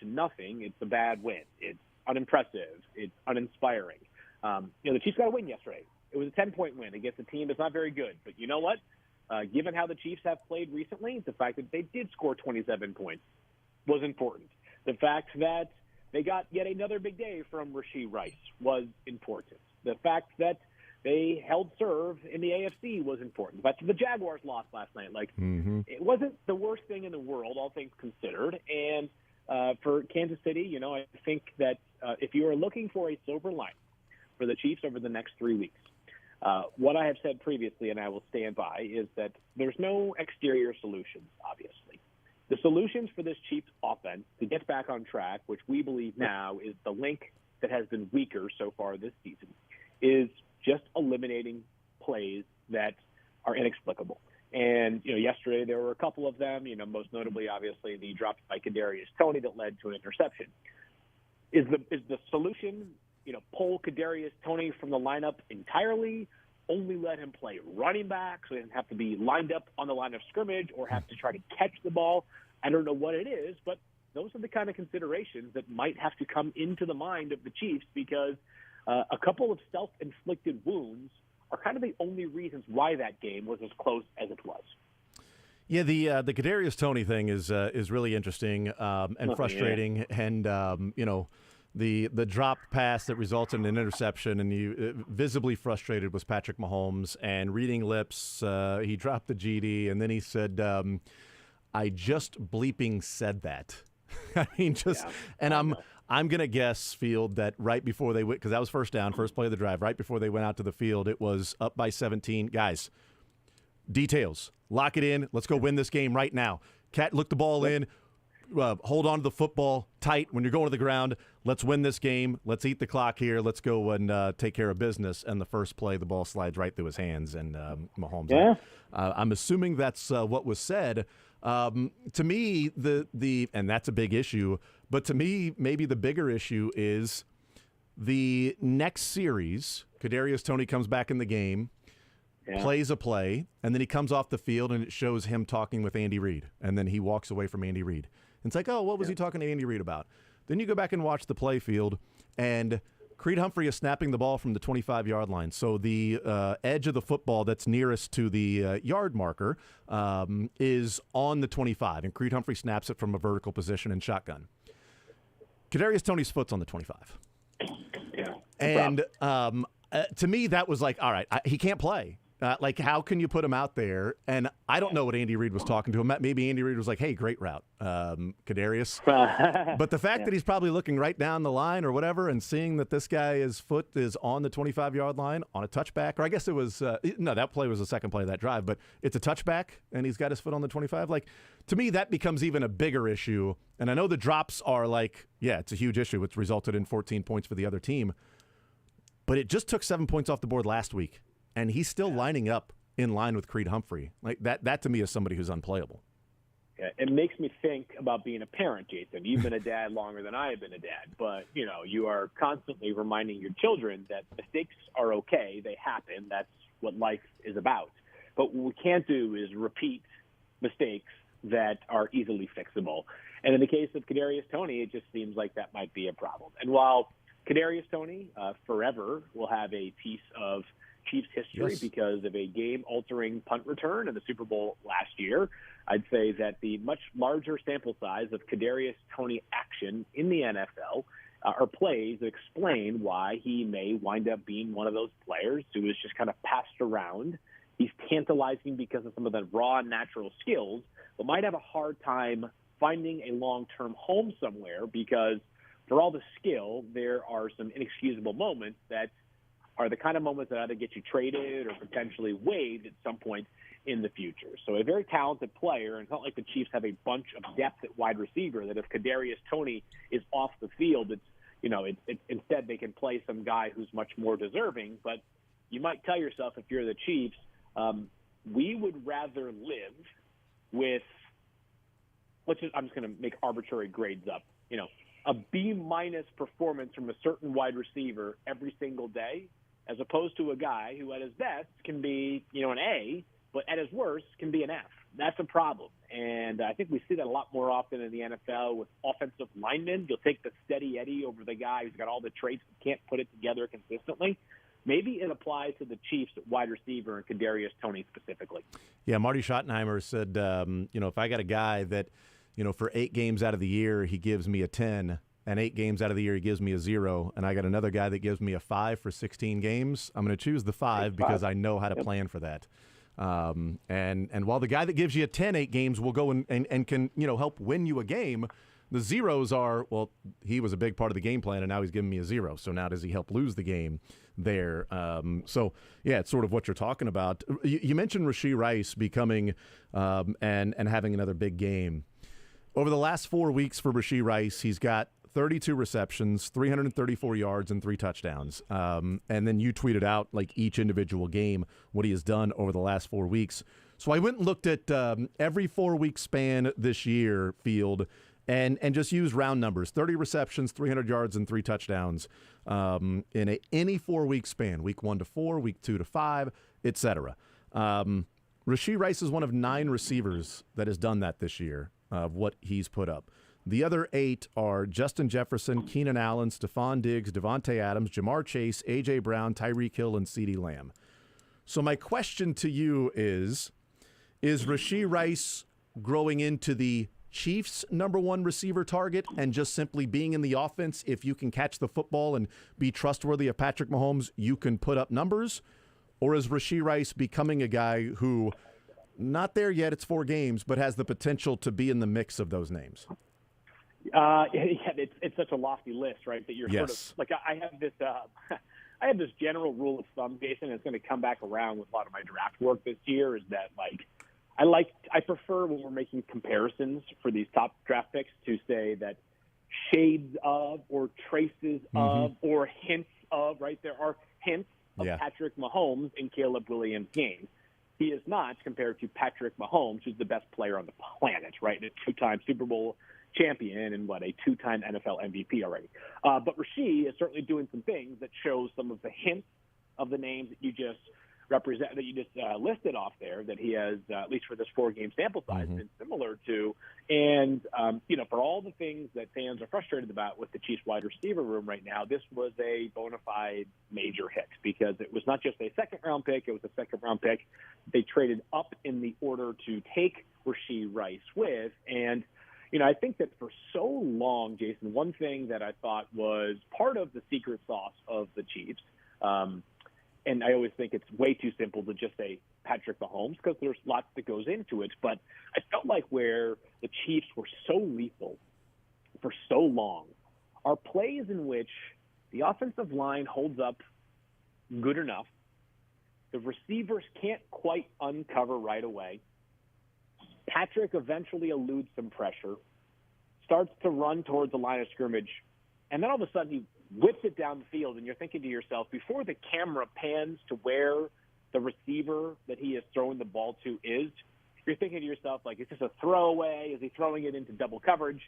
it's a bad win. It's unimpressive. It's uninspiring. The Chiefs got a win yesterday. It was a 10-point win against a team that's not very good. But you know what? Given how the Chiefs have played recently, the fact that they did score 27 points was important. The fact that they got yet another big day from Rashee Rice was important. The fact that they held serve in the AFC was important. But the Jaguars lost last night. It wasn't the worst thing in the world, all things considered. And for Kansas City, I think that if you are looking for a silver lining for the Chiefs over the next 3 weeks, what I have said previously, and I will stand by, is that there's no exterior solutions, obviously. The solutions for this Chiefs offense to get back on track, which we believe now is the link that has been weaker so far this season, is just eliminating plays that are inexplicable. And, yesterday there were a couple of them, most notably, obviously, the drop by Kadarius Toney that led to an interception. Is the solution, pull Kadarius Toney from the lineup entirely, only let him play running back so he doesn't have to be lined up on the line of scrimmage or have to try to catch the ball? I don't know what it is, but those are the kind of considerations that might have to come into the mind of the Chiefs because a couple of self-inflicted wounds are kind of the only reasons why that game was as close as it was. Yeah, the Kadarius Toney thing is really interesting and frustrating, yeah. And the drop pass that resulted in an interception, and you visibly frustrated was Patrick Mahomes, and reading lips, he dropped the GD, and then he said, "I just bleeping said that." I mean, I'm gonna guess, Field, that right before they went, because that was first down, first play of the drive, right before they went out to the field, it was up by 17. Guys, details, lock it in. Let's go win this game right now. Cat, look the ball in. Hold on to the football tight when you're going to the ground. Let's win this game. Let's eat the clock here. Let's go and take care of business. And the first play, the ball slides right through his hands, and Mahomes. Yeah. I'm assuming that's what was said. To me, and that's a big issue. But to me, maybe the bigger issue is the next series. Kadarius Toney comes back in the game. Yeah. Plays a play, and then he comes off the field, and it shows him talking with Andy Reid, and then he walks away from Andy Reid. And it's like, oh, what was he talking to Andy Reid about? Then you go back and watch the play field, and Creed Humphrey is snapping the ball from the 25-yard line. So the edge of the football that's nearest to the yard marker is on the 25, and Creed Humphrey snaps it from a vertical position in shotgun. Kadarius Toney's foot's on the 25. Yeah. And to me, that was like, all right, he can't play. Like, how can you put him out there? And I don't know what Andy Reid was talking to him. Maybe Andy Reid was like, hey, great route, Kadarius. But the fact that he's probably looking right down the line or whatever and seeing that this guy's foot is on the 25-yard line on a touchback, or I guess it was no, that play was the second play of that drive, but it's a touchback and he's got his foot on the 25. Like, to me, that becomes even a bigger issue. And I know the drops are like, yeah, it's a huge issue. It's resulted in 14 points for the other team. But it just took 7 points off the board last week. And he's still lining up in line with Creed Humphrey. Like that to me is somebody who's unplayable. Yeah, it makes me think about being a parent, Jason. You've been a dad longer than I have been a dad, but you are constantly reminding your children that mistakes are okay. They happen. That's what life is about. But what we can't do is repeat mistakes that are easily fixable. And in the case of Kadarius Toney, it just seems like that might be a problem. And while Kadarius Toney forever will have a piece of Chiefs history because of a game-altering punt return in the Super Bowl last year, I'd say that the much larger sample size of Kadarius Toney action in the NFL are plays that explain why he may wind up being one of those players who is just kind of passed around. He's tantalizing because of some of the raw natural skills, but might have a hard time finding a long-term home somewhere because for all the skill, there are some inexcusable moments that are the kind of moments that either get you traded or potentially waived at some point in the future. So a very talented player, and it's not like the Chiefs have a bunch of depth at wide receiver that if Kadarius Toney is off the field, instead they can play some guy who's much more deserving. But you might tell yourself if you're the Chiefs, we would rather live with, I'm just going to make arbitrary grades up, a B- performance from a certain wide receiver every single day, as opposed to a guy who at his best can be, an A, but at his worst can be an F. That's a problem. And I think we see that a lot more often in the NFL with offensive linemen. You'll take the steady Eddie over the guy who's got all the traits but can't put it together consistently. Maybe it applies to the Chiefs at wide receiver and Kadarius Toney specifically. Yeah, Marty Schottenheimer said, if I got a guy that, for 8 games out of the year, he gives me a 10, and 8 games out of the year, he gives me a 0, and I got another guy that gives me a 5 for 16 games, I'm going to choose the 5 because I know how to plan for that. And while the guy that gives you a 10, 8 games will go and can, help win you a game, the zeros are, well, he was a big part of the game plan, and now he's giving me a 0. So now does he help lose the game there? So, yeah, it's sort of what you're talking about. You mentioned Rashee Rice becoming and having another big game. Over the last 4 weeks for Rashee Rice, he's got 32 receptions, 334 yards, and 3 touchdowns. And then you tweeted out, like, each individual game, what he has done over the last 4 weeks. So I went and looked at every 4-week span this year, Field, and just used round numbers, 30 receptions, 300 yards, and 3 touchdowns in any 4-week span, week 1 to 4, week 2 to 5, etc. Rashee Rice is one of 9 receivers that has done that this year, of what he's put up. The other 8 are Justin Jefferson, Keenan Allen, Stephon Diggs, Devontae Adams, Jamar Chase, A.J. Brown, Tyreek Hill, and CeeDee Lamb. So my question to you is Rashee Rice growing into the Chiefs' number 1 receiver target and just simply being in the offense, if you can catch the football and be trustworthy of Patrick Mahomes, you can put up numbers? Or is Rashee Rice becoming a guy who, not there yet, it's 4 games, but has the potential to be in the mix of those names? Yeah, it's such a lofty list, right? That you're sort of like, I have this general rule of thumb, Jason, and it's going to come back around with a lot of my draft work this year, is that I prefer when we're making comparisons for these top draft picks to say that shades of or traces of or hints of, right? There are hints of Patrick Mahomes in Caleb Williams' game. He is not compared to Patrick Mahomes, who's the best player on the planet, right? A 2-time Super Bowl champion and a 2-time NFL MVP already. But Rashee is certainly doing some things that shows some of the hints of the names that you just listed off there, that he has, at least for this 4-game sample size, been similar to. And, for all the things that fans are frustrated about with the Chiefs wide receiver room right now, this was a bona fide major hit because it was not just a second-round pick, it was a second-round pick they traded up in the order to take Rashee Rice with. And, I think that for so long, Jason, one thing that I thought was part of the secret sauce of the Chiefs and I always think it's way too simple to just say Patrick Mahomes because there's lots that goes into it. But I felt like where the Chiefs were so lethal for so long are plays in which the offensive line holds up good enough. The receivers can't quite uncover right away. Patrick eventually eludes some pressure, starts to run towards the line of scrimmage, and then all of a sudden he whips it down the field, and you're thinking to yourself, before the camera pans to where the receiver that he is throwing the ball to is, you're thinking to yourself, like, is this a throwaway? Is he throwing it into double coverage?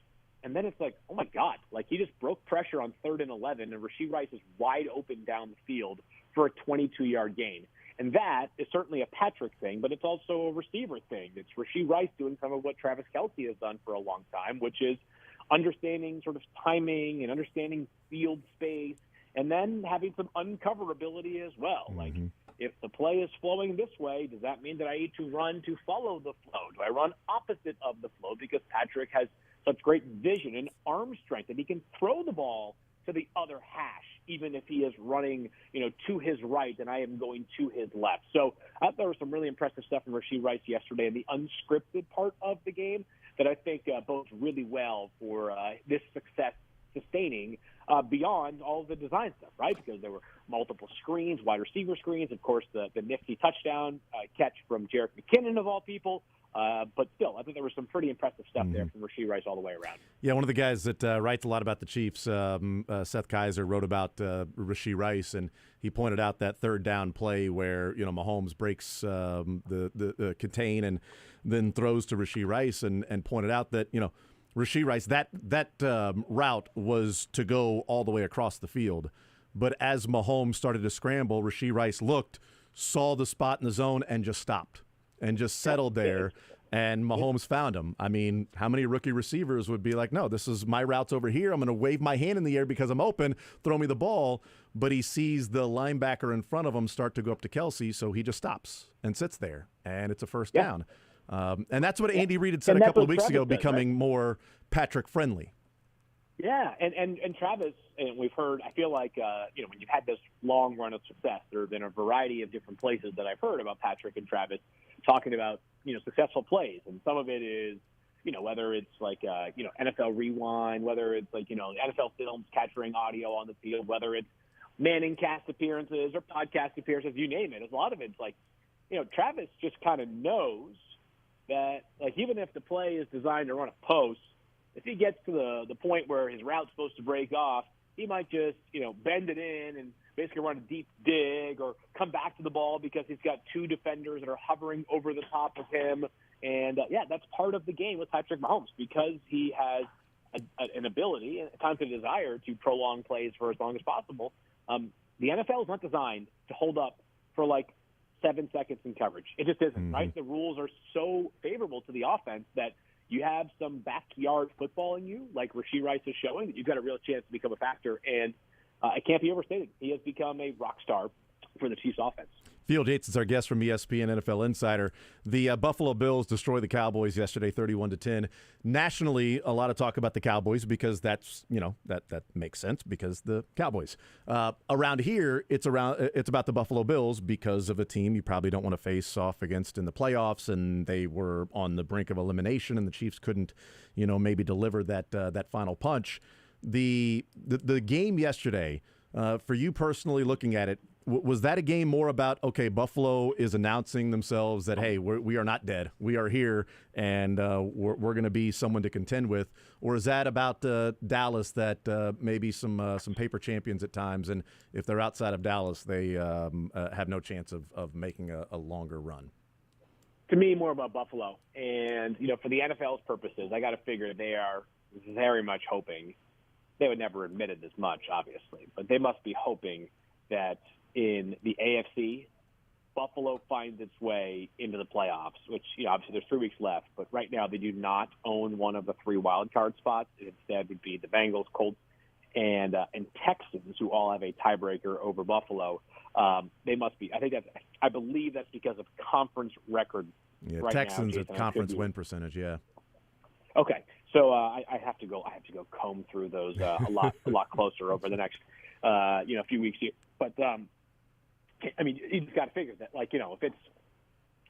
And then it's like, oh, my God, like he just broke pressure on 3rd and 11, and Rashee Rice is wide open down the field for a 22-yard gain. And that is certainly a Patrick thing, but it's also a receiver thing. It's Rashee Rice doing some of what Travis Kelce has done for a long time, which is understanding sort of timing and understanding field space, and then having some uncoverability as well. Mm-hmm. Like, if the play is flowing this way, does that mean that I need to run to follow the flow? Do I run opposite of the flow because Patrick has such great vision and arm strength that he can throw the ball to the other hash, even if he is running, to his right and I am going to his left. So I thought there was some really impressive stuff from Rashee Rice yesterday in the unscripted part of the game that I think bodes really well for this success sustaining beyond all of the design stuff, right? Because there were multiple screens, wide receiver screens, of course, the nifty touchdown catch from Jerick McKinnon of all people. But still, I think there was some pretty impressive stuff there from Rashee Rice all the way around. Yeah, one of the guys that writes a lot about the Chiefs, Seth Kaiser, wrote about Rashee Rice, and he pointed out that third down play where Mahomes breaks the contain and then throws to Rashee Rice, and pointed out that Rashee Rice, that route was to go all the way across the field, but as Mahomes started to scramble, Rashee Rice looked, saw the spot in the zone, and just stopped. And just settled there, and Mahomes found him. I mean, how many rookie receivers would be like, no, this is my route's over here. I'm going to wave my hand in the air because I'm open. Throw me the ball. But he sees the linebacker in front of him start to go up to Kelce, so he just stops and sits there, and it's a first down. And that's what Andy Reid had said a couple of weeks ago, becoming more Patrick-friendly. Yeah, and Travis, and we've heard, I feel like, when you've had this long run of success, there have been a variety of different places that I've heard about Patrick and Travis talking about, successful plays. And some of it is, whether it's like, NFL Rewind, whether it's like, NFL Films capturing audio on the field, whether it's Manning cast appearances or podcast appearances, you name it. A lot of it's like, Travis just kind of knows that, like, even if the play is designed to run a post, if he gets to the point where his route's supposed to break off, he might just, bend it in and basically run a deep dig or come back to the ball because he's got two defenders that are hovering over the top of him. And, that's part of the game with Patrick Mahomes because he has an ability and a constant desire to prolong plays for as long as possible. The NFL is not designed to hold up for, 7 seconds in coverage. It just isn't, right? The rules are so favorable to the offense that you have some backyard football in you, like Rashee Rice is showing, that you've got a real chance to become a factor. And it can't be overstated. He has become a rock star for the Chiefs offense. Field Yates is our guest from ESPN NFL Insider. The Buffalo Bills destroyed the Cowboys yesterday, 31-10. Nationally, a lot of talk about the Cowboys because that's that makes sense because the Cowboys. Around here, it's about the Buffalo Bills because of a team you probably don't want to face off against in the playoffs, and they were on the brink of elimination, and the Chiefs couldn't, maybe deliver that final punch. The game yesterday, for you personally, looking at it. Was that a game more about, okay, Buffalo is announcing themselves that, hey, we are not dead. We are here, and we're going to be someone to contend with? Or is that about Dallas that maybe some paper champions at times, and if they're outside of Dallas, they have no chance of making a longer run? To me, more about Buffalo. And, for the NFL's purposes, I got to figure they are very much hoping. They would never admit it as much, obviously, but they must be hoping that in the AFC, Buffalo finds its way into the playoffs, which, obviously there's 3 weeks left, but right now they do not own one of the 3 wild card spots. It instead would be the Bengals, Colts, and Texans, who all have a tiebreaker over Buffalo. They must be. I believe that's because of conference record. Yeah, right Texans now, at conference win percentage. Yeah. Okay, so I have to go comb through those a lot closer over the next few weeks here. But I mean, you just got to figure that, like, if it's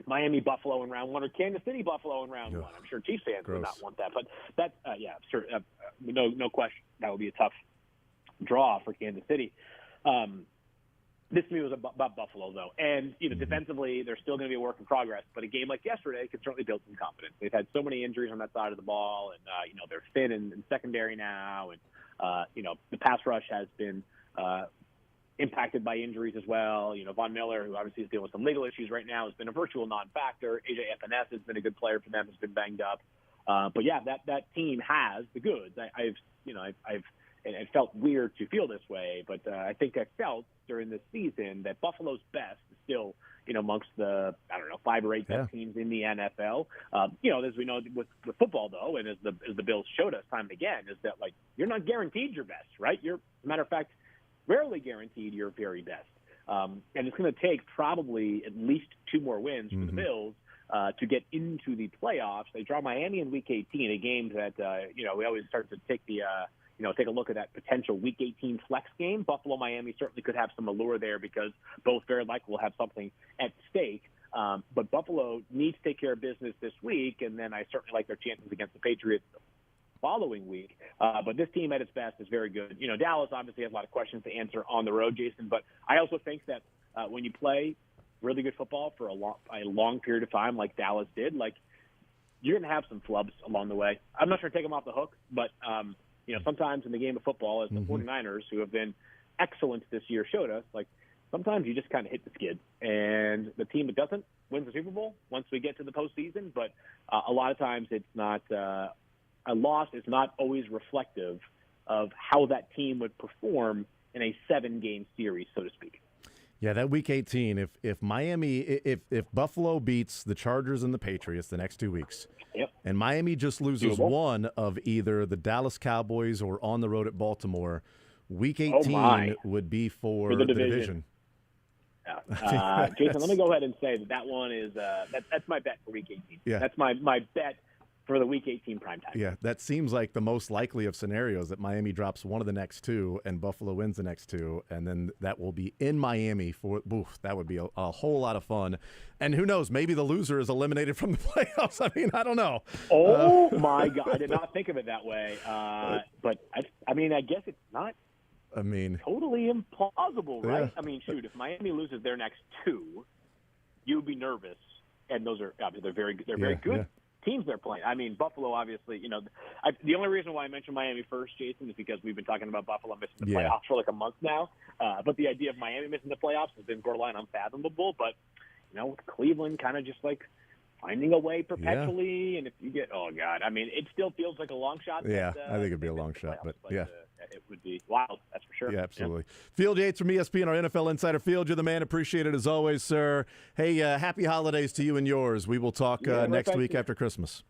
Miami Buffalo in round 1 or Kansas City Buffalo in round 1, I'm sure Chiefs fans would not want that. But that's no question that would be a tough draw for Kansas City. This to me was about Buffalo, though. And, defensively, they're still going to be a work in progress. But a game like yesterday could certainly build some confidence. They've had so many injuries on that side of the ball, and, they're thin in secondary now. And, the pass rush has been impacted by injuries as well. Von Miller, who obviously is dealing with some legal issues right now, has been a virtual non-factor. AJ FNS has been a good player for them, has been banged up. But, yeah, that team has the goods. And it felt weird to feel this way, but I think I felt during this season that Buffalo's best is still, amongst the, 5 or 8 best teams in the NFL. As we know with football, though, and as the Bills showed us time and again, is that, like, you're not guaranteed your best, right? You're, as a matter of fact, rarely guaranteed your very best. And it's going to take probably at least 2 more wins for the Bills to get into the playoffs. They draw Miami in Week 18, a game that, we always start to take take a look at that potential Week 18 flex game. Buffalo-Miami certainly could have some allure there because both very likely will have something at stake. But Buffalo needs to take care of business this week, and then I certainly like their chances against the Patriots the following week. But this team at its best is very good. Dallas obviously has a lot of questions to answer on the road, Jason, but I also think that when you play really good football for a long period of time like Dallas did, like, you're going to have some flubs along the way. I'm not sure to take them off the hook, but sometimes in the game of football, as the 49ers, who have been excellent this year, showed us, like, sometimes you just kind of hit the skid. And the team that doesn't wins the Super Bowl once we get to the postseason. But a lot of times it's not a loss is not always reflective of how that team would perform in a 7-game series, so to speak. Yeah, that Week 18, if Buffalo beats the Chargers and the Patriots the next 2 weeks, and Miami just loses one of either the Dallas Cowboys or on the road at Baltimore, Week 18 would be for the division. Yeah. Jason, let me go ahead and say that one is that's my bet for Week 18. Yeah. That's my bet for the Week 18 primetime. Yeah, that seems like the most likely of scenarios, that Miami drops one of the next 2 and Buffalo wins the next 2, and then that will be in Miami that would be a whole lot of fun. And who knows, maybe the loser is eliminated from the playoffs. I mean, I don't know. Oh, my God. I did not think of it that way. But, I guess it's not totally implausible, right? Yeah. I mean, shoot, if Miami loses their next 2, you would be nervous. And those are they're very good. They're very good teams they're playing. I mean, Buffalo, obviously, the only reason why I mentioned Miami first, Jason, is because we've been talking about Buffalo missing the playoffs for like a month now. But the idea of Miami missing the playoffs has been borderline unfathomable. But, Cleveland kind of just like finding a way perpetually. And if you get, oh, God, I mean, it still feels like a long shot. Yeah, I think it'd be a long shot. But it would be wild, that's for sure. Yeah, absolutely. Yeah. Field Yates from ESPN, our NFL Insider. Field, you're the man. Appreciate it as always, sir. Hey, happy holidays to you and yours. We will talk next week after Christmas.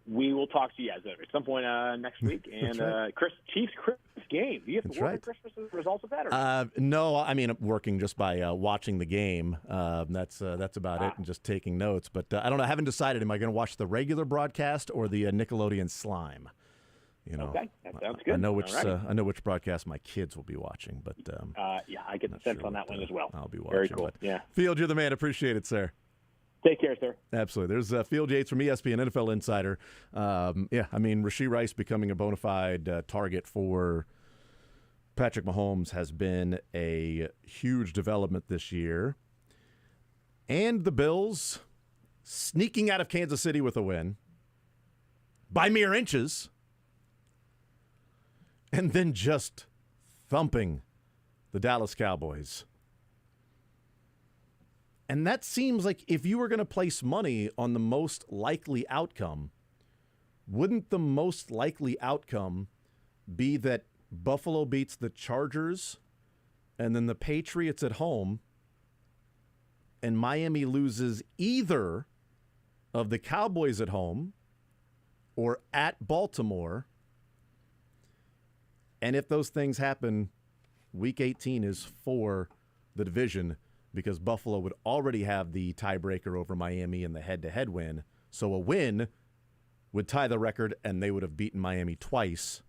We will talk to you guys at some point next week. And Chiefs Christmas game. Do you have to work at Christmas as a result of that? Or? No, I mean, I'm working just by watching the game. That's about it, and just taking notes. But I don't know. I haven't decided. Am I going to watch the regular broadcast or the Nickelodeon Slime? Okay, that sounds good. I know which broadcast my kids will be watching, but I get the sense on that one as well. I'll be watching. Very cool. Yeah, Field, you're the man. Appreciate it, sir. Take care, sir. Absolutely. There's Field Yates from ESPN, NFL Insider. Rashee Rice becoming a bona fide target for Patrick Mahomes has been a huge development this year. And the Bills sneaking out of Kansas City with a win by mere inches. And then just thumping the Dallas Cowboys. And that seems like if you were going to place money on the most likely outcome, wouldn't the most likely outcome be that Buffalo beats the Chargers and then the Patriots at home and Miami loses either of the Cowboys at home or at Baltimore? And if those things happen, Week 18 is for the division because Buffalo would already have the tiebreaker over Miami in the head-to-head win. So a win would tie the record, and they would have beaten Miami twice.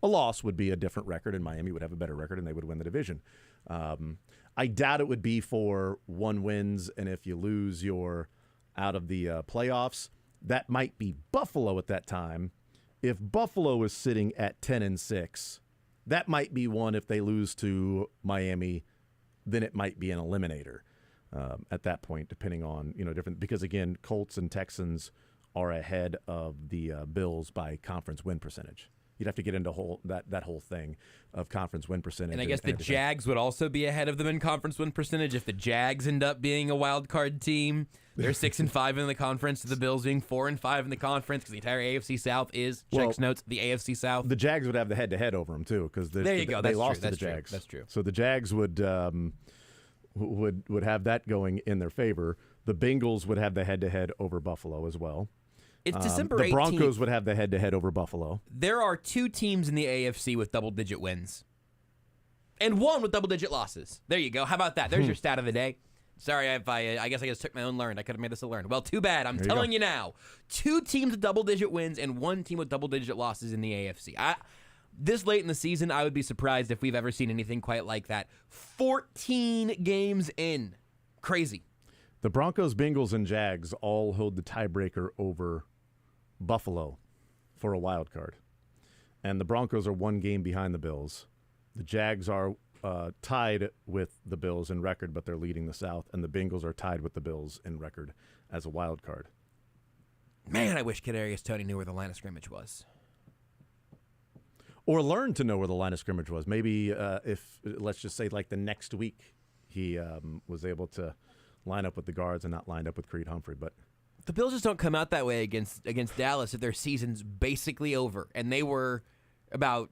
A loss would be a different record, and Miami would have a better record, and they would win the division. I doubt it would be for 1 wins, and if you lose, you're out of the playoffs. That might be Buffalo at that time. If Buffalo is sitting at 10-6, that might be one. If they lose to Miami, then it might be an eliminator at that point, depending on different. Because again, Colts and Texans are ahead of the Bills by conference win percentage. You'd have to get into that whole thing of conference win percentage. And I guess the Jags would also be ahead of them in conference win percentage if the Jags end up being a wild card team. They're 6-5 in the conference, the Bills being 4-5 in the conference because the entire AFC South is, checks notes, the AFC South. The Jags would have the head-to-head over them, too, because they lost to the Jags. That's true. So the Jags would have that going in their favor. The Bengals would have the head-to-head over Buffalo as well. It's December 18th. The Broncos would have the head-to-head over Buffalo. There are 2 teams in the AFC with double-digit wins. And 1 with double-digit losses. There you go. How about that? There's your stat of the day. Sorry, I guess I just took my own learned. I could have made this a learned. Well, too bad. I'm telling you now. 2 teams with double-digit wins and 1 team with double-digit losses in the AFC. This late in the season, I would be surprised if we've ever seen anything quite like that. 14 games in. Crazy. The Broncos, Bengals, and Jags all hold the tiebreaker over Buffalo for a wild card. And the Broncos are 1 game behind the Bills. The Jags are tied with the Bills in record, but they're leading the South. And the Bengals are tied with the Bills in record as a wild card. Man, I wish Kadarius Toney knew where the line of scrimmage was. Or learned to know where the line of scrimmage was. Maybe if, let's just say, like the next week, he was able to line up with the guards and not lined up with Creed Humphrey. But the Bills just don't come out that way against Dallas if their season's basically over. And they were about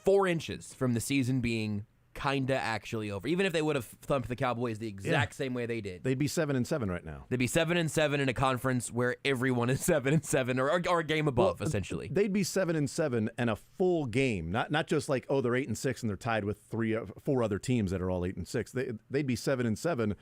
4 inches from the season being kinda actually over. Even if they would have thumped the Cowboys the exact same way they did. They'd be 7-7 right now. They'd be 7-7 in a conference where everyone is 7-7 or a game above, essentially. They'd be 7-7 and a full game. Not just like, oh, they're 8-6 and they're tied with 4 other teams that are all 8-6. They'd be 7-7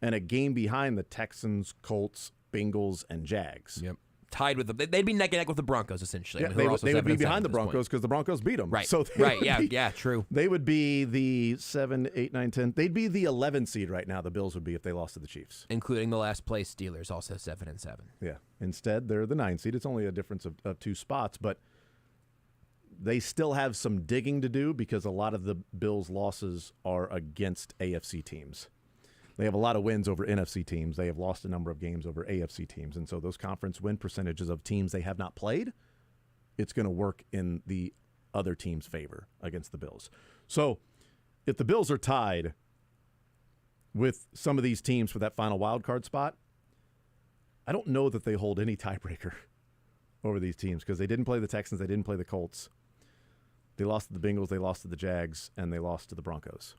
and a game behind the Texans, Colts, Bengals, and Jags. Yep. Tied with them. They'd be neck and neck with the Broncos, essentially. Yeah, they would be behind the Broncos because the Broncos beat them. Right. So true. They would be the 7, 8, 9, 10. They'd be the 11 seed right now, the Bills would be if they lost to the Chiefs. Including the last place Steelers, also 7-7. Yeah. Instead, they're the 9 seed. It's only a difference of 2 spots, but they still have some digging to do because a lot of the Bills' losses are against AFC teams. They have a lot of wins over NFC teams. They have lost a number of games over AFC teams. And so those conference win percentages of teams they have not played, it's going to work in the other team's favor against the Bills. So if the Bills are tied with some of these teams for that final wild card spot, I don't know that they hold any tiebreaker over these teams because they didn't play the Texans. They didn't play the Colts. They lost to the Bengals. They lost to the Jags. And they lost to the Broncos.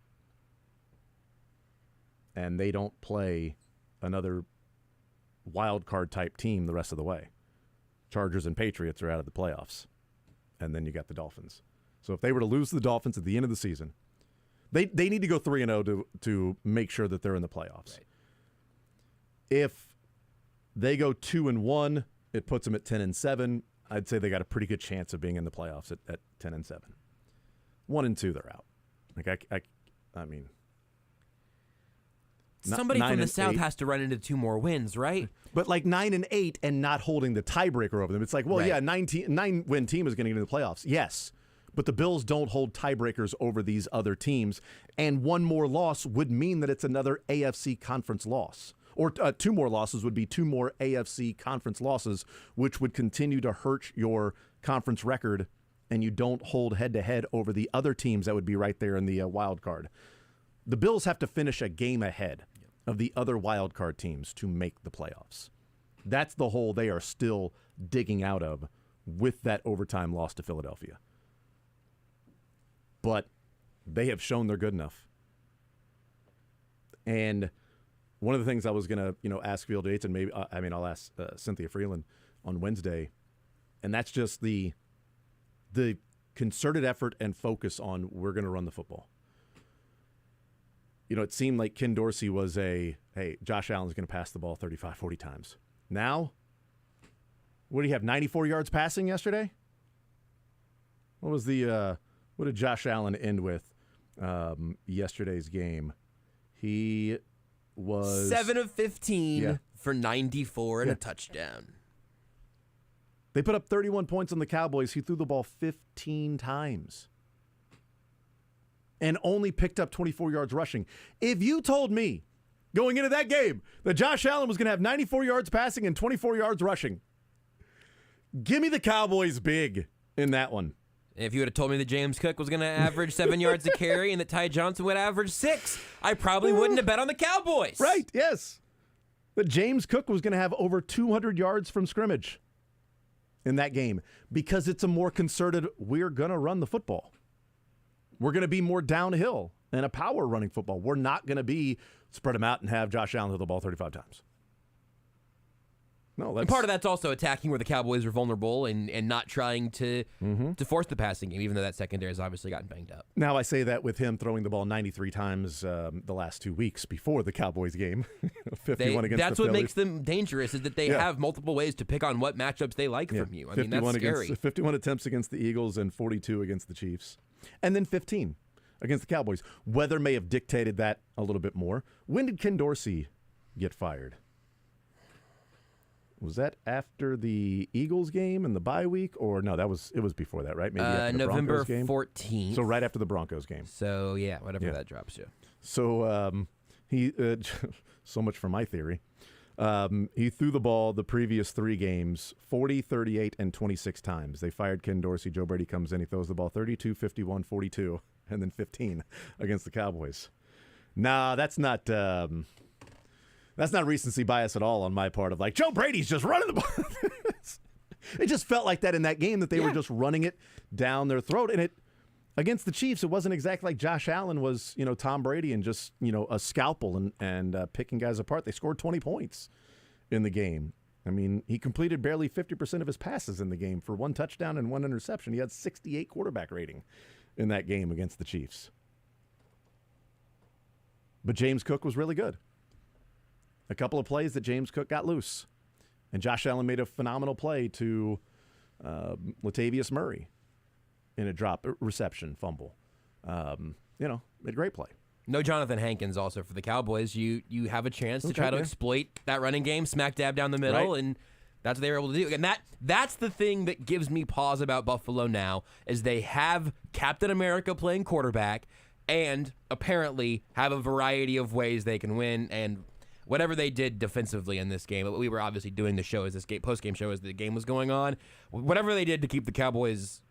And they don't play another wild card type team the rest of the way. Chargers and Patriots are out of the playoffs. And then you got the Dolphins. So if they were to lose to the Dolphins at the end of the season, they need to go 3-0 to make sure that they're in the playoffs. Right. If they go 2-1, it puts them at 10-7. I'd say they got a pretty good chance of being in the playoffs at 10-7. 1-2, they're out. Like I mean. Somebody from the South has to run into 2 more wins, right? But like 9-8 and not holding the tiebreaker over them. It's like, well, right. Yeah, 9-win team is going to get into the playoffs. Yes, but the Bills don't hold tiebreakers over these other teams. And 1 more loss would mean that it's another AFC conference loss. Or 2 more losses would be 2 more AFC conference losses, which would continue to hurt your conference record. And you don't hold head-to-head over the other teams that would be right there in the wild card. The Bills have to finish a game ahead of the other wild card teams to make the playoffs. That's the hole they are still digging out of with that overtime loss to Philadelphia. But they have shown they're good enough. And one of the things I was going to ask Field Yates, and maybe I'll ask Cynthia Freeland on Wednesday, and that's just the concerted effort and focus on we're going to run the football. It seemed like Ken Dorsey was hey, Josh Allen's going to pass the ball 35, 40 times. Now, what do you have, 94 yards passing yesterday? What did Josh Allen end with? yesterday's game. He was 7 of 15 for 94 and a touchdown. They put up 31 points on the Cowboys. He threw the ball 15 times and only picked up 24 yards rushing. If you told me going into that game that Josh Allen was going to have 94 yards passing and 24 yards rushing, give me the Cowboys big in that one. If you would have told me that James Cook was going to average 7 yards a carry and that Ty Johnson would average 6, I probably wouldn't have bet on the Cowboys. Right, yes. That James Cook was going to have over 200 yards from scrimmage in that game because it's a more concerted, we're going to run the football. We're going to be more downhill and a power running football. We're not going to be spread them out and have Josh Allen throw the ball 35 times. No, and part of that's also attacking where the Cowboys are vulnerable and not trying to force the passing game, even though that secondary has obviously gotten banged up. Now, I say that with him throwing the ball 93 times the last 2 weeks before the Cowboys game. 51 against that's the what Phillies. makes them dangerous is that they have multiple ways to pick on what matchups they like from you. I mean, that's scary. 51 attempts against the Eagles and 42 against the Chiefs. And then 15 against the Cowboys. Weather may have dictated that a little bit more. When did Ken Dorsey get fired? Was that after the Eagles game and the bye week, or no? It was before that, right? Maybe after the November Broncos game? 14th. So right after the Broncos game. So yeah, whatever that drops you. So he so much for my theory. He threw the ball the previous 3 games 40, 38, and 26 times. They fired Ken Dorsey. Joe Brady comes in. He throws the ball 32, 51, 42, and then 15 against the Cowboys. Nah, that's not recency bias at all on my part of like, Joe Brady's just running the ball. It just felt like that in that game that they were just running it down their throat. And it against the Chiefs, it wasn't exactly like Josh Allen was, Tom Brady and just, a scalpel and picking guys apart. They scored 20 points in the game. I mean, he completed barely 50% of his passes in the game for 1 touchdown and 1 interception. He had 68 quarterback rating in that game against the Chiefs. But James Cook was really good. A couple of plays that James Cook got loose. And Josh Allen made a phenomenal play to Latavius Murray in a drop reception fumble. Made a great play. No Jonathan Hankins also for the Cowboys. You have a chance to try to exploit that running game, smack dab down the middle, and that's what they were able to do. And that's the thing that gives me pause about Buffalo now, is they have Captain America playing quarterback and apparently have a variety of ways they can win. And whatever they did defensively in this game, we were obviously doing the show as this post-game show as the game was going on. Whatever they did to keep the Cowboys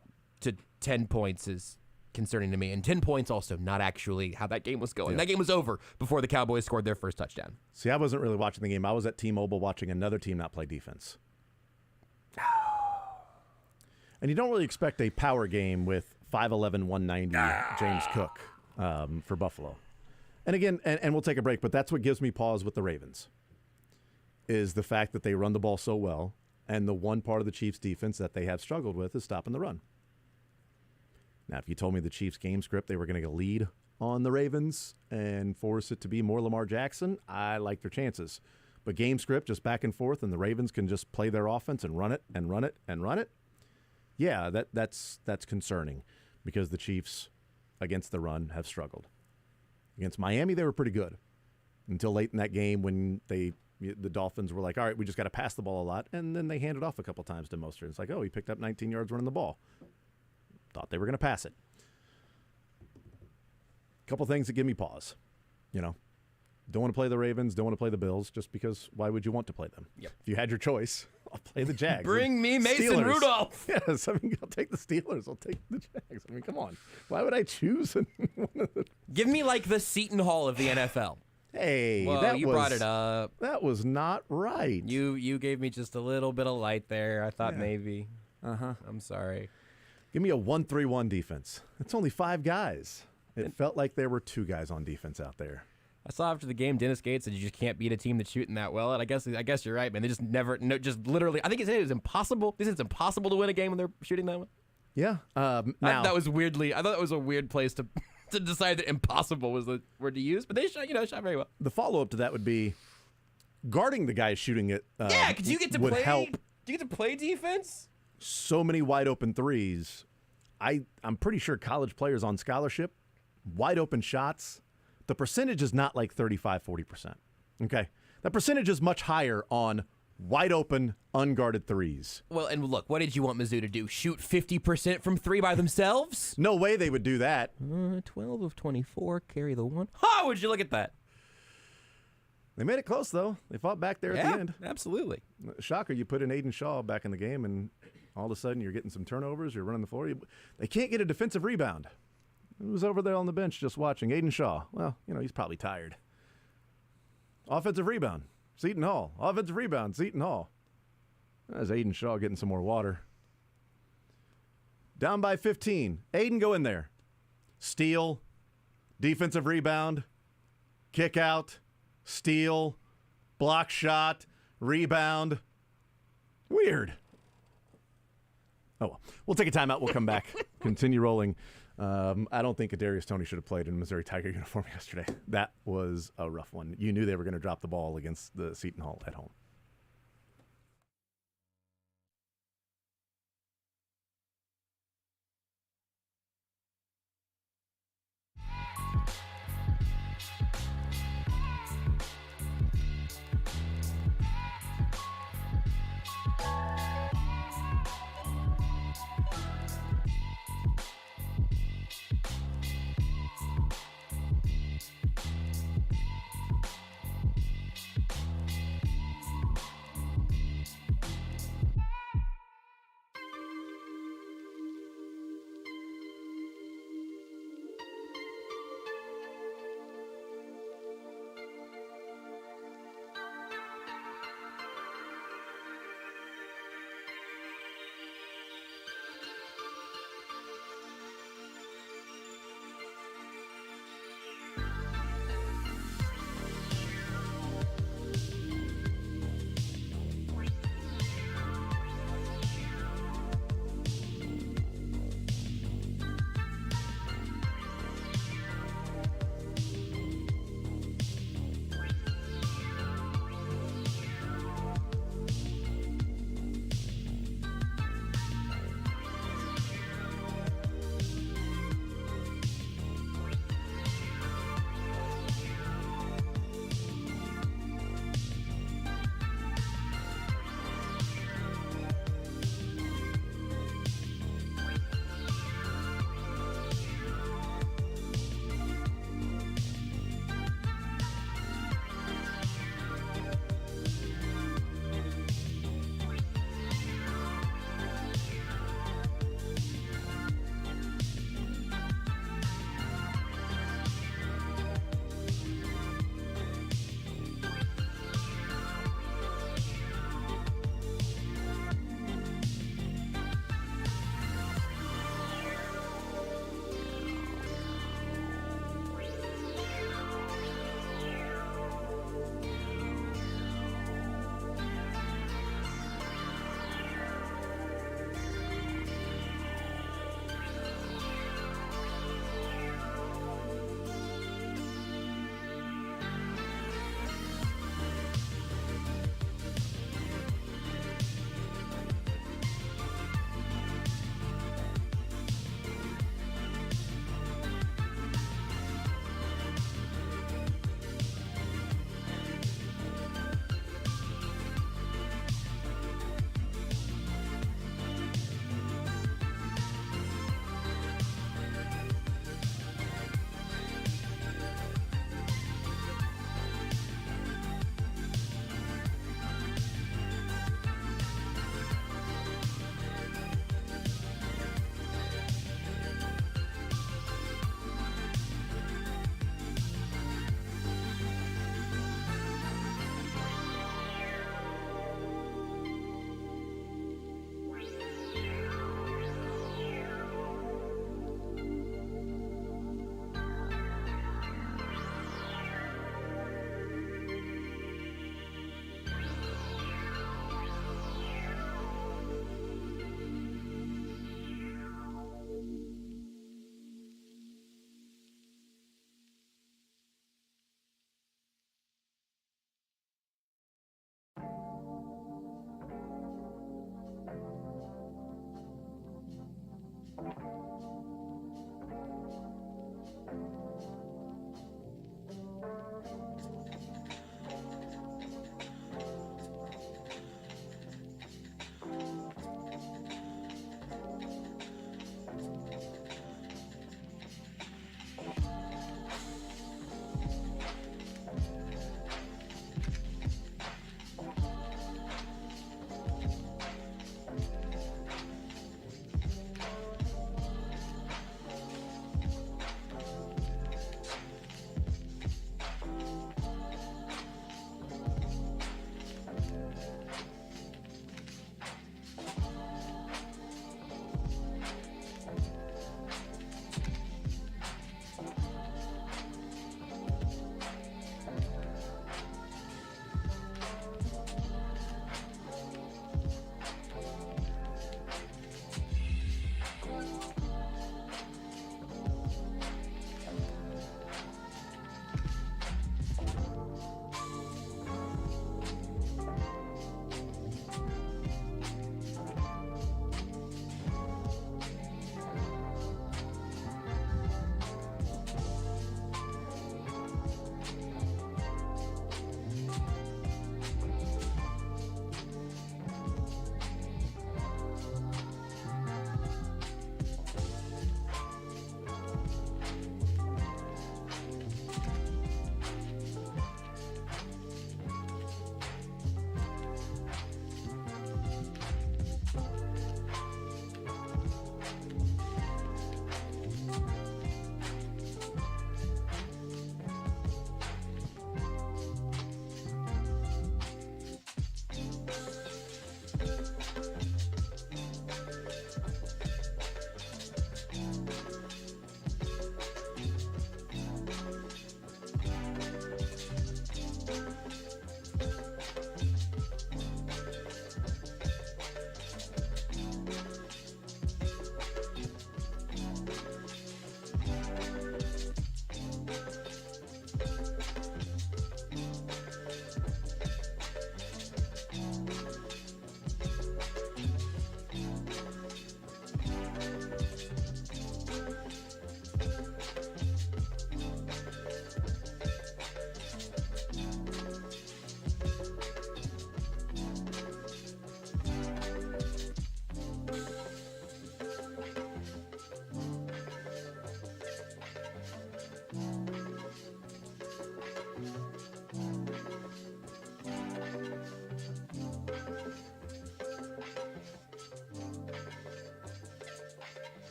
to 10 points is concerning to me. And 10 points also not actually how that game was going. Yeah. That game was over before the Cowboys scored their first touchdown. See, I wasn't really watching the game. I was at T-Mobile watching another team not play defense. And you don't really expect a power game with 5'11", 190 James Cook for Buffalo. And again, and we'll take a break, but that's what gives me pause with the Ravens, is the fact that they run the ball so well, and the one part of the Chiefs' defense that they have struggled with is stopping the run. Now, if you told me the Chiefs' game script, they were going to lead on the Ravens and force it to be more Lamar Jackson, I like their chances. But game script, just back and forth, and the Ravens can just play their offense and run it and run it and run it. Yeah, that's concerning because the Chiefs, against the run, have struggled. Against Miami, they were pretty good until late in that game when the Dolphins were like, all right, we just got to pass the ball a lot, and then they handed off a couple times to Mostert. It's like, oh, he picked up 19 yards running the ball. Thought they were going to pass it. A couple things that give me pause. Don't want to play the Ravens, don't want to play the Bills, just because why would you want to play them? Yep. If you had your choice, I'll play the Jags. Bring me Mason Steelers. Rudolph. Yes, I'll take the Steelers. I'll take the Jags. Come on. Why would I choose one of the... Give me like the Seton Hall of the NFL. Hey, well, you brought it up. That was not right. You gave me just a little bit of light there. I thought maybe. I'm sorry. Give me a 1-3-1 defense. It's only 5 guys. It felt like there were 2 guys on defense out there. I saw after the game, Dennis Gates said you just can't beat a team that's shooting that well. And I guess you're right, man. They just just literally. I think he said it was impossible. It's impossible to win a game when they're shooting that one. Yeah. That was weirdly. I thought it was a weird place to decide that impossible was the word to use. But they shot very well. The follow up to that would be guarding the guy shooting it. Because you get to would play. Help. Do you get to play defense? So many wide open threes. I'm pretty sure college players on scholarship wide open shots, the percentage is not like 35, 40%. Okay? That percentage is much higher on wide open, unguarded threes. Well, and look, what did you want Mizzou to do? Shoot 50% from three by themselves? No way they would do that. 12 of 24, carry the one. How would you look at that? They made it close, though. They fought back there at the end. Absolutely. Shocker, you put in Aiden Shaw back in the game, and all of a sudden you're getting some turnovers, you're running the floor. They can't get a defensive rebound. He was over there on the bench just watching. Aiden Shaw, well, he's probably tired. Offensive rebound, Seton Hall. Offensive rebound, Seton Hall. There's Aiden Shaw getting some more water. Down by 15. Aiden, go in there. Steal, defensive rebound, kick out, steal, block shot, rebound. Weird. Oh, well. We'll take a timeout. We'll come back. Continue rolling. I don't think Kadarius Toney should have played in a Missouri Tiger uniform yesterday. That was a rough one. You knew they were going to drop the ball against the Seton Hall at home.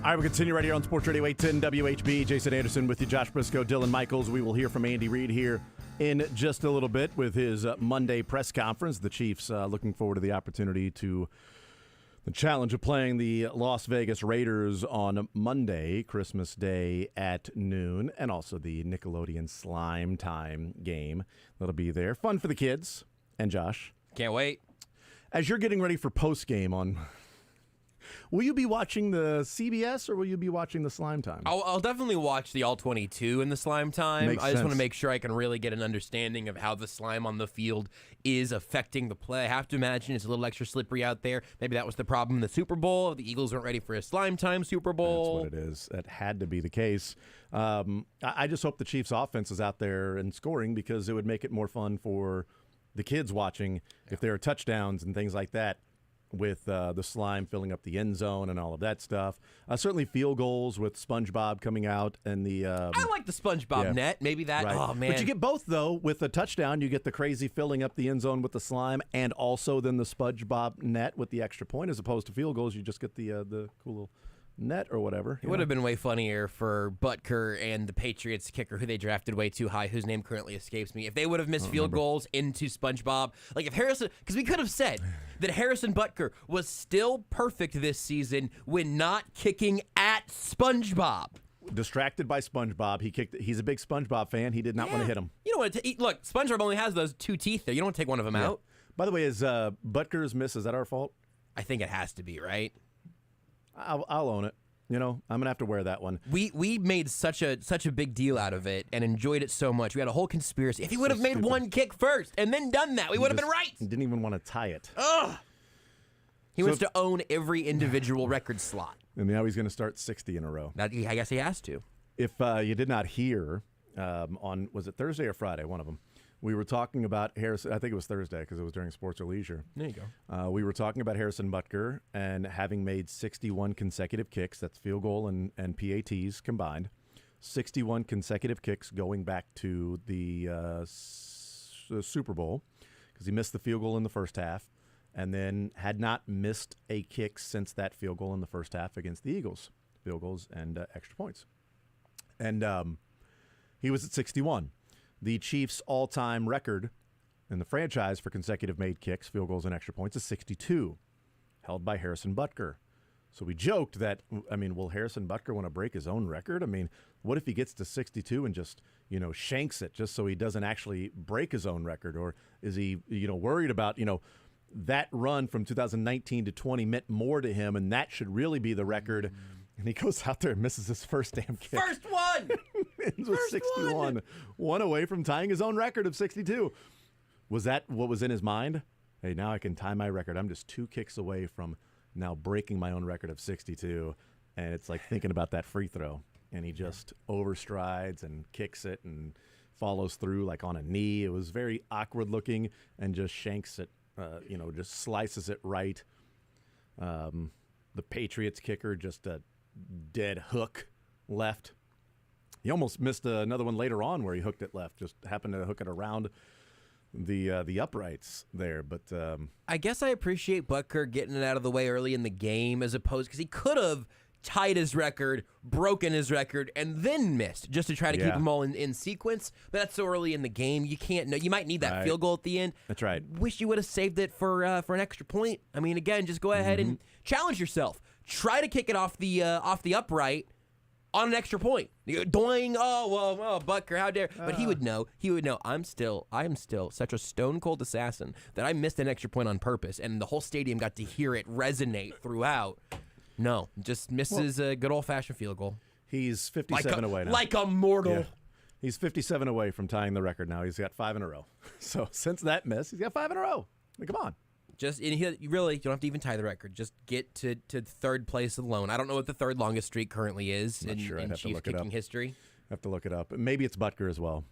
All right, we'll continue right here on Sports Radio 810 WHB. Jason Anderson with you, Josh Brisco, Dylan Michaels. We will hear from Andy Reid here in just a little bit with his Monday press conference. The Chiefs looking forward to the opportunity to the challenge of playing the Las Vegas Raiders on Monday, Christmas Day at noon, and also the Nickelodeon Slime Time game that'll be there. Fun for the kids. And Josh. Can't wait. As you're getting ready for postgame on... Will you be watching the CBS or will you be watching the Slime Time? I'll definitely watch the All-22 in the Slime Time. Makes I just sense. want to make sure I can really get an understanding of how the slime on the field is affecting the play. I have to imagine it's a little extra slippery out there. Maybe that was the problem in the Super Bowl. The Eagles weren't ready for a Slime Time Super Bowl. That's what it is. That had to be the case. I just hope the Chiefs' offense is out there and scoring because it would make it more fun for the kids watching if there are touchdowns and things like that. With the slime filling up the end zone and all of that stuff. Certainly field goals with SpongeBob coming out and the... I like the SpongeBob net. Maybe that... Right. Oh, man. But you get both, though. With the touchdown, you get the crazy filling up the end zone with the slime and also then the SpongeBob net with the extra point. As opposed to field goals, you just get the cool little net or whatever. It would have been way funnier for Butker and the Patriots kicker, who they drafted way too high, whose name currently escapes me, if they would have missed field goals into SpongeBob. Like if Harrison, because we could have said that Harrison Butker was still perfect this season when not kicking at SpongeBob. Distracted by SpongeBob, he kicked. He's a big SpongeBob fan. He did not want to hit him. You don't want to look. SpongeBob only has those two teeth there. You don't want to take one of them out. By the way, is Butker's miss? Is that our fault? I think it has to be, right? I'll own it. You know, I'm gonna have to wear that one. We made such a big deal out of it and enjoyed it so much. We had a whole conspiracy. If he would have made one kick first and then done that, we would have been right. He didn't even want to tie it. Ugh. He wants to own every individual record slot. And now he's going to start 60 in a row. I guess he has to. If you did not hear on, was it Thursday or Friday, one of them, we were talking about Harrison. I think it was Thursday because it was during Sports or Leisure. There you go. We were talking about Harrison Butker and having made 61 consecutive kicks. That's field goal and PATs combined. 61 consecutive kicks going back to the Super Bowl because he missed the field goal in the first half and then had not missed a kick since that field goal in the first half against the Eagles. Field goals and extra points. And he was at 61. The Chiefs' all-time record in the franchise for consecutive made kicks, field goals, and extra points is 62, held by Harrison Butker. So we joked that, I mean, will Harrison Butker want to break his own record? I mean, what if he gets to 62 and just, shanks it just so he doesn't actually break his own record? Or is he, worried about, that run from 2019 to 20 meant more to him, and that should really be the record? And he goes out there and misses his first damn kick. First one! Ends with 61. One away from tying his own record of 62. Was that what was in his mind? Hey, now I can tie my record. I'm just 2 kicks away from now breaking my own record of 62. And it's like thinking about that free throw. And he just overstrides and kicks it and follows through like on a knee. It was very awkward looking and just shanks it, just slices it right. The Patriots kicker just a dead hook left. He almost missed another one later on where he hooked it left. Just happened to hook it around the uprights there. But I guess I appreciate Butker getting it out of the way early in the game as opposed because he could have tied his record, broken his record, and then missed just to try to keep them all in sequence. But that's so early in the game. You can't know. You might need that field goal at the end. That's right. Wish you would have saved it for an extra point. I mean, again, just go ahead and challenge yourself. Try to kick it off the upright on an extra point. Doing, Butker, how dare? But he would know. He would know. I am still such a stone cold assassin that I missed an extra point on purpose, and the whole stadium got to hear it resonate throughout. No, just misses a good old fashioned field goal. He's 57 away now. Like a mortal. Yeah. He's 57 away from tying the record now. He's got 5 in a row. So since that miss, he's got 5 in a row. I mean, come on. You don't have to even tie the record. Just get to third place alone. I don't know what the third longest streak currently is in Chiefs kicking history. I have to look it up. Maybe it's Butker as well.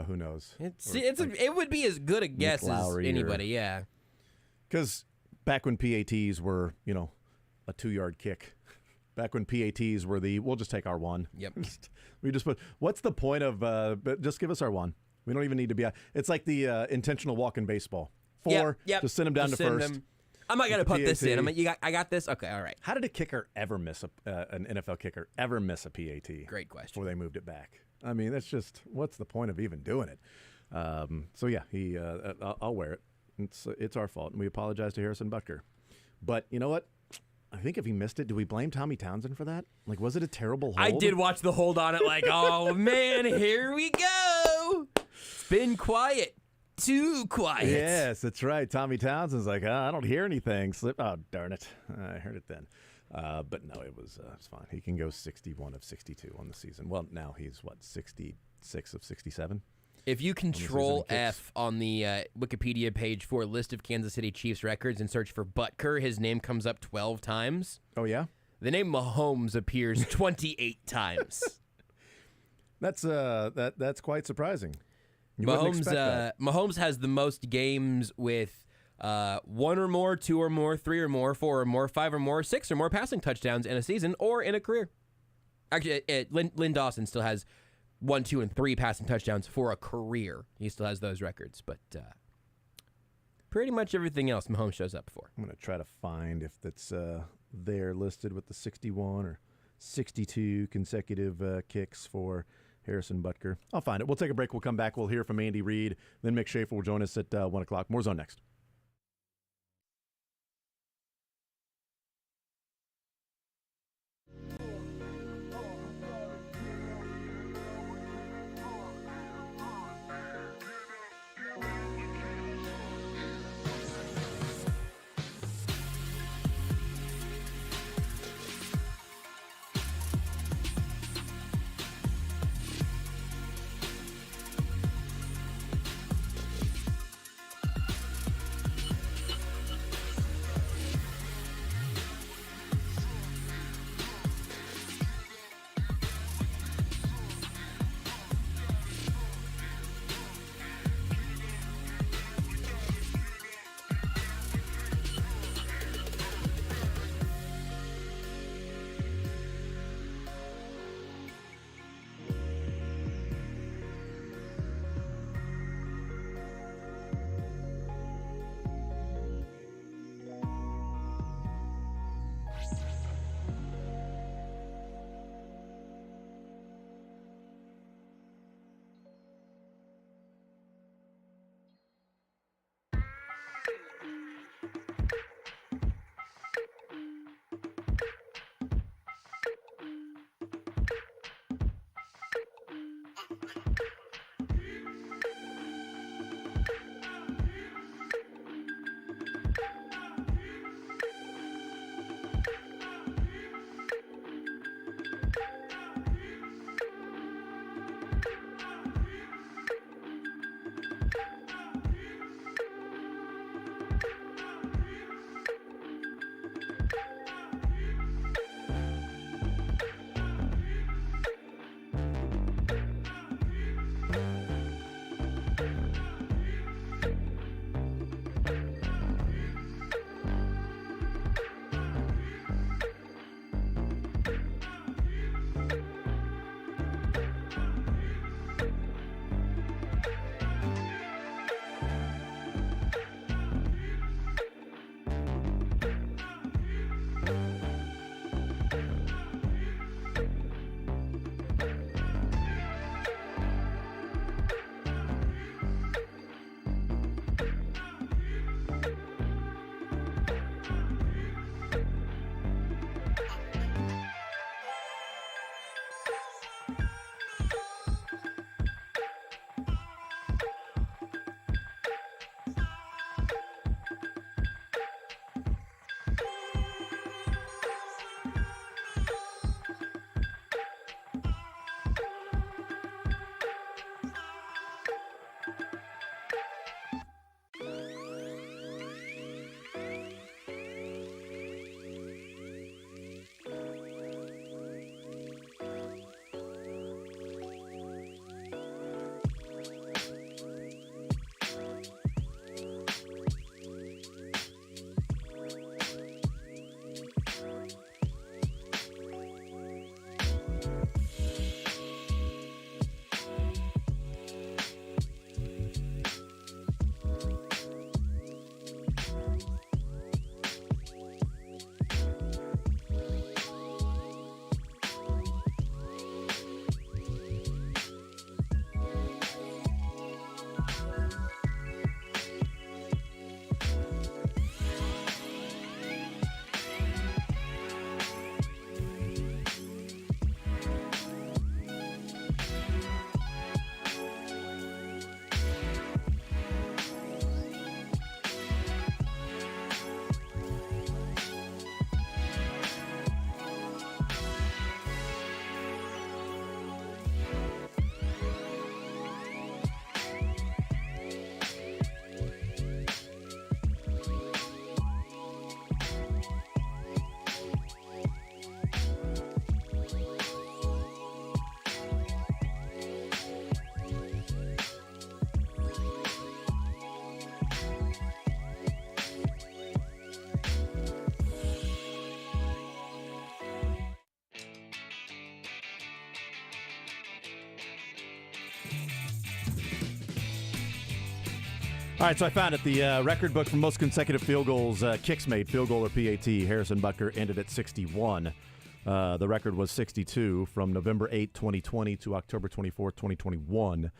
Who knows? It would be as good a guess as anybody, yeah. Because back when PATs were, a 2-yard kick. Back when PATs were we'll just take our one. Yep. What's the point of, just give us our one. We don't even need to be, it's like the intentional walk in baseball. 4, just send them down to first. I'm not gonna put this in. PAT. I got this. Okay, all right. How did a kicker ever miss an NFL kicker ever miss a PAT? Great question. Before they moved it back. I mean, that's just what's the point of even doing it? So yeah, I'll wear it. It's our fault, and we apologize to Harrison Butker. But you know what? I think if he missed it, do we blame Tommy Townsend for that? Like, was it a terrible hold? I did watch the hold on it. Like, oh man, here we go. It's been quiet. Too quiet. Yes, that's right. Tommy Townsend's like, I don't hear anything. Oh, darn it. I heard it then. But no, it's fine. He can go 61 of 62 on the season. Well, now he's, 66 of 67? If you control F on the Wikipedia page for a list of Kansas City Chiefs records and search for Butker, his name comes up 12 times. Oh, yeah? The name Mahomes appears 28 times. That's quite surprising. Mahomes has the most games with 1 or more, 2 or more, 3 or more, 4 or more, 5 or more, 6 or more passing touchdowns in a season or in a career. Actually, Lynn Dawson still has 1, 2, and 3 passing touchdowns for a career. He still has those records, but pretty much everything else Mahomes shows up for. I'm going to try to find if that's there listed with the 61 or 62 consecutive kicks for Harrison Butker. I'll find it. We'll take a break. We'll come back. We'll hear from Andy Reid. Then Mick Schaefer will join us at 1 o'clock. More Zone next. All right, so I found it. The record book for most consecutive field goals, kicks made, field goal or PAT, Harrison Butker ended at 61. The record was 62 from November 8, 2020 to October 24, 2021.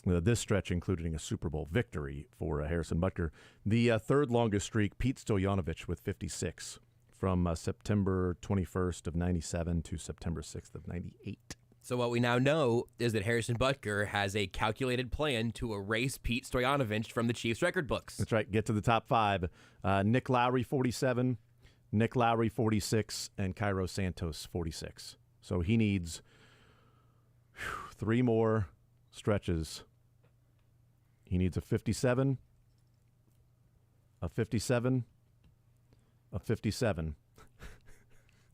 This stretch including a Super Bowl victory for Harrison Butker. The third longest streak, Pete Stoyanovich with 56 from September 21st of 97 to September 6th of 98. So what we now know is that Harrison Butker has a calculated plan to erase Pete Stoyanovich from the Chiefs record books. That's right. Get to the top five. Nick Lowry, 47. Nick Lowry, 46. And Cairo Santos, 46. So he needs 3 more stretches. He needs a 57, a 57, a 57.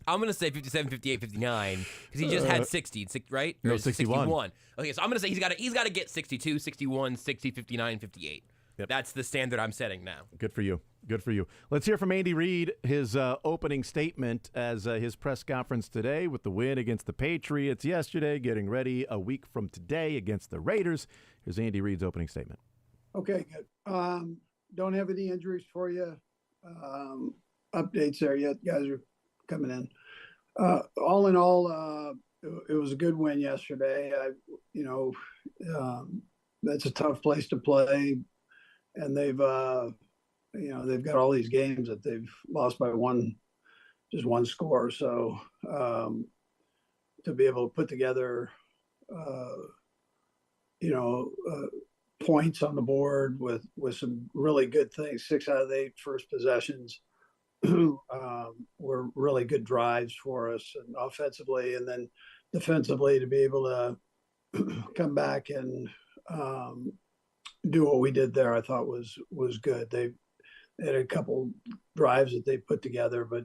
I'm going to say 57, 58, 59 because he just had 60, right? No, 61. Okay, so I'm going to say he's got to get 62, 61, 60, 59, 58. Yep. That's the standard I'm setting now. Good for you. Good for you. Let's hear from Andy Reid, his opening statement as his press conference today with the win against the Patriots yesterday, getting ready a week from today against the Raiders. Here's Andy Reid's opening statement. Okay, good. Don't have any injuries for you. Updates there yet. Guys are coming in. All in all, it was a good win yesterday. That's a tough place to play, and they've got all these games that they've lost by just one score. So to be able to put together, points on the board with some really good things, 6 out of the 8 first possessions. Were really good drives for us and offensively, and then defensively to be able to come back and do what we did there, I thought was good. They had a couple drives that they put together, but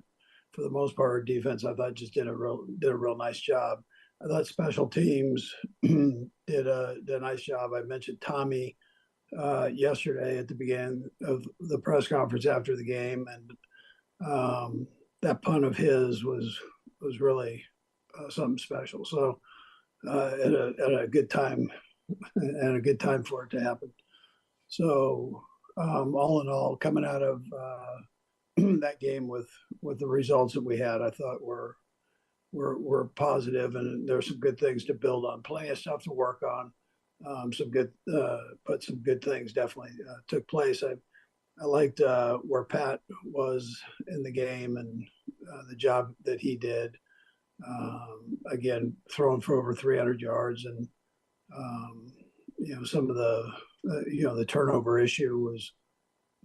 for the most part, our defense I thought just did a real nice job. I thought special teams did a nice job. I mentioned Tommy yesterday at the beginning of the press conference after the game, and that punt of his was really something special. So at a good time, and a good time for it to happen. So all in all, coming out of that game with the results that we had, I thought were positive, and there's some good things to build on. Plenty of stuff to work on. But some good things definitely took place. I liked where Pat was in the game and the job that he did. Again, throwing for over 300 yards, and some of the turnover issue was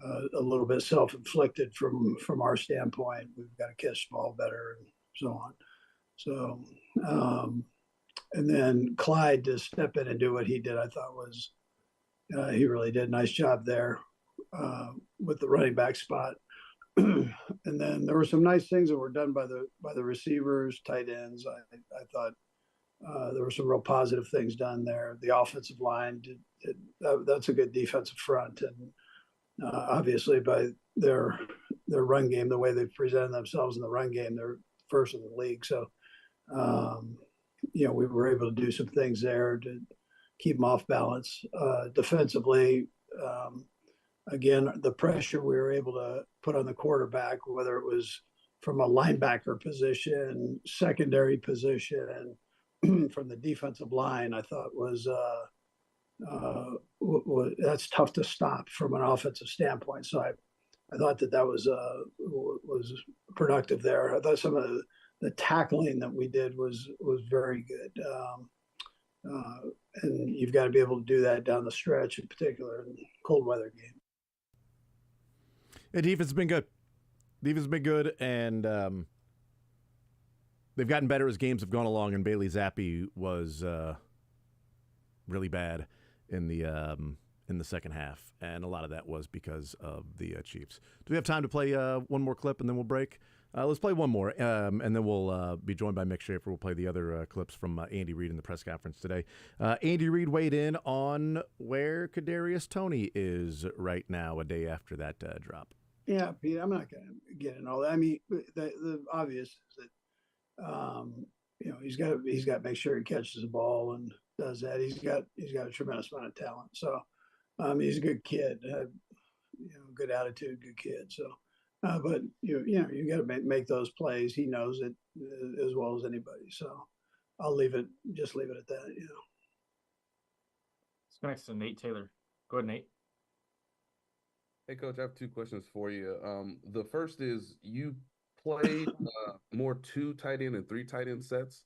a little bit self-inflicted from our standpoint. We've got to catch the ball better and so on. So, and then Clyde to step in and do what he did, I thought was he really did a nice job there. With the running back spot. And then there were some nice things that were done by the receivers, tight ends. I thought there were some real positive things done there. The offensive line that's a good defensive front, and obviously by their run game, the way they've presented themselves in the run game, they're first in the league. So we were able to do some things there to keep them off balance. Defensively, again, the pressure we were able to put on the quarterback, whether it was from a linebacker position, secondary position, from the defensive line, I thought was that's tough to stop from an offensive standpoint. So I thought that was productive there. I thought some of the tackling that we did was very good. And you've got to be able to do that down the stretch, in particular in cold weather games. The defense has been good. Defense has been good, and they've gotten better as games have gone along. And Bailey Zappi was really bad in the second half, and a lot of that was because of the Chiefs. Do we have time to play one more clip, and then we'll break? Let's play one more, and then we'll be joined by Mick Schaefer. We'll play the other clips from Andy Reid in the press conference today. Andy Reid weighed in on where Kadarius Toney is right now, a day after that drop. Yeah, Pete, I'm not going to get in all that. I mean, the obvious is that he's got to make sure he catches the ball and does that. He's got a tremendous amount of talent. So He's a good kid, good attitude, good kid. So, but you got to make those plays. He knows it as well as anybody. So, I'll leave it at that. Let's go next to Nate Taylor. Go ahead, Nate. Hey, Coach, I have two questions for you. The first is you played more 2 tight end and 3 tight end sets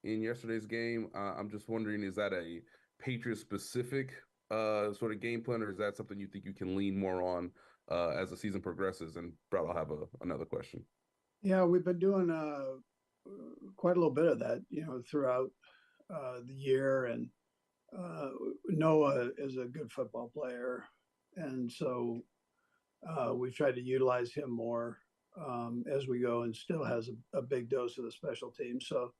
in yesterday's game. I'm just wondering, is that a Patriot-specific sort of game plan, or is that something you think you can lean more on as the season progresses? And Brett, I'll have another question. Yeah, we've been doing quite a little bit of that, throughout the year. And Noah is a good football player, and so we've tried to utilize him more as we go, and still has a big dose of the special teams. So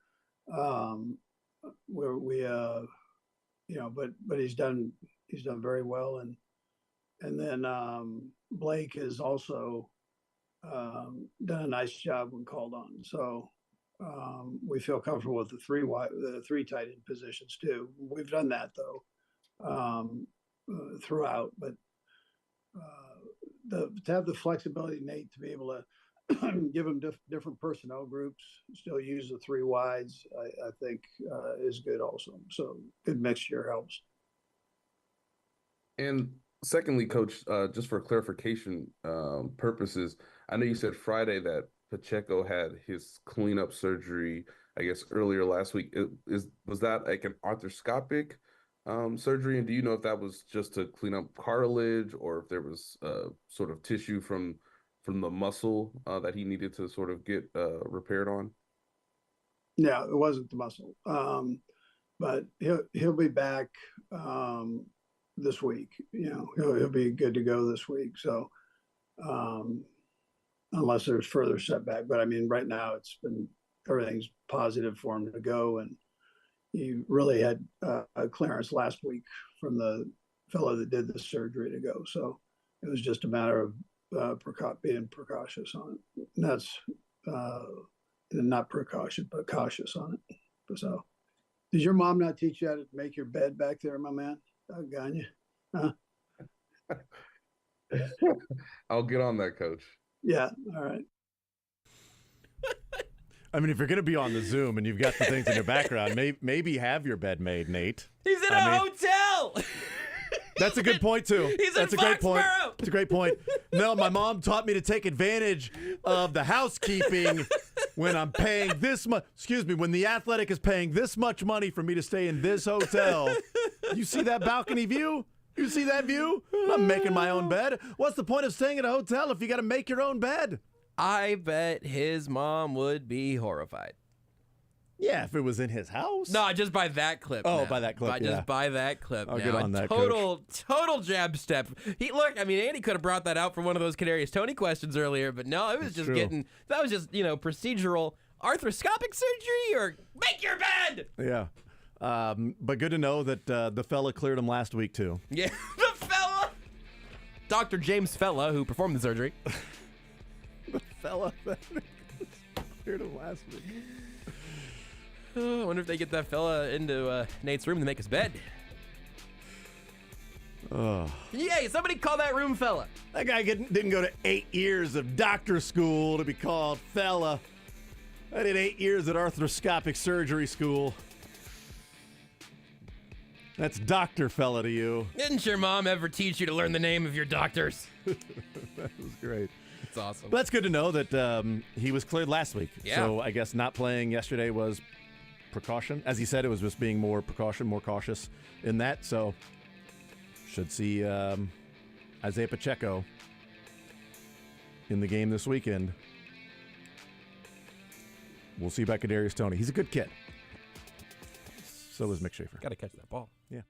but he's done very well, and then Blake has also done a nice job when called on. So we feel comfortable with the three tight end positions too. We've done that though throughout, but to have the flexibility, Nate, to be able to give them different personnel groups, still use the 3 wides, I think is good also. So good mixture helps. And secondly, Coach, just for clarification purposes, I know you said Friday that Pacheco had his cleanup surgery, I guess, earlier last week. Was that like an arthroscopic surgery? And do you know if that was just to clean up cartilage, or if there was sort of tissue from the muscle that he needed to sort of get repaired on? No, it wasn't the muscle. But he'll be back this week. He'll be good to go this week. So unless there's further setback, but I mean, right now everything's positive for him to go, and he really had a clearance last week from the fellow that did the surgery to go. So it was just a matter of being precautious on it. And that's not precaution, but cautious on it. So, did your mom not teach you how to make your bed back there, my man? Doggone you. Huh? I'll get on that, Coach. Yeah. All right. I mean, if you're going to be on the Zoom and you've got the things in your background, maybe have your bed made, Nate. He's in a hotel. That's a good point, too. That's a great point. It's a great point. No, my mom taught me to take advantage of the housekeeping when I'm paying this much. Excuse me, when the Athletic is paying this much money for me to stay in this hotel. You see that balcony view? You see that view? I'm making my own bed. What's the point of staying at a hotel if you got to make your own bed? I bet his mom would be horrified. Yeah, if it was in his house. No, just by that clip. Oh, now. by that clip. Just by that clip. I'll now. get on that. Total jab step. Andy could have brought that out for one of those Kadarius Toney questions earlier, but no, it was just that was just procedural arthroscopic surgery or make your bed. Yeah. But good to know that the fella cleared him last week too. Yeah, the fella. Dr. James Fella, who performed the surgery. The fella that cleared him last week. I wonder if they get that fella into Nate's room to make his bed. Oh. Yay, somebody call that room fella. That guy didn't go to 8 years of doctor school to be called fella. I did 8 years at arthroscopic surgery school. That's Dr. Fella to you. Didn't your mom ever teach you to learn the name of your doctors? That was great. That's awesome. But that's good to know that he was cleared last week. Yeah. So I guess not playing yesterday was precaution. As he said, it was just being more cautious in that. So should see Isaiah Pacheco in the game this weekend. We'll see about Kadarius Toney. He's a good kid. So is Mick Schaefer. Got to catch that ball. Yeah.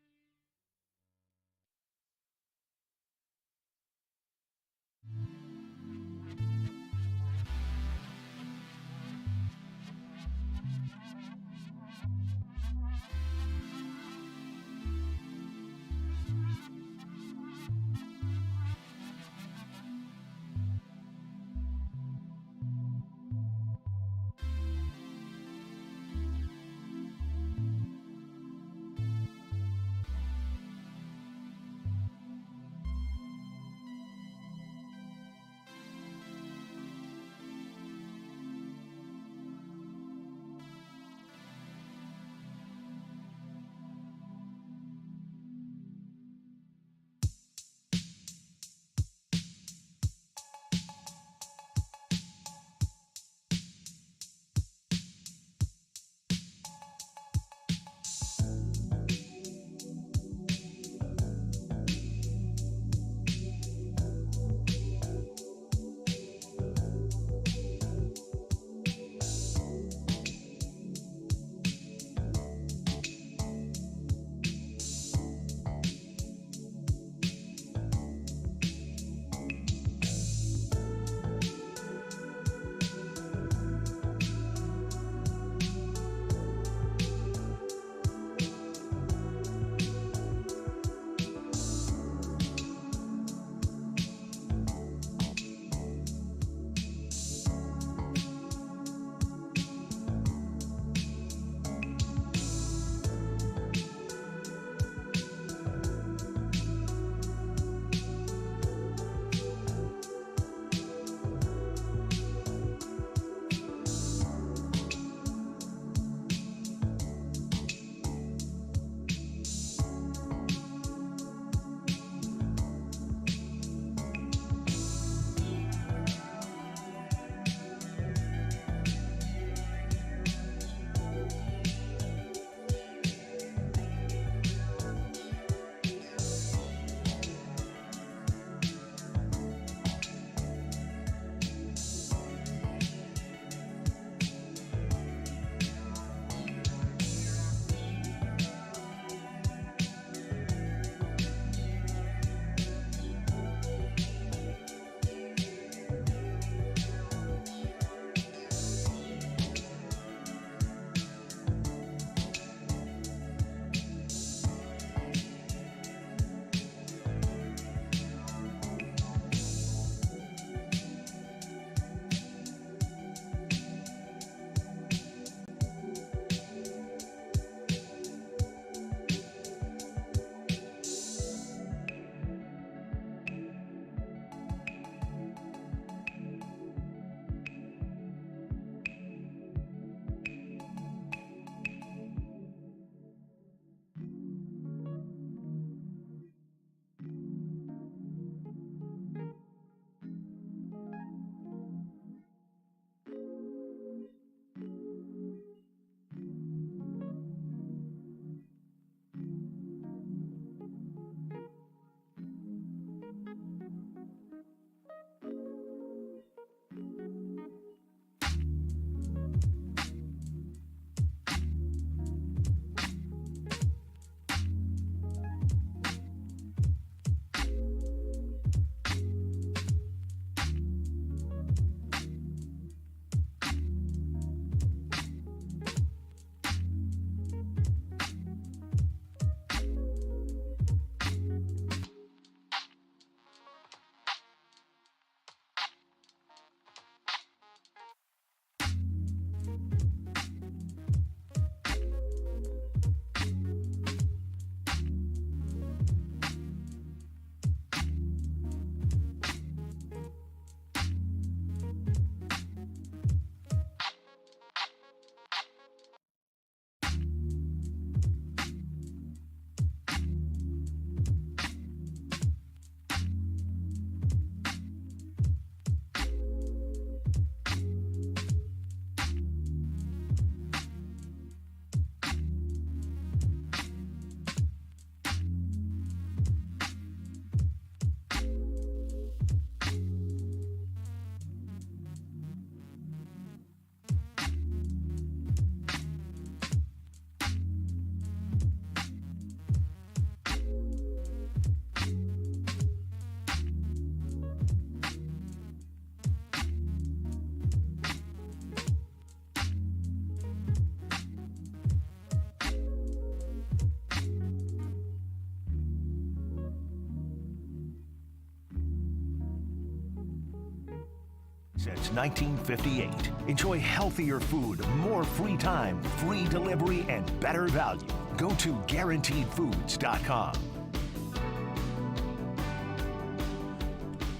since 1958. Enjoy healthier food, more free time, free delivery, and better value. Go to GuaranteedFoods.com.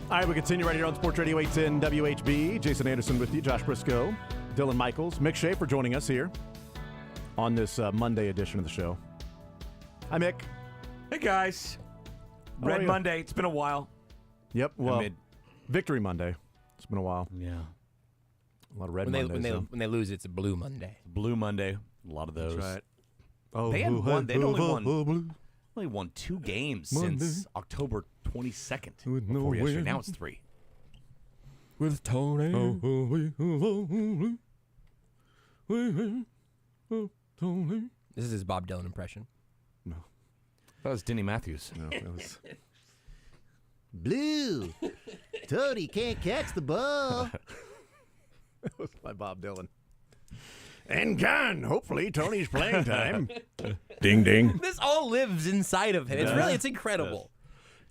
All right, we continue right here on Sports Radio 810 WHB. Jason Anderson with you, Josh Brisco, Dylan Michaels, Mick Schaefer joining us here on this Monday edition of the show. Hi, Mick. Hey, guys. How are Red you? Monday. It's been a while. Yep, well, Victory Monday. It's been a while. Yeah. A lot of red When Mondays. they lose, it's a Blue Monday. Blue Monday. A lot of those. That's right. Oh, They hadn't won. They'd only only won 2 games Monday. since October 22nd With no before yesterday. win. Now it's 3. With Tony. Tony. This is his Bob Dylan impression. No. That was Denny Matthews. No, that was... Blue. Tony can't catch the ball. That was by Bob Dylan. And gone. Hopefully, Tony's playing time. Ding, ding. This all lives inside of him. It's really, it's incredible.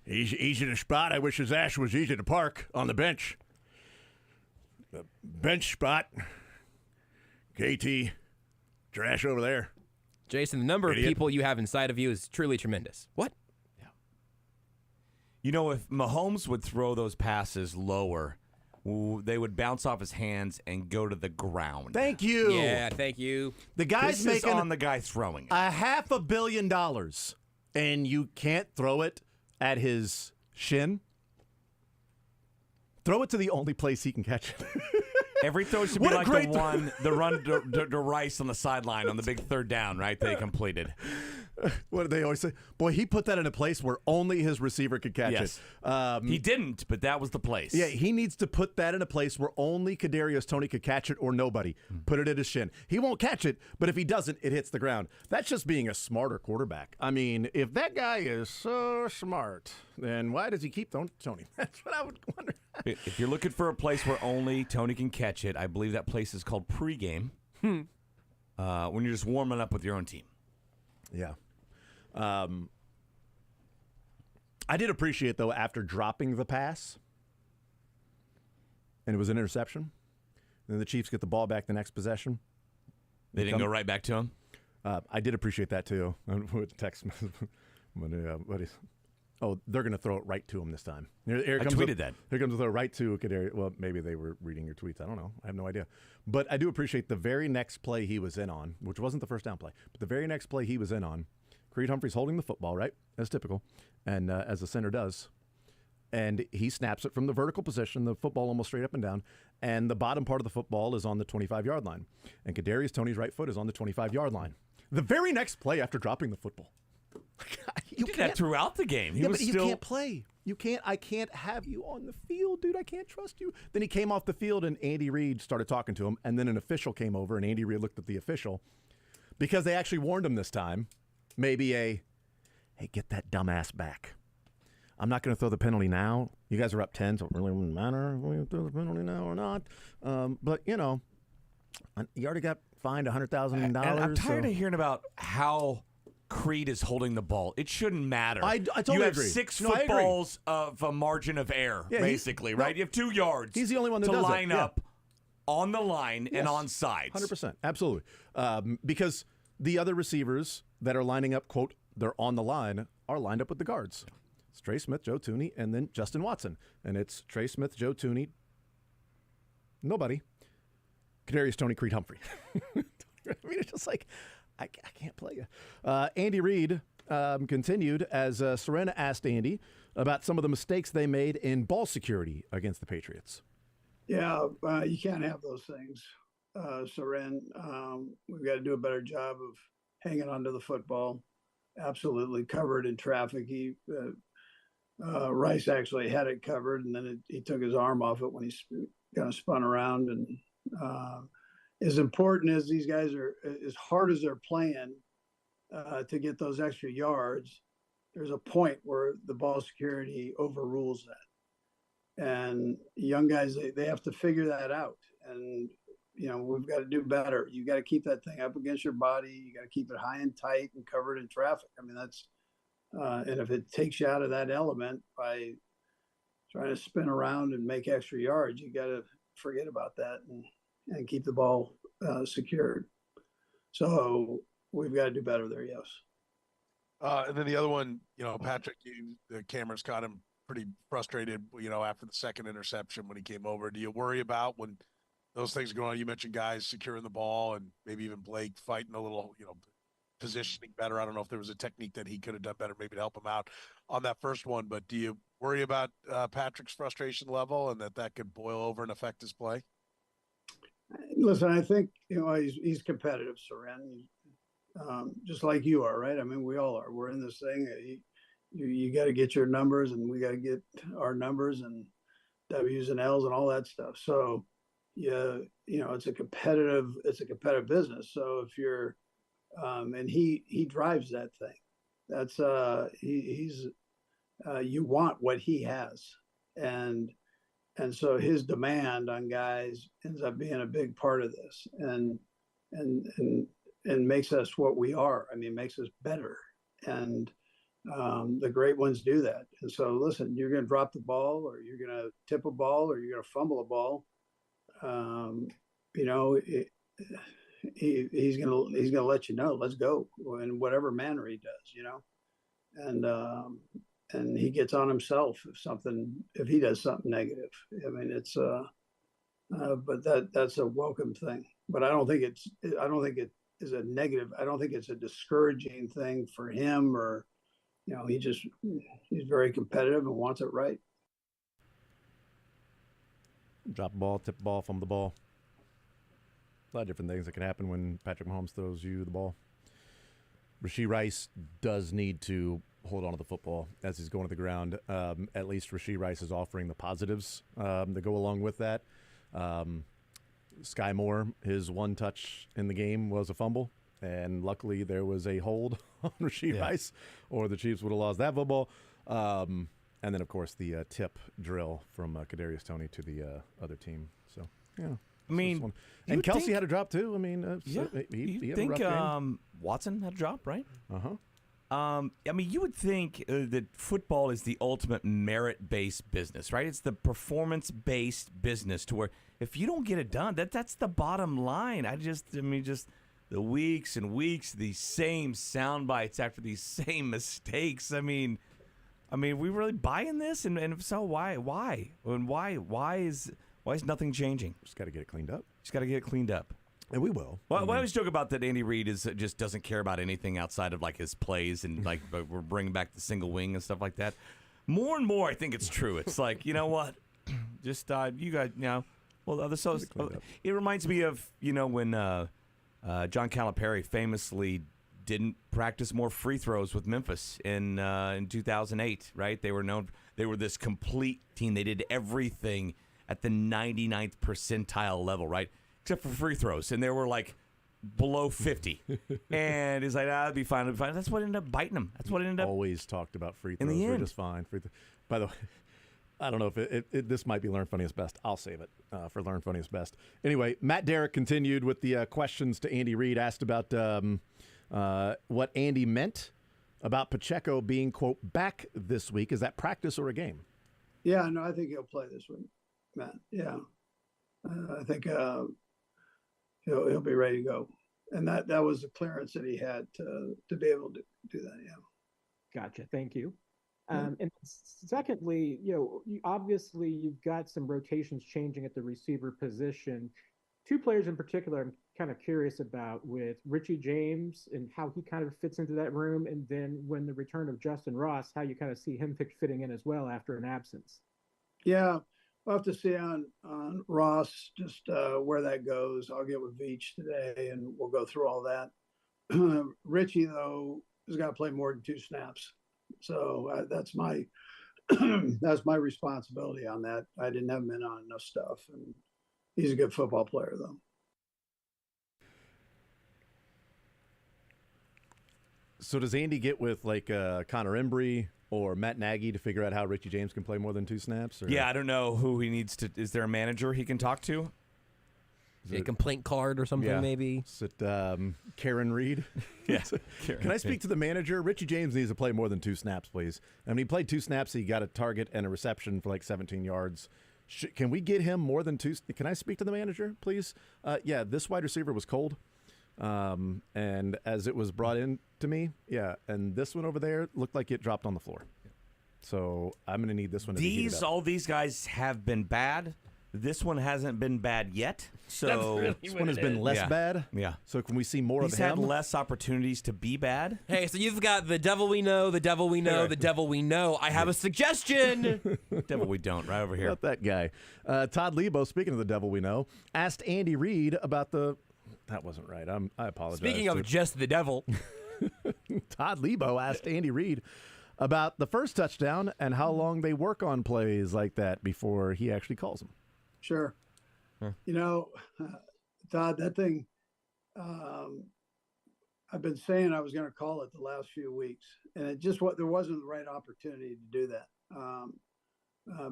Easy to spot. I wish his ass was easy to park on the bench. The bench spot. KT. Trash over there. Jason, the number Idiot. of people you have inside of you is truly tremendous. What? You know, if Mahomes would throw those passes lower, they would bounce off his hands and go to the ground. Thank you. Yeah, thank you. The guy's This is making on the guy throwing it. $500 million, and you can't throw it at his shin. Throw it to the only place he can catch it. Every throw should be What a like great the run to Rice on the sideline on the big 3rd down, right? They completed. What do they always say? Boy, he put that in a place where only his receiver could catch Yes. it. He didn't, but that was the place. Yeah, he needs to put that in a place where only Kadarius Toney could catch it or nobody. Put it at his shin. He won't catch it, but if he doesn't, it hits the ground. That's just being a smarter quarterback. I mean, if that guy is so smart, then why does he keep Toney? That's what I would wonder. If you're looking for a place where only Tony can catch it, I believe that place is called pregame. When you're just warming up with your own team. Yeah. I did appreciate, though, after dropping the pass, and it was an interception, and then the Chiefs get the ball back the next possession. They didn't go right back to him? I did appreciate that, too. With text oh, they're going to throw it right to him this time. Here I comes tweeted that. Here comes the throw right to Kadarius. Well, maybe they were reading your tweets. I don't know. I have no idea. But I do appreciate the very next play he was in on, which wasn't the first down play, but the very next play he was in on, Creed Humphrey's holding the football, right, as typical, and as the center does, and he snaps it from the vertical position, the football almost straight up and down, and the bottom part of the football is on the 25-yard line, and Kadarius Toney's right foot is on the 25-yard line. The very next play after dropping the football. You did that throughout the game. He was but you still... can't play. You can't. I can't have you on the field, dude. I can't trust you. Then he came off the field, and Andy Reid started talking to him, and then an official came over, and Andy Reid looked at the official because they actually warned him this time. Maybe hey, get that dumbass back. I'm not going to throw the penalty now. You guys are up 10, so it really wouldn't matter if we throw the penalty now or not. But, you already got fined $100,000. And I'm tired of hearing about how Creed is holding the ball. It shouldn't matter. I totally you have agree. 6 No, I agree. footballs of a margin of error, basically, right? You have 2 yards. He's the only one that to does line it. Yeah. up on the line and Yes. on sides. 100%. Absolutely. Because the other receivers that are lining up, quote, they're on the line, are lined up with the guards. It's Trey Smith, Joe Tooney, and then Justin Watson. And it's Trey Smith, Joe Tooney, nobody, Kadarius Toney, Creed Humphrey. I mean, it's just like, I can't play you. Andy Reid continued as Serena asked Andy about some of the mistakes they made in ball security against the Patriots. Yeah, you can't have those things, Soren. We've got to do a better job of hanging onto the football. Absolutely covered in traffic. Rice actually had it covered, and then he took his arm off it when he kind of spun around. And as important as these guys are, as hard as they're playing to get those extra yards, there's a point where the ball security overrules that. And young guys, they have to figure that out. And, we've got to do better. You got to keep that thing up against your body. You got to keep it high and tight and covered in traffic. I mean, that's, and if it takes you out of that element by trying to spin around and make extra yards, you got forget about that and keep the ball secured. So we've got to do better there. Yes. And then the other one, Patrick, the cameras caught him pretty frustrated, after the second interception when he came over. Do you worry about when those things go on? You mentioned guys securing the ball and maybe even Blake fighting a little, positioning better. I don't know if there was a technique that he could have done better, maybe to help him out on that first one. But do you worry about Patrick's frustration level and that could boil over and affect his play? Listen, I think he's competitive, Soren. Just like you are, right? I mean, we all are. We're in this thing. You got to get your numbers, and we got to get our numbers and W's and L's and all that stuff. So, it's a competitive business. So if you're, and he drives that thing. That's he's you want what he has, and so his demand on guys ends up being a big part of this, and makes us what we are. I mean, makes us better. And the great ones do that. And so, listen, you're going to drop the ball, or you're going to tip a ball, or you're going to fumble a ball. He's going to let you know, let's go, in whatever manner he does, and he gets on himself if he does something negative. I mean, it's but that's a welcome thing. But I don't think it is a negative. I don't think it's a discouraging thing for him, or he's very competitive and wants it right. Drop the ball, tip the ball, fumble the ball. A lot of different things that can happen when Patrick Mahomes throws you the ball. Rashee Rice does need to hold on to the football as he's going to the ground. At least Rashee Rice is offering the positives that go along with that. Sky Moore, his one touch in the game was a fumble, and luckily there was a hold on Rashee Rice, or the Chiefs would have lost that football. And then, of course, the tip drill from Kadarius Toney to the other team. So, yeah. I mean, and Kelsey had a drop too. I mean, he had a rough game. Watson had a drop, right? I mean, you would think that football is the ultimate merit-based business, right? It's the performance-based business to where if you don't get it done, that's the bottom line. Just the weeks and weeks, these same sound bites after these same mistakes. I mean, we really buying this? And if so, why? And why is nothing changing? Just got to get it cleaned up. And we will. Well, I always joke about that Andy Reid just doesn't care about anything outside of like his plays and like we're bringing back the single wing and stuff like that. More and more, I think it's true. It's like, you know what? Just you guys, it reminds me of when John Calipari famously didn't practice more free throws with Memphis in 2008. Right? They were this complete team. They did everything at the 99th percentile level. Right? Except for free throws, and they were like below 50. And he's like, it'll be fine. That's what ended up biting him. That's what ended up. Always talked about free throws. In the end. We're just fine. By the way, I don't know if this might be Learn Funniest Best. I'll save it for Learn Funniest Best. Anyway, Matt Derrick continued with the questions to Andy Reid, asked about what Andy meant about Pacheco being, quote, back this week. Is that practice or a game? Yeah, no, I think he'll play this week, Matt. Yeah. I think he'll be ready to go. And that was the clearance that he had to be able to do that, yeah. Gotcha. Thank you. And secondly, obviously you've got some rotations changing at the receiver position. Two players in particular I'm kind of curious about, with Richie James and how he kind of fits into that room, and then when the return of Justin Ross, how you kind of see him fitting in as well after an absence. Yeah, we'll have to see on Ross just where that goes. I'll get with Veach today, and we'll go through all that. Richie, though, has got to play more than 2 snaps. So that's my responsibility on that. I didn't have him in on enough stuff, and he's a good football player, though. So does Andy get with like Connor Embry or Matt Nagy to figure out how Richie James can play more than 2 snaps? Or? Yeah, I don't know who he needs to. Is there a manager he can talk to? A complaint card or something, maybe. Is it Karen Reed? Yeah. Can I speak to the manager? Richie James needs to play more than 2 snaps, please. I mean, he played 2 snaps. He got a target and a reception for like 17 yards. Can we get him more than 2? Can I speak to the manager, please? Yeah, this wide receiver was cold. And as it was brought in to me, and this one over there looked like it dropped on the floor. So I'm going to need this one to be heated up. All these guys have been bad. This one hasn't been bad yet. So really this one has been less bad. Yeah. So can we see more He's of him? had less opportunities to be bad. Hey, so you've got the devil we know, the devil we know, the devil we know. I have a suggestion. Devil we don't, right over here. About that guy. Todd Lebo, speaking of the devil we know, asked Andy Reid about the... That wasn't right. I apologize. Speaking of just the devil. Todd Lebo asked Andy Reid about the first touchdown and how long they work on plays like that before he actually calls them. Sure. You know, Todd, that thing, I've been saying I was going to call it the last few weeks, and it just there wasn't the right opportunity to do that.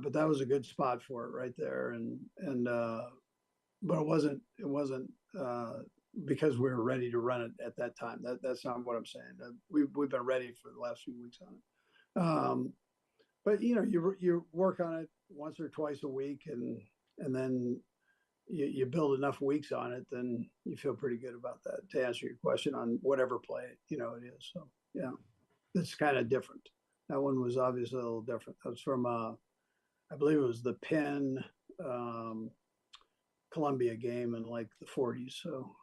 But that was a good spot for it right there, but it wasn't because we were ready to run it at that time. That's not what I'm saying. We've been ready for the last few weeks on it. But you know, you work on it once or twice a week, and then you build enough weeks on it, then you feel pretty good about that. To answer your question on whatever play it is. So yeah, it's kind of different. That one was obviously a little different. That was from I believe it was the Penn Columbia game in like the 40s. So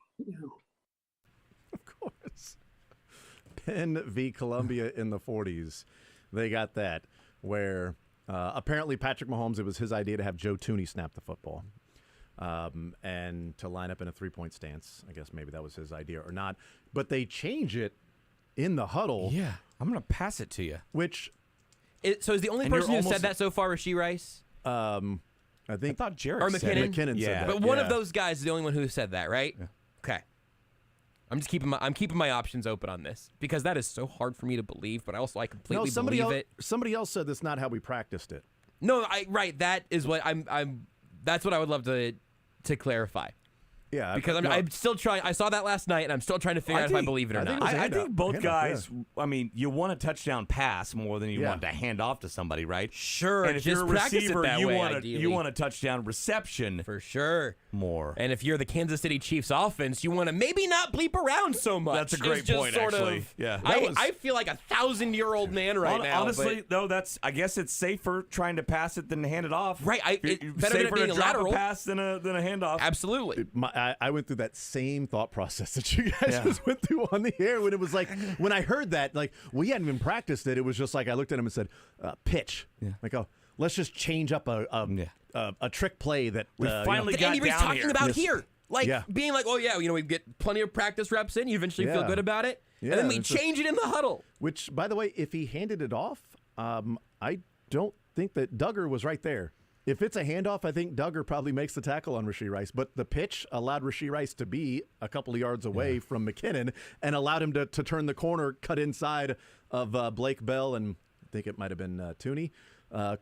of course, Penn v. Columbia in the 40s. They got that where apparently Patrick Mahomes, it was his idea to have Joe Tooney snap the football and to line up in a 3-point stance. I guess maybe that was his idea or not. But they change it in the huddle. Yeah, I'm going to pass it to you. Which... So is the only person who said that so far Rasheed Rice? I thought Jared or McKinnon. McKinnon said that. But one of those guys is the only one who said that, right? Yeah. Okay. I'm keeping my options open on this because that is so hard for me to believe, but I completely believe it. Somebody else said that's not how we practiced it. No, right. That is what that's what I would love to clarify. Yeah, because I'm still trying. I saw that last night, and I'm still trying to figure out if I believe it or not. I think both guys. I mean, you want a touchdown pass more than you want to hand off to somebody, right? Sure. And if just you're a practice receiver, it that you way, want ideally. a touchdown reception for sure. More. And if you're the Kansas City Chiefs offense, you want to maybe not bleep around so much. That's a great point, actually. Yeah. I feel like 1,000-year-old man right now. Honestly, though, I guess it's safer trying to pass it than to hand it off. Right. Better than it being a lateral pass than a handoff. Absolutely. I went through that same thought process that you guys just went through on the air when it was like, when I heard that, like, we hadn't even practiced it. It was just like, I looked at him and said, pitch. Yeah. Like, let's just change up a trick play that we finally got Andy Reid's down talking here. about here. Like, being like, we get plenty of practice reps in. You eventually feel good about it. Yeah, and then we change it in the huddle. Which, by the way, if he handed it off, I don't think that Duggar was right there. If it's a handoff, I think Duggar probably makes the tackle on Rasheed Rice. But the pitch allowed Rasheed Rice to be a couple of yards away from McKinnon and allowed him to turn the corner, cut inside of Blake Bell, and I think it might have been Tooney,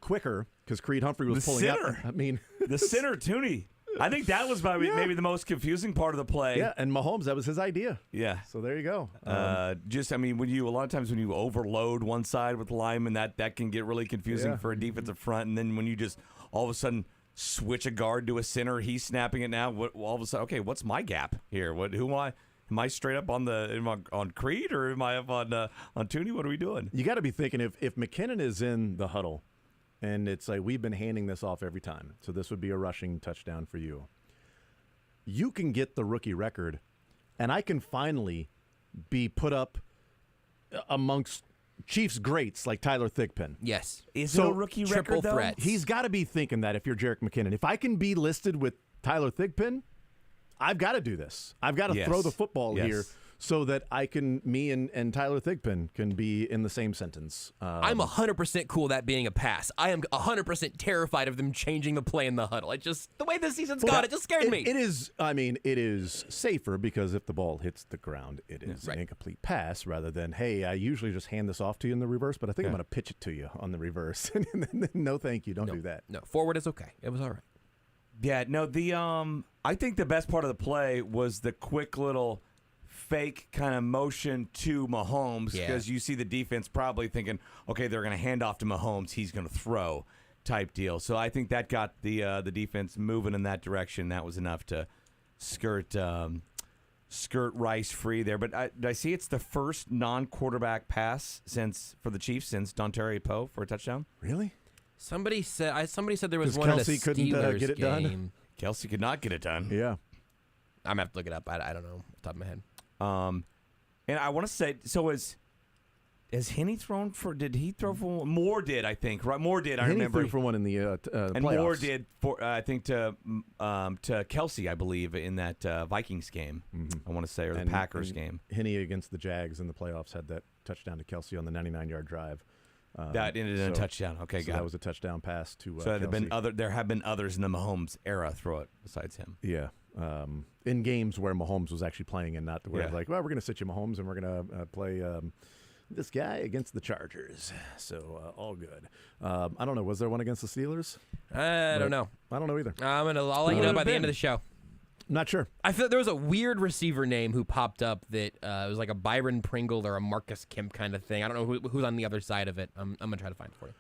quicker because Creed Humphrey was pulling up. I mean, the center, Tooney. I think that was maybe the most confusing part of the play. Yeah, and Mahomes, that was his idea. Yeah. So there you go. A lot of times when you overload one side with the lineman, that can get really confusing for a defensive front. And then when you just all of a sudden switch a guard to a center, he's snapping it now. All of a sudden, okay, what's my gap here? Who am I? Am I straight up on Creed or am I up on Tooney? What are we doing? You got to be thinking if McKinnon is in the huddle, and it's like we've been handing this off every time, so this would be a rushing touchdown for you. You can get the rookie record, and I can finally be put up amongst Chiefs greats like Tyler Thigpen. Yes. Is it a rookie triple record, though? threats. He's got to be thinking that if you're Jerick McKinnon. If I can be listed with Tyler Thigpen, I've got to do this. I've got to throw the football here so that me and Tyler Thigpen can be in the same sentence. I'm 100% cool that being a pass. I am 100% terrified of them changing the play in the huddle. It just, the way this season's gone, it just scared me. It is safer because if the ball hits the ground, it is an incomplete pass rather than, hey, I usually just hand this off to you in the reverse, but I think I'm going to pitch it to you on the reverse. No, thank you. Don't do that. No, forward is okay. It was all right. Yeah, no, I think the best part of the play was the quick little fake kind of motion to Mahomes because you see the defense probably thinking, okay, they're going to hand off to Mahomes. He's going to throw. type deal. So I think that got the defense moving in that direction. That was enough to skirt Rice free there. But I see it's the first non-quarterback pass for the Chiefs since Dontari Poe for a touchdown. Really? Somebody said there was one Kelsey in a couldn't Steelers get it game. done? Kelsey could not get it done. Yeah. I'm gonna have to look it up. I don't know off the top of my head. And I want to say, so has Henne thrown for? Did he throw for one? Moore did, I think. Right, Moore did. I Henne remember threw for one in the and playoffs. Moore did for I think to Kelsey, I believe, in that Vikings game. I want to say, or the Packers game. Henne against the Jags in the playoffs had that touchdown to Kelsey on the 99-yard drive. That ended in a touchdown. Okay, so that was a touchdown pass to. So there have been others in the Mahomes era throw it besides him. Yeah. In games where Mahomes was actually playing and not where like, well, we're going to sit you Mahomes and we're going to play this guy against the Chargers. So all good. I don't know. Was there one against the Steelers? I don't know. I don't know either. I'll let you know by the end of the show. Not sure. I feel there was a weird receiver name who popped up that it was like a Byron Pringle or a Marcus Kemp kind of thing. I don't know who's on the other side of it. I'm going to try to find it for you.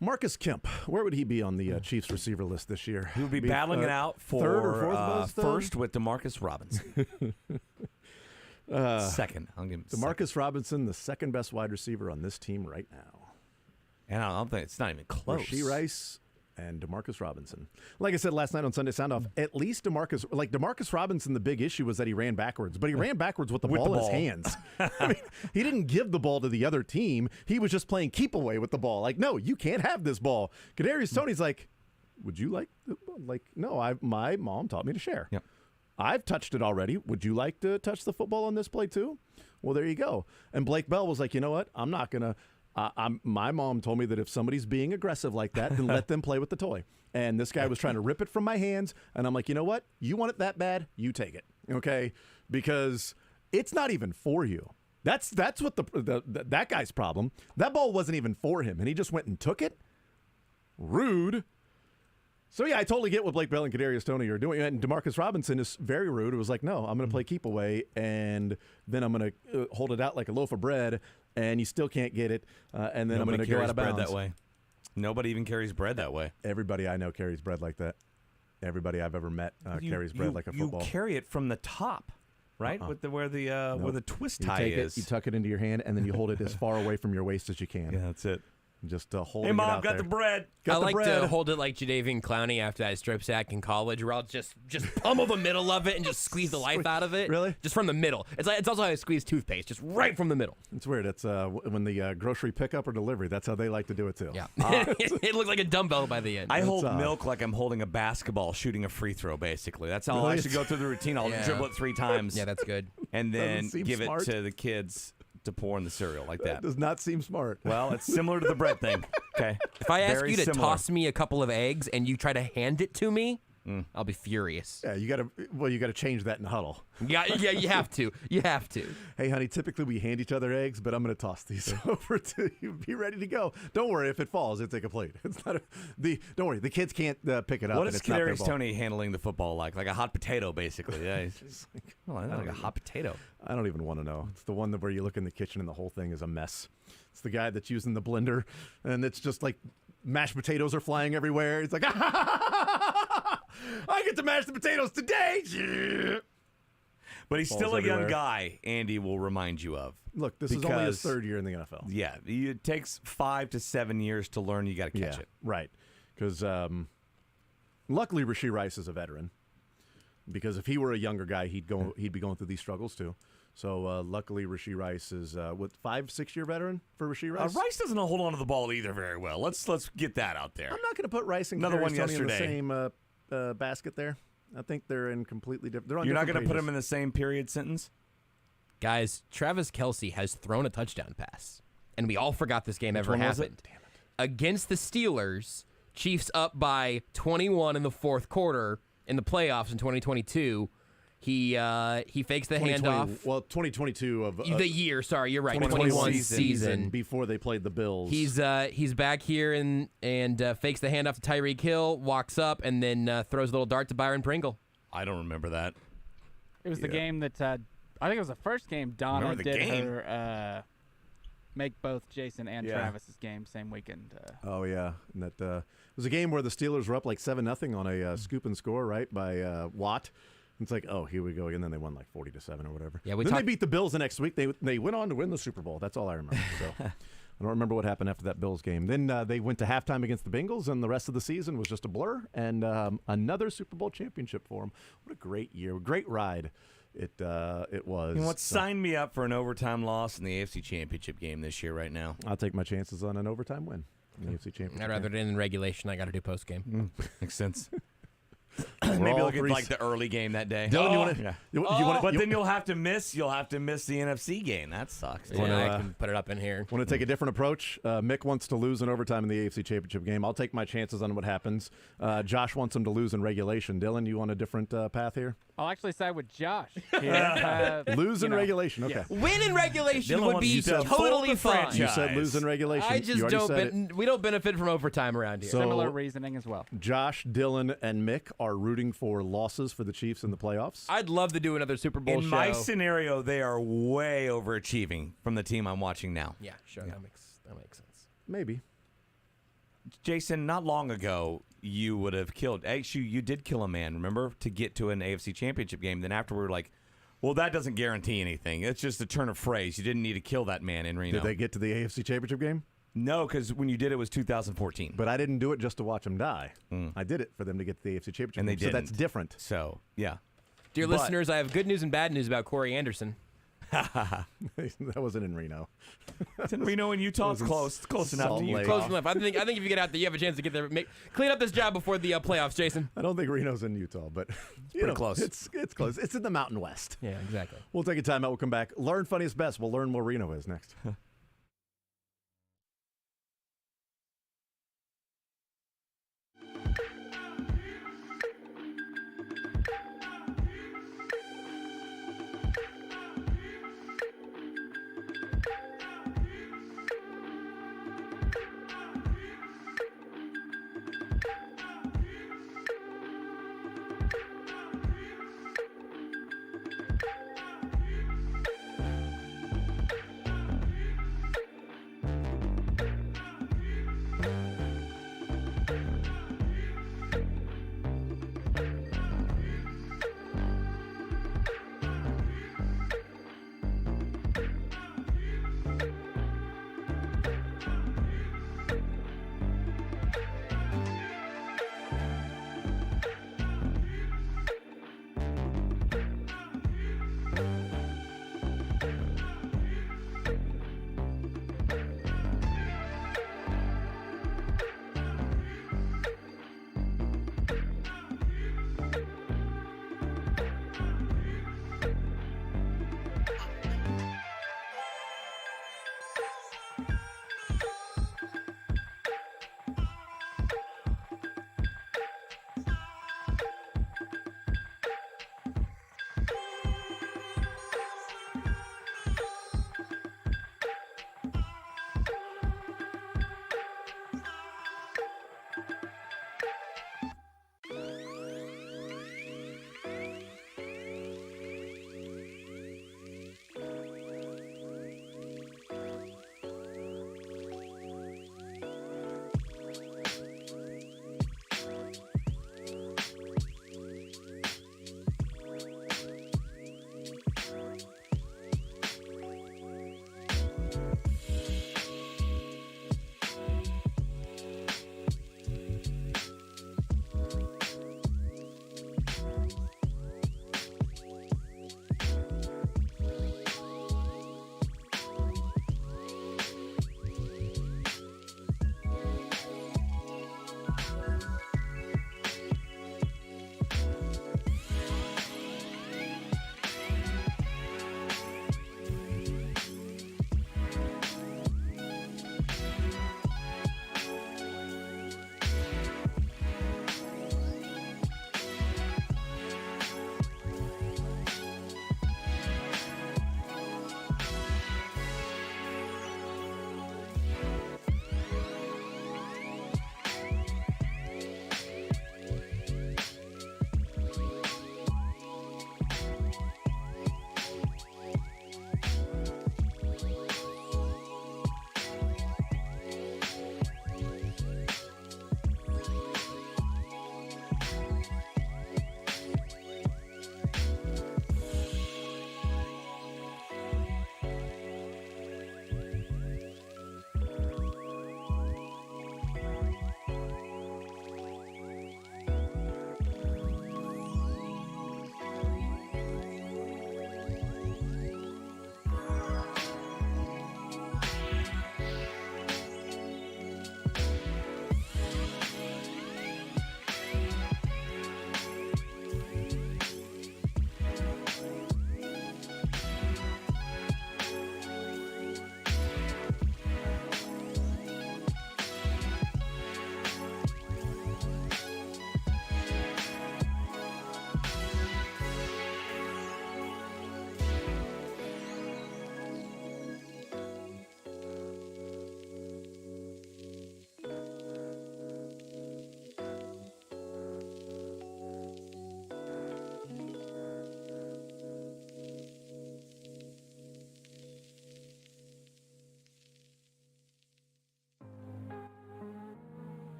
Marcus Kemp, where would he be on the Chiefs receiver list this year? He would be battling it out for third or fourth first with DeMarcus Robinson. Second. I'll give him DeMarcus Robinson, the second best wide receiver on this team right now. And I don't think it's not even close. Rashee Rice and DeMarcus Robinson. Like I said last night on Sunday Soundoff, at least DeMarcus Robinson, the big issue was that he ran backwards, but he ran backwards with the ball in his hands. I mean, he didn't give the ball to the other team. He was just playing keep away with the ball. Like, no, you can't have this ball. Kadarius Toney's like, would you like the ball? Like, no, my mom taught me to share. Yep. I've touched it already. Would you like to touch the football on this play too? Well, there you go. And Blake Bell was like, you know what? I'm not going to. My mom told me that if somebody's being aggressive like that, then let them play with the toy. And this guy was trying to rip it from my hands, and I'm like, you know what? You want it that bad? You take it, okay? Because it's not even for you. That's what that guy's problem. That ball wasn't even for him, and he just went and took it. Rude. So, yeah, I totally get what Blake Bell and Kadarius Toney are doing. And DeMarcus Robinson is very rude. It was like, no, I'm going to play keep away, and then I'm going to hold it out like a loaf of bread, and you still can't get it, and then I'm going to go out of bounds. That way. Nobody even carries bread that way. Everybody I know carries bread like that. Everybody I've ever met carries bread like a football. You carry it from the top, right? With where the twist tie is. You tuck it into your hand, and then you hold it as far away from your waist as you can. Yeah, that's it. Just hold it. Hey, Mom, got the bread. I like to hold it like Jadeveon Clowney after that strip sack in college, where I'll just pummel the middle of it and just squeeze the life out of it. Really? Just from the middle. It's also how I squeeze toothpaste, just right from the middle. It's weird. It's when the grocery pickup or delivery. That's how they like to do it too. Yeah. It looks like a dumbbell by the end. I hold milk like I'm holding a basketball, shooting a free throw. Basically, that's how I should go through the routine. I'll dribble it 3 times. Yeah, that's good. And then give it to the kids to pour in the cereal like that. Does not seem smart. Well, it's similar to the bread thing. Okay. If I ask you to toss me a couple of eggs and you try to hand it to me, I'll be furious. Yeah, you gotta change that in huddle. Yeah, you have to. You have to. Hey, honey, typically we hand each other eggs, but I'm gonna toss these over to you. Be ready to go. Don't worry, if it falls, it's incomplete. It's not don't worry, the kids can't pick it up. What is Kadarius Toney handling the football like? Like a hot potato, basically. Yeah, he's like a hot potato. I don't even want to know. It's the one where you look in the kitchen and the whole thing is a mess. It's the guy that's using the blender, and it's just like mashed potatoes are flying everywhere. It's like, I get to mash the potatoes today. But he's still a young guy, Andy will remind you of. Look, this is only his 3rd year in the NFL. Yeah, it takes 5 to 7 years to learn. You got to catch it. Right. Because luckily Rashee Rice is a veteran. Because if he were a younger guy, he'd be going through these struggles too. So luckily, Rashee Rice is 5-6 year veteran for Rashee Rice. Rice doesn't hold on to the ball either very well. Let's get that out there. I'm not going to put Rice and another one Toney yesterday in the same basket there. I think they're in completely different. They're on You're not going to put them in the same period sentence, guys. Travis Kelce has thrown a touchdown pass, and we all forgot this game ever happened. Damn it! Against the Steelers, Chiefs up by 21 in the 4th quarter in the playoffs in 2022. He fakes the handoff. Well, 2022 of the year. Sorry, you're right. 2021 season before they played the Bills. He's back here and fakes the handoff to Tyreek Hill, walks up, and then throws a little dart to Byron Pringle. I don't remember that. It was the game that I think it was the first game Donna did her make both Jason and Yeah. Travis's game same weekend. Oh yeah, and that it was a game where the Steelers were up like 7-0 on a scoop and score right by Watt. It's like, oh, here we go, and then they won like 40-7 or whatever. Yeah, then they beat the Bills the next week. They went on to win the Super Bowl. That's all I remember. So I don't remember what happened after that Bills game. Then they went to halftime against the Bengals, and the rest of the season was just a blur. And another Super Bowl championship for them. What a great year, great ride. It was. You know what? Sign me up for an overtime loss in the AFC Championship game this year right now. I'll take my chances on an overtime win in the AFC Championship. I'd rather do it in regulation. I got to do post game. Makes sense. Maybe look at like the early game that day. Dylan, you want to? Yeah. But then you'll have to miss. You'll have to miss the NFC game. That sucks. Yeah, I can put it up in here. Want to take a different approach? Mick wants to lose in overtime in the AFC Championship game. I'll take my chances on what happens. Josh wants him to lose in regulation. Dylan, you want a different path here? I'll actually side with Josh. Here. Lose in regulation. Okay. Yeah. Win in regulation Dylan would wants be you to totally fold the fine. You said lose in regulation. I just don't. We don't benefit from overtime around here. So- Similar reasoning as well. Josh, Dylan, and Mick are rooting for losses for the Chiefs in the playoffs. I'd love to do another Super Bowl In show. my scenario, they are way overachieving from the team I'm watching now. Yeah, sure. That makes sense. Maybe. Jason, not long ago, you would have killed. Actually, you did kill a man, remember, to get to an AFC Championship game. Then after we were like, well, that doesn't guarantee anything. It's just a turn of phrase. You didn't need to kill that man in Reno. Did they get to the AFC Championship game? No, because when you did it was 2014. But I didn't do it just to watch them die. I did it for them to get to the AFC Championship And they game. So that's didn't. different. So, yeah. Dear But- listeners, I have good news and bad news about Corey Anderson. That wasn't in Reno. It's in Reno and Utah. It's close. It's close enough Salt to Lake. Close enough. I think if you get out there, you have a chance to get there. Clean up this job before the playoffs, Jason. I don't think Reno's in Utah, but pretty close. It's close. It's in the Mountain West. Yeah, exactly. We'll take a timeout. We'll come back. Learn funniest best. We'll learn where Reno is next.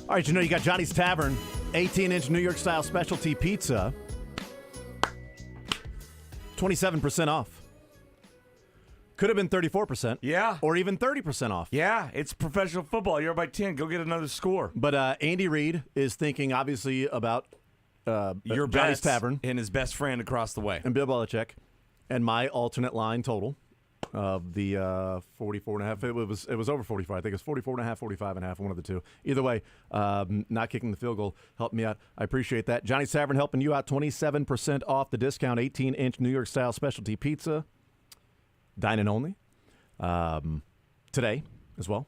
All right, you got Johnny's Tavern, 18-inch New York style specialty pizza, 27% off. Could have been 34%. Yeah. Or even 30% off. Yeah, it's professional football. You're up by 10. Go get another score. But Andy Reid is thinking, obviously, about your Johnny's bets Tavern and his best friend across the way. and Bill Belichick and my alternate line total of the 44.5. It was over 44. I think it was 44.5, 45.5, one of the two. Either way, not kicking the field goal helped me out. I appreciate that. Johnny's Tavern helping you out, 27% off the discount, 18-inch New York style specialty pizza. Dine-in only today as well.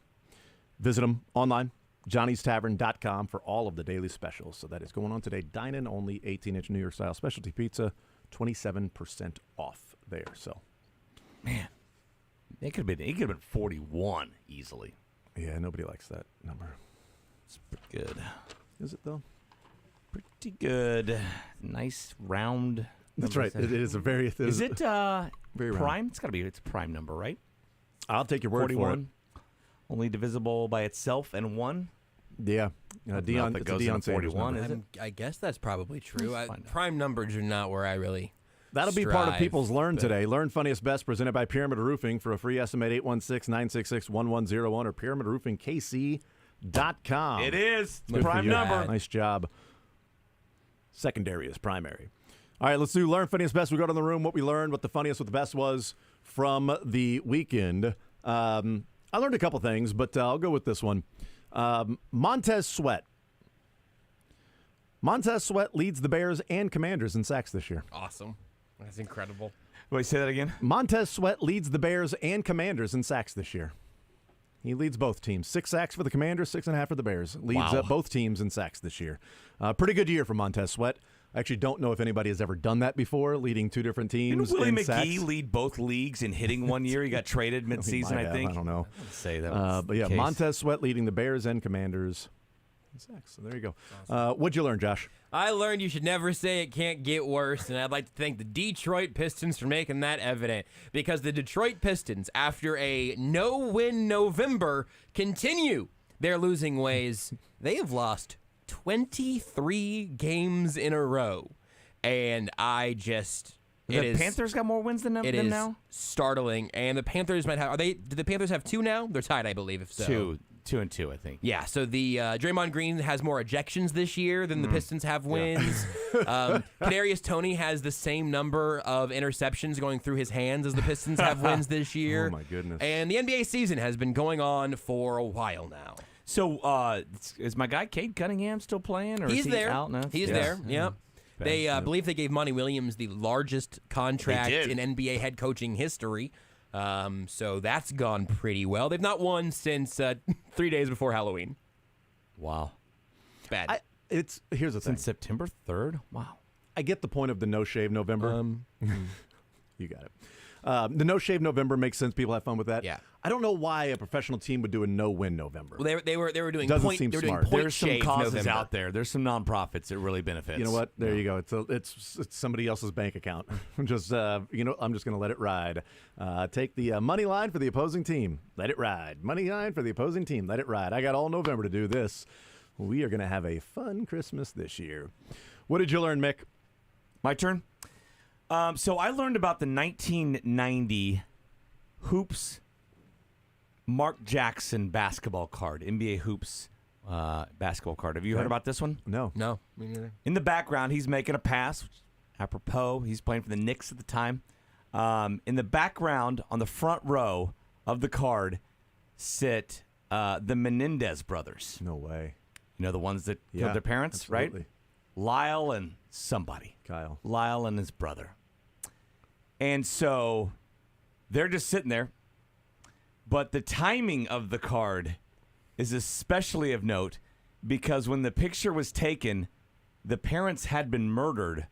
Visit them online, johnnystavern.com, for all of the daily specials. So that is going on today. Dine-in only, 18-inch New York style specialty pizza, 27% off there. So, man, it could have been 41 easily. Yeah, nobody likes that number. It's pretty good. Is it though? Pretty good. Nice round. That's right. It is a very. Is it very prime? round. It's got to be. It's a prime number, right? I'll take your word 41, only divisible by itself and 1. Yeah, Dion. That It's a goes Dion into Sanders 41, number. is it? I guess that's probably true. Let's find out. Prime numbers are not where I really. That'll be part of strive, people's Learn but- today. Learn Funniest Best, presented by Pyramid Roofing. For a free estimate, 816-966-1101 or pyramidroofingkc.com. It is. Good for Prime you. number. Nice job. Secondary is primary. All right, let's do Learn Funniest Best. We go to the room, what we learned, what the funniest, what the best was from the weekend. I learned a couple things, but I'll go with this one. Montez Sweat. Montez Sweat leads the Bears and Commanders in sacks this year. Awesome. That's incredible. Wait, say that again? Montez Sweat leads the Bears and Commanders in sacks this year. He leads both teams. 6 sacks for the Commanders, 6.5 for the Bears. Leads Wow. both teams in sacks this year. Pretty good year for Montez Sweat. I actually don't know if anybody has ever done that before, leading two different teams. Didn't Willie in McGee sacks. lead both leagues in hitting one year? He got traded midseason, I think. I don't know. Let's say that was But yeah, the case. Montez Sweat leading the Bears and Commanders in sacks. So there you go. What'd you learn, Josh? I learned you should never say it can't get worse, and I'd like to thank the Detroit Pistons for making that evident, because the Detroit Pistons, after a no-win November, continue their losing ways. They have lost 23 games in a row, and I just... The Panthers got more wins than them It is now? startling, and the Panthers might have... Do the Panthers have 2 now? They're tied, I believe, if so. 2 and 2, I think. Yeah, so the Draymond Green has more ejections this year than the Pistons have wins. Kadarius Toney has the same number of interceptions going through his hands as the Pistons have wins this year. Oh, my goodness. And the NBA season has been going on for a while now. So is my guy Cade Cunningham still playing? Or He's is he there. out now? He's there, yep. They believe they gave Monty Williams the largest contract They did. in NBA head coaching history. So that's gone pretty well. They've not won since 3 days before Halloween. Wow. Bad. Here's the thing. Since September 3rd? Wow. I get the point of the no-shave November. You got it. The no-shave November makes sense. People have fun with that. Yeah. I don't know why a professional team would do a no-win November. Well, they were doing Doesn't point. seem They were doing smart. point There's some shave causes November. out there. There's some nonprofits that really benefits. You know what? There you go. It's somebody else's bank account. I'm just going to let it ride. Take the money line for the opposing team. Let it ride. Money line for the opposing team. Let it ride. I got all November to do this. We are going to have a fun Christmas this year. What did you learn, Mick? My turn. So I learned about the 1990 Hoops Mark Jackson basketball card, NBA Hoops basketball card. Have you heard about this one? No. No, me neither. In the background, he's making a pass. Apropos, he's playing for the Knicks at the time. In the background, on the front row of the card, sit the Menendez brothers. No way. You know, the ones that killed their parents, absolutely. right? Lyle and somebody. Kyle. Lyle and his brother. And so they're just sitting there. But the timing of the card is especially of note because when the picture was taken, the parents had been murdered,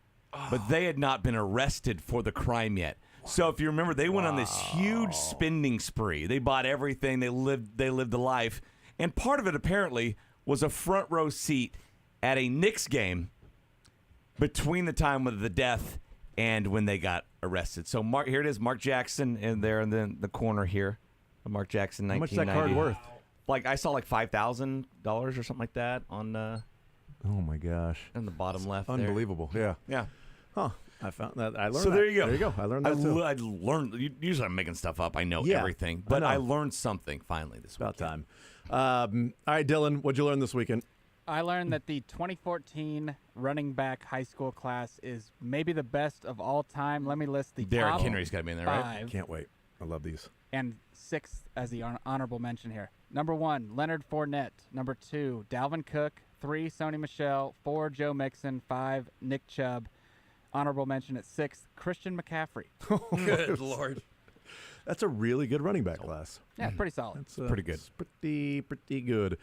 but they had not been arrested for the crime yet. So if you remember, they went on this huge spending spree. They bought everything. They lived the life. And part of it apparently was a front row seat at a Knicks game between the time of the death and when they got arrested. So here it is, Mark Jackson in there in the corner here. Mark Jackson, 1990. How much is that card worth? Like I saw like $5,000 or something like that on. Oh my gosh! In the bottom left. Unbelievable. There. Yeah. Huh. I found that. I learned. So that. there you go. There you go. I learned that too. I learned. Usually I'm making stuff up. I know Yeah, everything, I but know. I learned something finally this week. About time. All right, Dylan. What'd you learn this weekend? I learned that the 2014 running back high school class is maybe the best of all time. Let me list the Derrick top Henry's got to be in there, right? 5. Can't wait. I love these. And 6th as the honorable mention here. Number 1, Leonard Fournette. Number 2, Dalvin Cook. 3, Sony Michel. 4, Joe Mixon. 5, Nick Chubb. Honorable mention at 6th, Christian McCaffrey. Good Lord. That's a really good running back class. Yeah, pretty solid. That's pretty good. It's pretty good.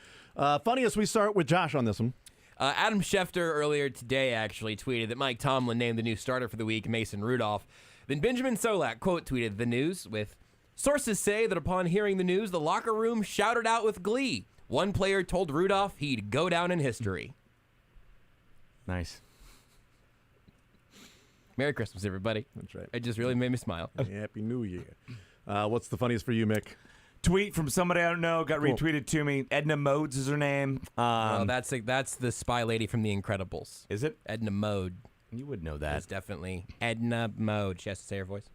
Funniest, we start with Josh on this one. Adam Schefter earlier today actually tweeted that Mike Tomlin named the new starter for the week, Mason Rudolph. Then Benjamin Solak quote tweeted the news with, "Sources say that upon hearing the news, the locker room shouted out with glee. One player told Rudolph he'd go down in history." Nice. Merry Christmas, everybody. That's right. It just really made me smile. Happy New Year. What's the funniest for you, Mick? Tweet from somebody I don't know got Cool. retweeted to me. Edna Modes is her name. Oh, that's the spy lady from The Incredibles. Is it? Edna Mode. You would know that. That's definitely Edna Mode. She has to say her voice.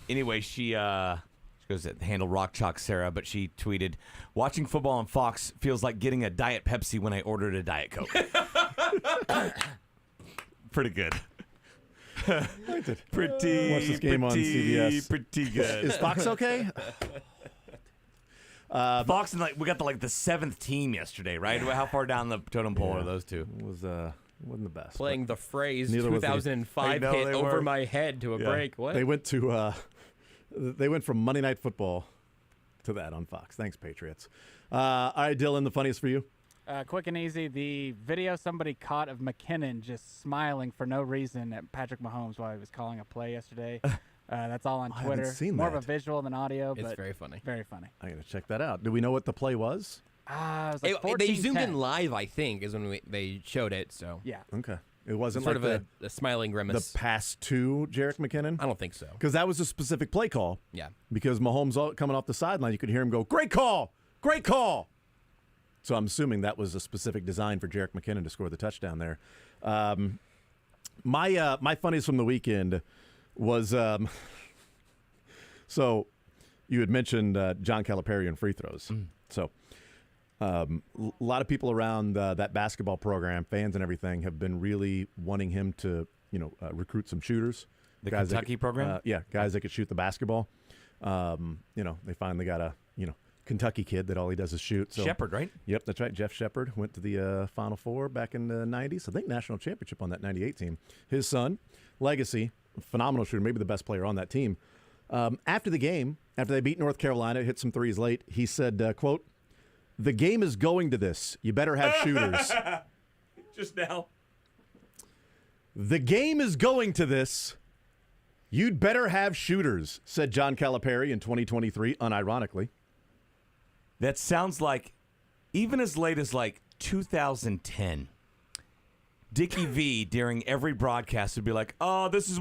Anyway, she goes at handle Rock Chalk Sarah, but she tweeted, "Watching football on Fox feels like getting a Diet Pepsi when I ordered a Diet Coke." Pretty good. Pretty. Watch this game on CBS. Pretty good. Is Fox okay? Fox and we got the 7th team yesterday, right? How far down the totem pole are those two? It wasn't the best. Playing the phrase neither was the- 2005 I know hit they over were. my head to a break. What? They went to they went from Monday Night Football to that on Fox. Thanks, Patriots. All right, Dylan, the funniest for you? Quick and easy, the video somebody caught of McKinnon just smiling for no reason at Patrick Mahomes while he was calling a play yesterday. That's all on I haven't Twitter. seen More of that. a visual than audio, It's but very funny. Very funny. I got to check that out. Do we know what the play was? It was like They zoomed 14-10. in live, I think, is when they showed it. So Yeah. Okay. It wasn't sort like of a smiling grimace. the pass to Jerick McKinnon? I don't think so. Because that was a specific play call. Yeah. Because Mahomes coming off the sideline, you could hear him go, "Great call! Great call!" So I'm assuming that was a specific design for Jerick McKinnon to score the touchdown there. My funniest from the weekend was so you had mentioned John Calipari and free throws. So a lot of people around that basketball program, fans and everything, have been really wanting him to recruit some shooters. The Guys that Kentucky could- program? yeah, guys that could shoot the basketball. They finally got a Kentucky kid that all he does is shoot. So, Shepard, right? Yep, that's right. Jeff Shepard went to the Final Four back in the 90s. I think national championship on that 98 team. His son, Legacy, phenomenal shooter, maybe the best player on that team. After the game, after they beat North Carolina, hit some threes late, he said, quote, "The game is going to this. You better have shooters." Just now. "The game is going to this. You'd better have shooters," said John Calipari in 2023, unironically. That sounds like even as late as 2010. Dickie V during every broadcast would be like, "Oh, this is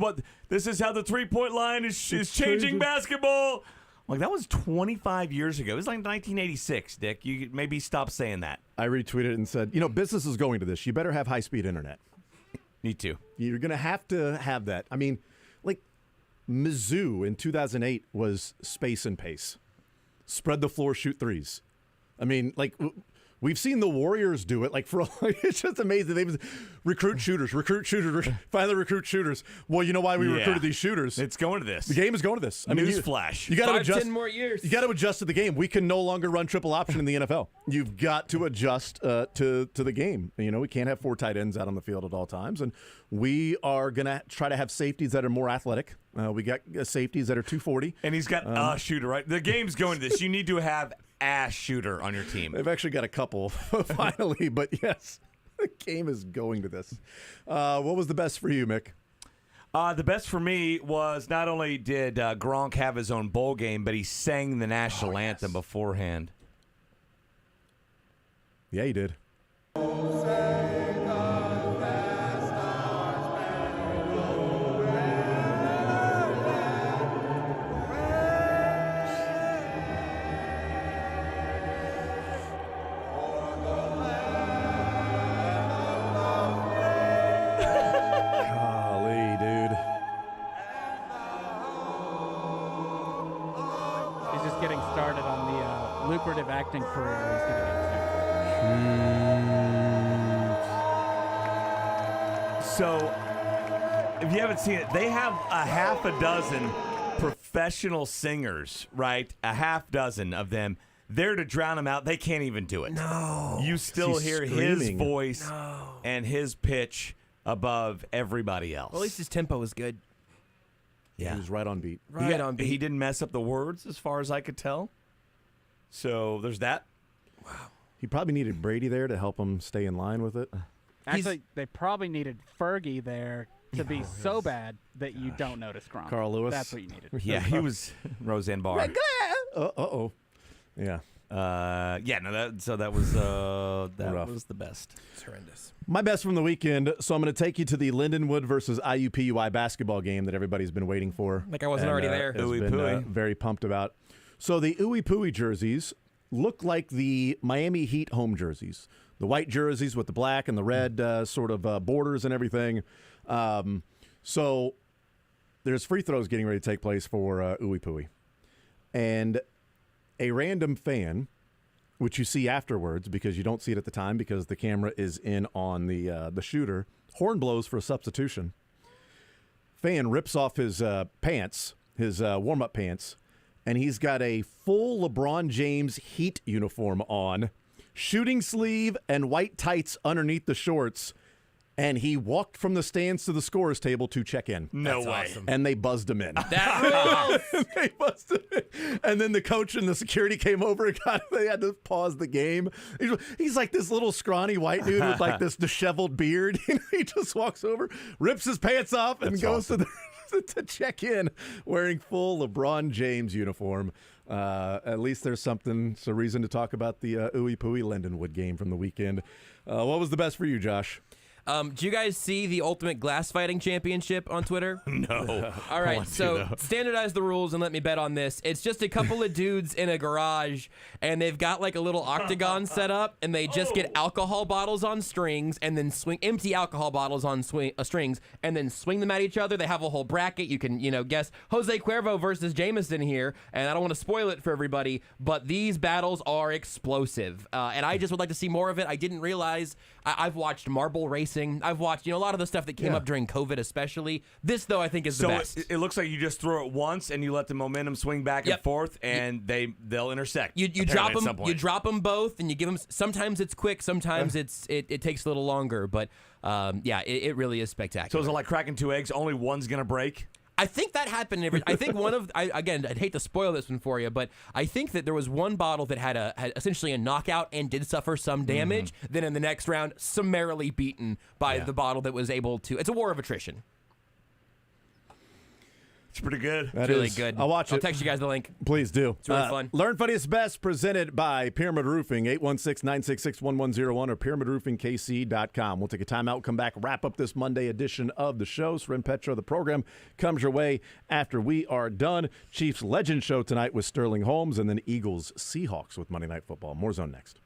how the 3-point line is changing basketball." Like that was 25 years ago. It was like 1986, Dick. You maybe stop saying that. I retweeted and said, business is going to this. You better have high-speed internet. Me too. You're going to have that. I mean, Mizzou in 2008 was space and pace. Spread the floor, shoot threes. I mean, We've seen the Warriors do it. Like it's just amazing. They recruit shooters, finally recruit shooters. Well, you know why we recruited these shooters? It's going to this. The game is going to this. I mean, Newsflash. You got to adjust. 10 more years. You got to adjust to the game. We can no longer run triple option in the NFL. You've got to adjust to the game. You know, we can't have 4 tight ends out on the field at all times, and we are going to try to have safeties that are more athletic. We got safeties that are 240. And he's got a shooter, right? The game's going to this. You need to have a shooter on your team. They've actually got a couple, finally. But, yes, the game is going to this. What was the best for you, Mick? The best for me was not only did Gronk have his own bowl game, but he sang the national anthem beforehand. Yeah, he did. Getting started on the lucrative acting career he's getting into. So, if you haven't seen it, they have a half a dozen professional singers, right? A half dozen of them there to drown him out. They can't even do it. No. You still He's hear screaming. his voice and his pitch above everybody else. Well, at least his tempo is good. Yeah. He was right on beat. Right on beat. He didn't mess up the words as far as I could tell. So there's that. Wow. He probably needed Brady there to help him stay in line with it. Actually, they probably needed Fergie there to be so bad that you don't notice Gronk. Carl Lewis. That's what you needed. Yeah, he was Roseanne Barr. Uh-oh. Yeah. That was Rough. was the best. It's horrendous. My best from the weekend. So I'm going to take you to the Lindenwood versus IUPUI basketball game that everybody's been waiting for. Like I wasn't already there. Has been very pumped about. So the Ooey Pooey jerseys look like the Miami Heat home jerseys. The white jerseys with the black and the red sort of borders and everything. So there's free throws getting ready to take place for Ooey Pooey. And a random fan, which you see afterwards because you don't see it at the time because the camera is in on the shooter, horn blows for a substitution. Fan rips off his pants, his warm-up pants, and he's got a full LeBron James Heat uniform on, shooting sleeve and white tights underneath the shorts, and he walked from the stands to the scorer's table to check in. No way. Awesome. And they buzzed him in. That rules. They busted it. And then the coach and the security came over and they had to pause the game. He's like this little scrawny white dude with like this disheveled beard. He just walks over, rips his pants off, and goes to check in wearing full LeBron James uniform. At least there's some reason to talk about the Ooey Pooey Lindenwood game from the weekend. What was the best for you, Josh? Do you guys see the Ultimate Glass Fighting Championship on Twitter? No. All right, so standardize the rules and let me bet on this. It's just a couple of dudes in a garage, and they've got like a little octagon set up, and they just get alcohol bottles on strings, and then swing empty alcohol bottles on strings, and then swing them at each other. They have a whole bracket. You can, guess Jose Cuervo versus Jameson here, and I don't want to spoil it for everybody, but these battles are explosive, and I just would like to see more of it. I didn't realize I've watched marble racing. I've watched, a lot of the stuff that came up during COVID, especially. This, though, I think is the best. It looks like you just throw it once and you let the momentum swing back and forth, and they'll intersect. You drop them. You drop them both, and you give them. Sometimes it's quick. Sometimes it takes a little longer. But it really is spectacular. So is it like cracking 2 eggs? Only one's gonna break. I think that happened. I think again, I'd hate to spoil this one for you, but I think that there was one bottle that had essentially a knockout and did suffer some damage. Then in the next round, summarily beaten by the bottle that was able to. It's a war of attrition. It's pretty good. It's really good. I'll watch it. I'll text you guys the link. Please do. It's really fun. Learn Funniest Best presented by Pyramid Roofing, 816-966-1101 or pyramidroofingkc.com. We'll take a timeout, come back, wrap up this Monday edition of the show. Sren Petra, the program, comes your way after we are done. Chiefs Legend Show tonight with Sterling Holmes, and then Eagles Seahawks with Monday Night Football. More Zone next.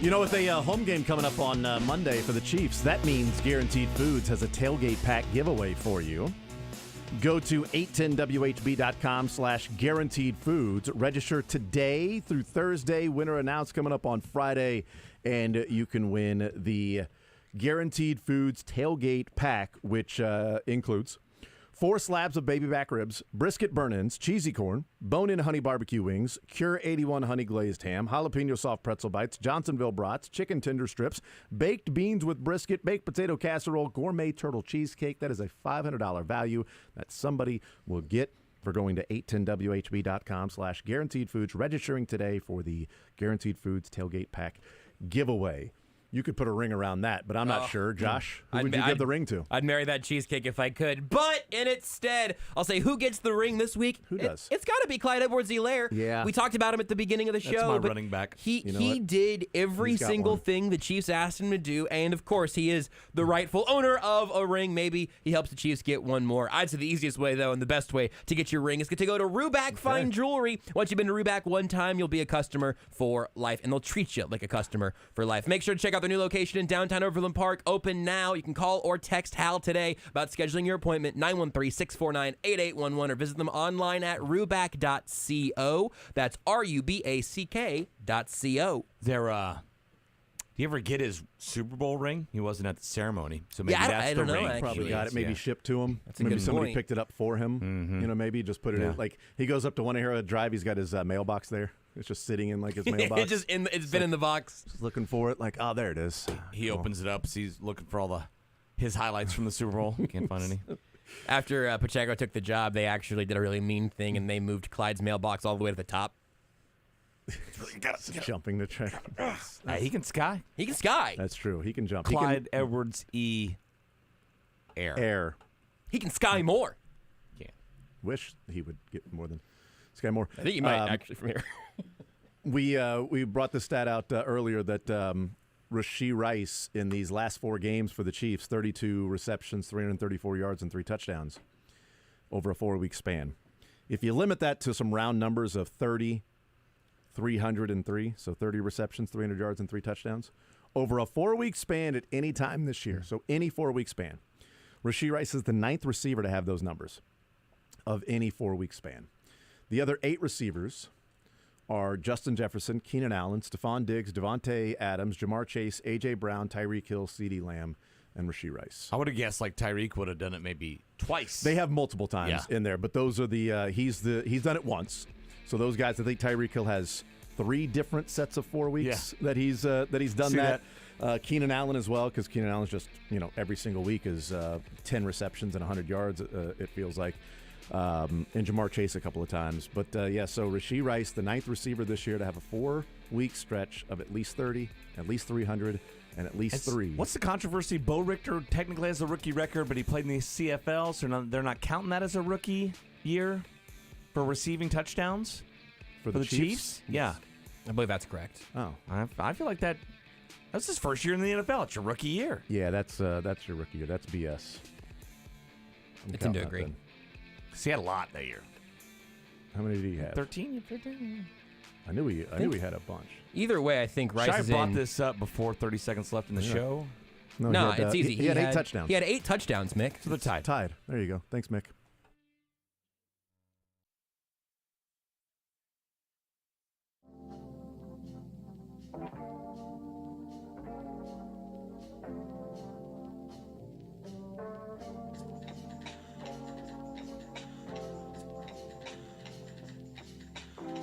You know, with a home game coming up on Monday for the Chiefs, that means Guaranteed Foods has a tailgate pack giveaway for you. Go to 810whb.com/guaranteed foods. Register today through Thursday. Winner announced coming up on Friday, and you can win the Guaranteed Foods tailgate pack, which includes 4 slabs of baby back ribs, brisket burn-ins, cheesy corn, bone-in honey barbecue wings, Cure 81 honey glazed ham, jalapeno soft pretzel bites, Johnsonville brats, chicken tender strips, baked beans with brisket, baked potato casserole, gourmet turtle cheesecake. That is a $500 value that somebody will get for going to 810whb.com/guaranteed foods, registering today for the Guaranteed Foods tailgate pack giveaway. You could put a ring around that, but I'm not sure. Josh, who would you give the ring to? I'd marry that cheesecake if I could. But instead, I'll say who gets the ring this week? Who does? It's got to be Clyde Edwards-Helaire. Yeah. We talked about him at the beginning of the show. That's my but running back. He did every single thing the Chiefs asked him to do. And, of course, he is the rightful owner of a ring. Maybe he helps the Chiefs get one more. I'd say the easiest way, though, and the best way to get your ring is to go to Ruback Fine Jewelry. Once you've been to Ruback one time, you'll be a customer for life. And they'll treat you like a customer for life. Make sure to check out their new location in downtown Overland Park, open now. You can call or text Hal today about scheduling your appointment, 913-649-8811, or visit them online at ruback.co. That's ruback.co. Do you ever get his Super Bowl ring? He wasn't at the ceremony, so maybe Yeah, that's I the don't know, ring. actually. Probably got it. Maybe shipped to him. That's a maybe good somebody point. picked it up for him. You know, maybe just put it in. Like he goes up to One Arrow Drive. He's got his mailbox there. It's just sitting in like his mailbox. It's been in the box. Just looking for it. Like, oh, there it is. He opens it up. So he's looking for all his highlights from the Super Bowl. Can't find any. After Pacheco took the job, they actually did a really mean thing, and they moved Clyde's mailbox all the way to the top. Jumping the track. He can sky. He can sky. That's true. He can jump. Clyde Edwards Air. He can sky more. Yeah. Wish he would get more than sky more. I think he might actually from here. We brought the stat out earlier that Rashee Rice in these last 4 games for the Chiefs, 32 receptions, 334 yards, and 3 touchdowns over a 4-week span. If you limit that to some round numbers of 30, 303, so 30 receptions, 300 yards, and 3 touchdowns, over a 4-week span at any time this year, so any 4-week span, Rashee Rice is the 9th receiver to have those numbers of any 4-week span. The other 8 receivers are Justin Jefferson, Keenan Allen, Stephon Diggs, Devontae Adams, Jamar Chase, A.J. Brown, Tyreek Hill, CeeDee Lamb, and Rashee Rice. I would have guessed like Tyreek would have done it maybe twice. They have multiple times in there, but those are the he's done it once. So those guys, I think Tyreek Hill has 3 different sets of 4 weeks that he's done that. Keenan Allen as well, because Keenan Allen's just every single week is 10 receptions and 100 yards. It feels like. And Jamar Chase a couple of times. But, so Rashee Rice, the 9th receiver this year to have a 4-week stretch of at least 30, at least 300, and at least 3. What's the controversy? Bo Richter technically has a rookie record, but he played in the CFL, so they're not counting that as a rookie year for receiving touchdowns for the Chiefs? Yeah. I believe that's correct. Oh. I feel like that's his first year in the NFL. It's your rookie year. Yeah, that's your rookie year. That's BS. I tend to agree. Because he had a lot that year. How many did he have? 13. I knew he had a bunch. Either way, I think Rice is brought this up before 30 seconds left in the show. No, it's easy. He had 8 touchdowns. He had 8 touchdowns, Mick. So they're tied. There you go. Thanks, Mick.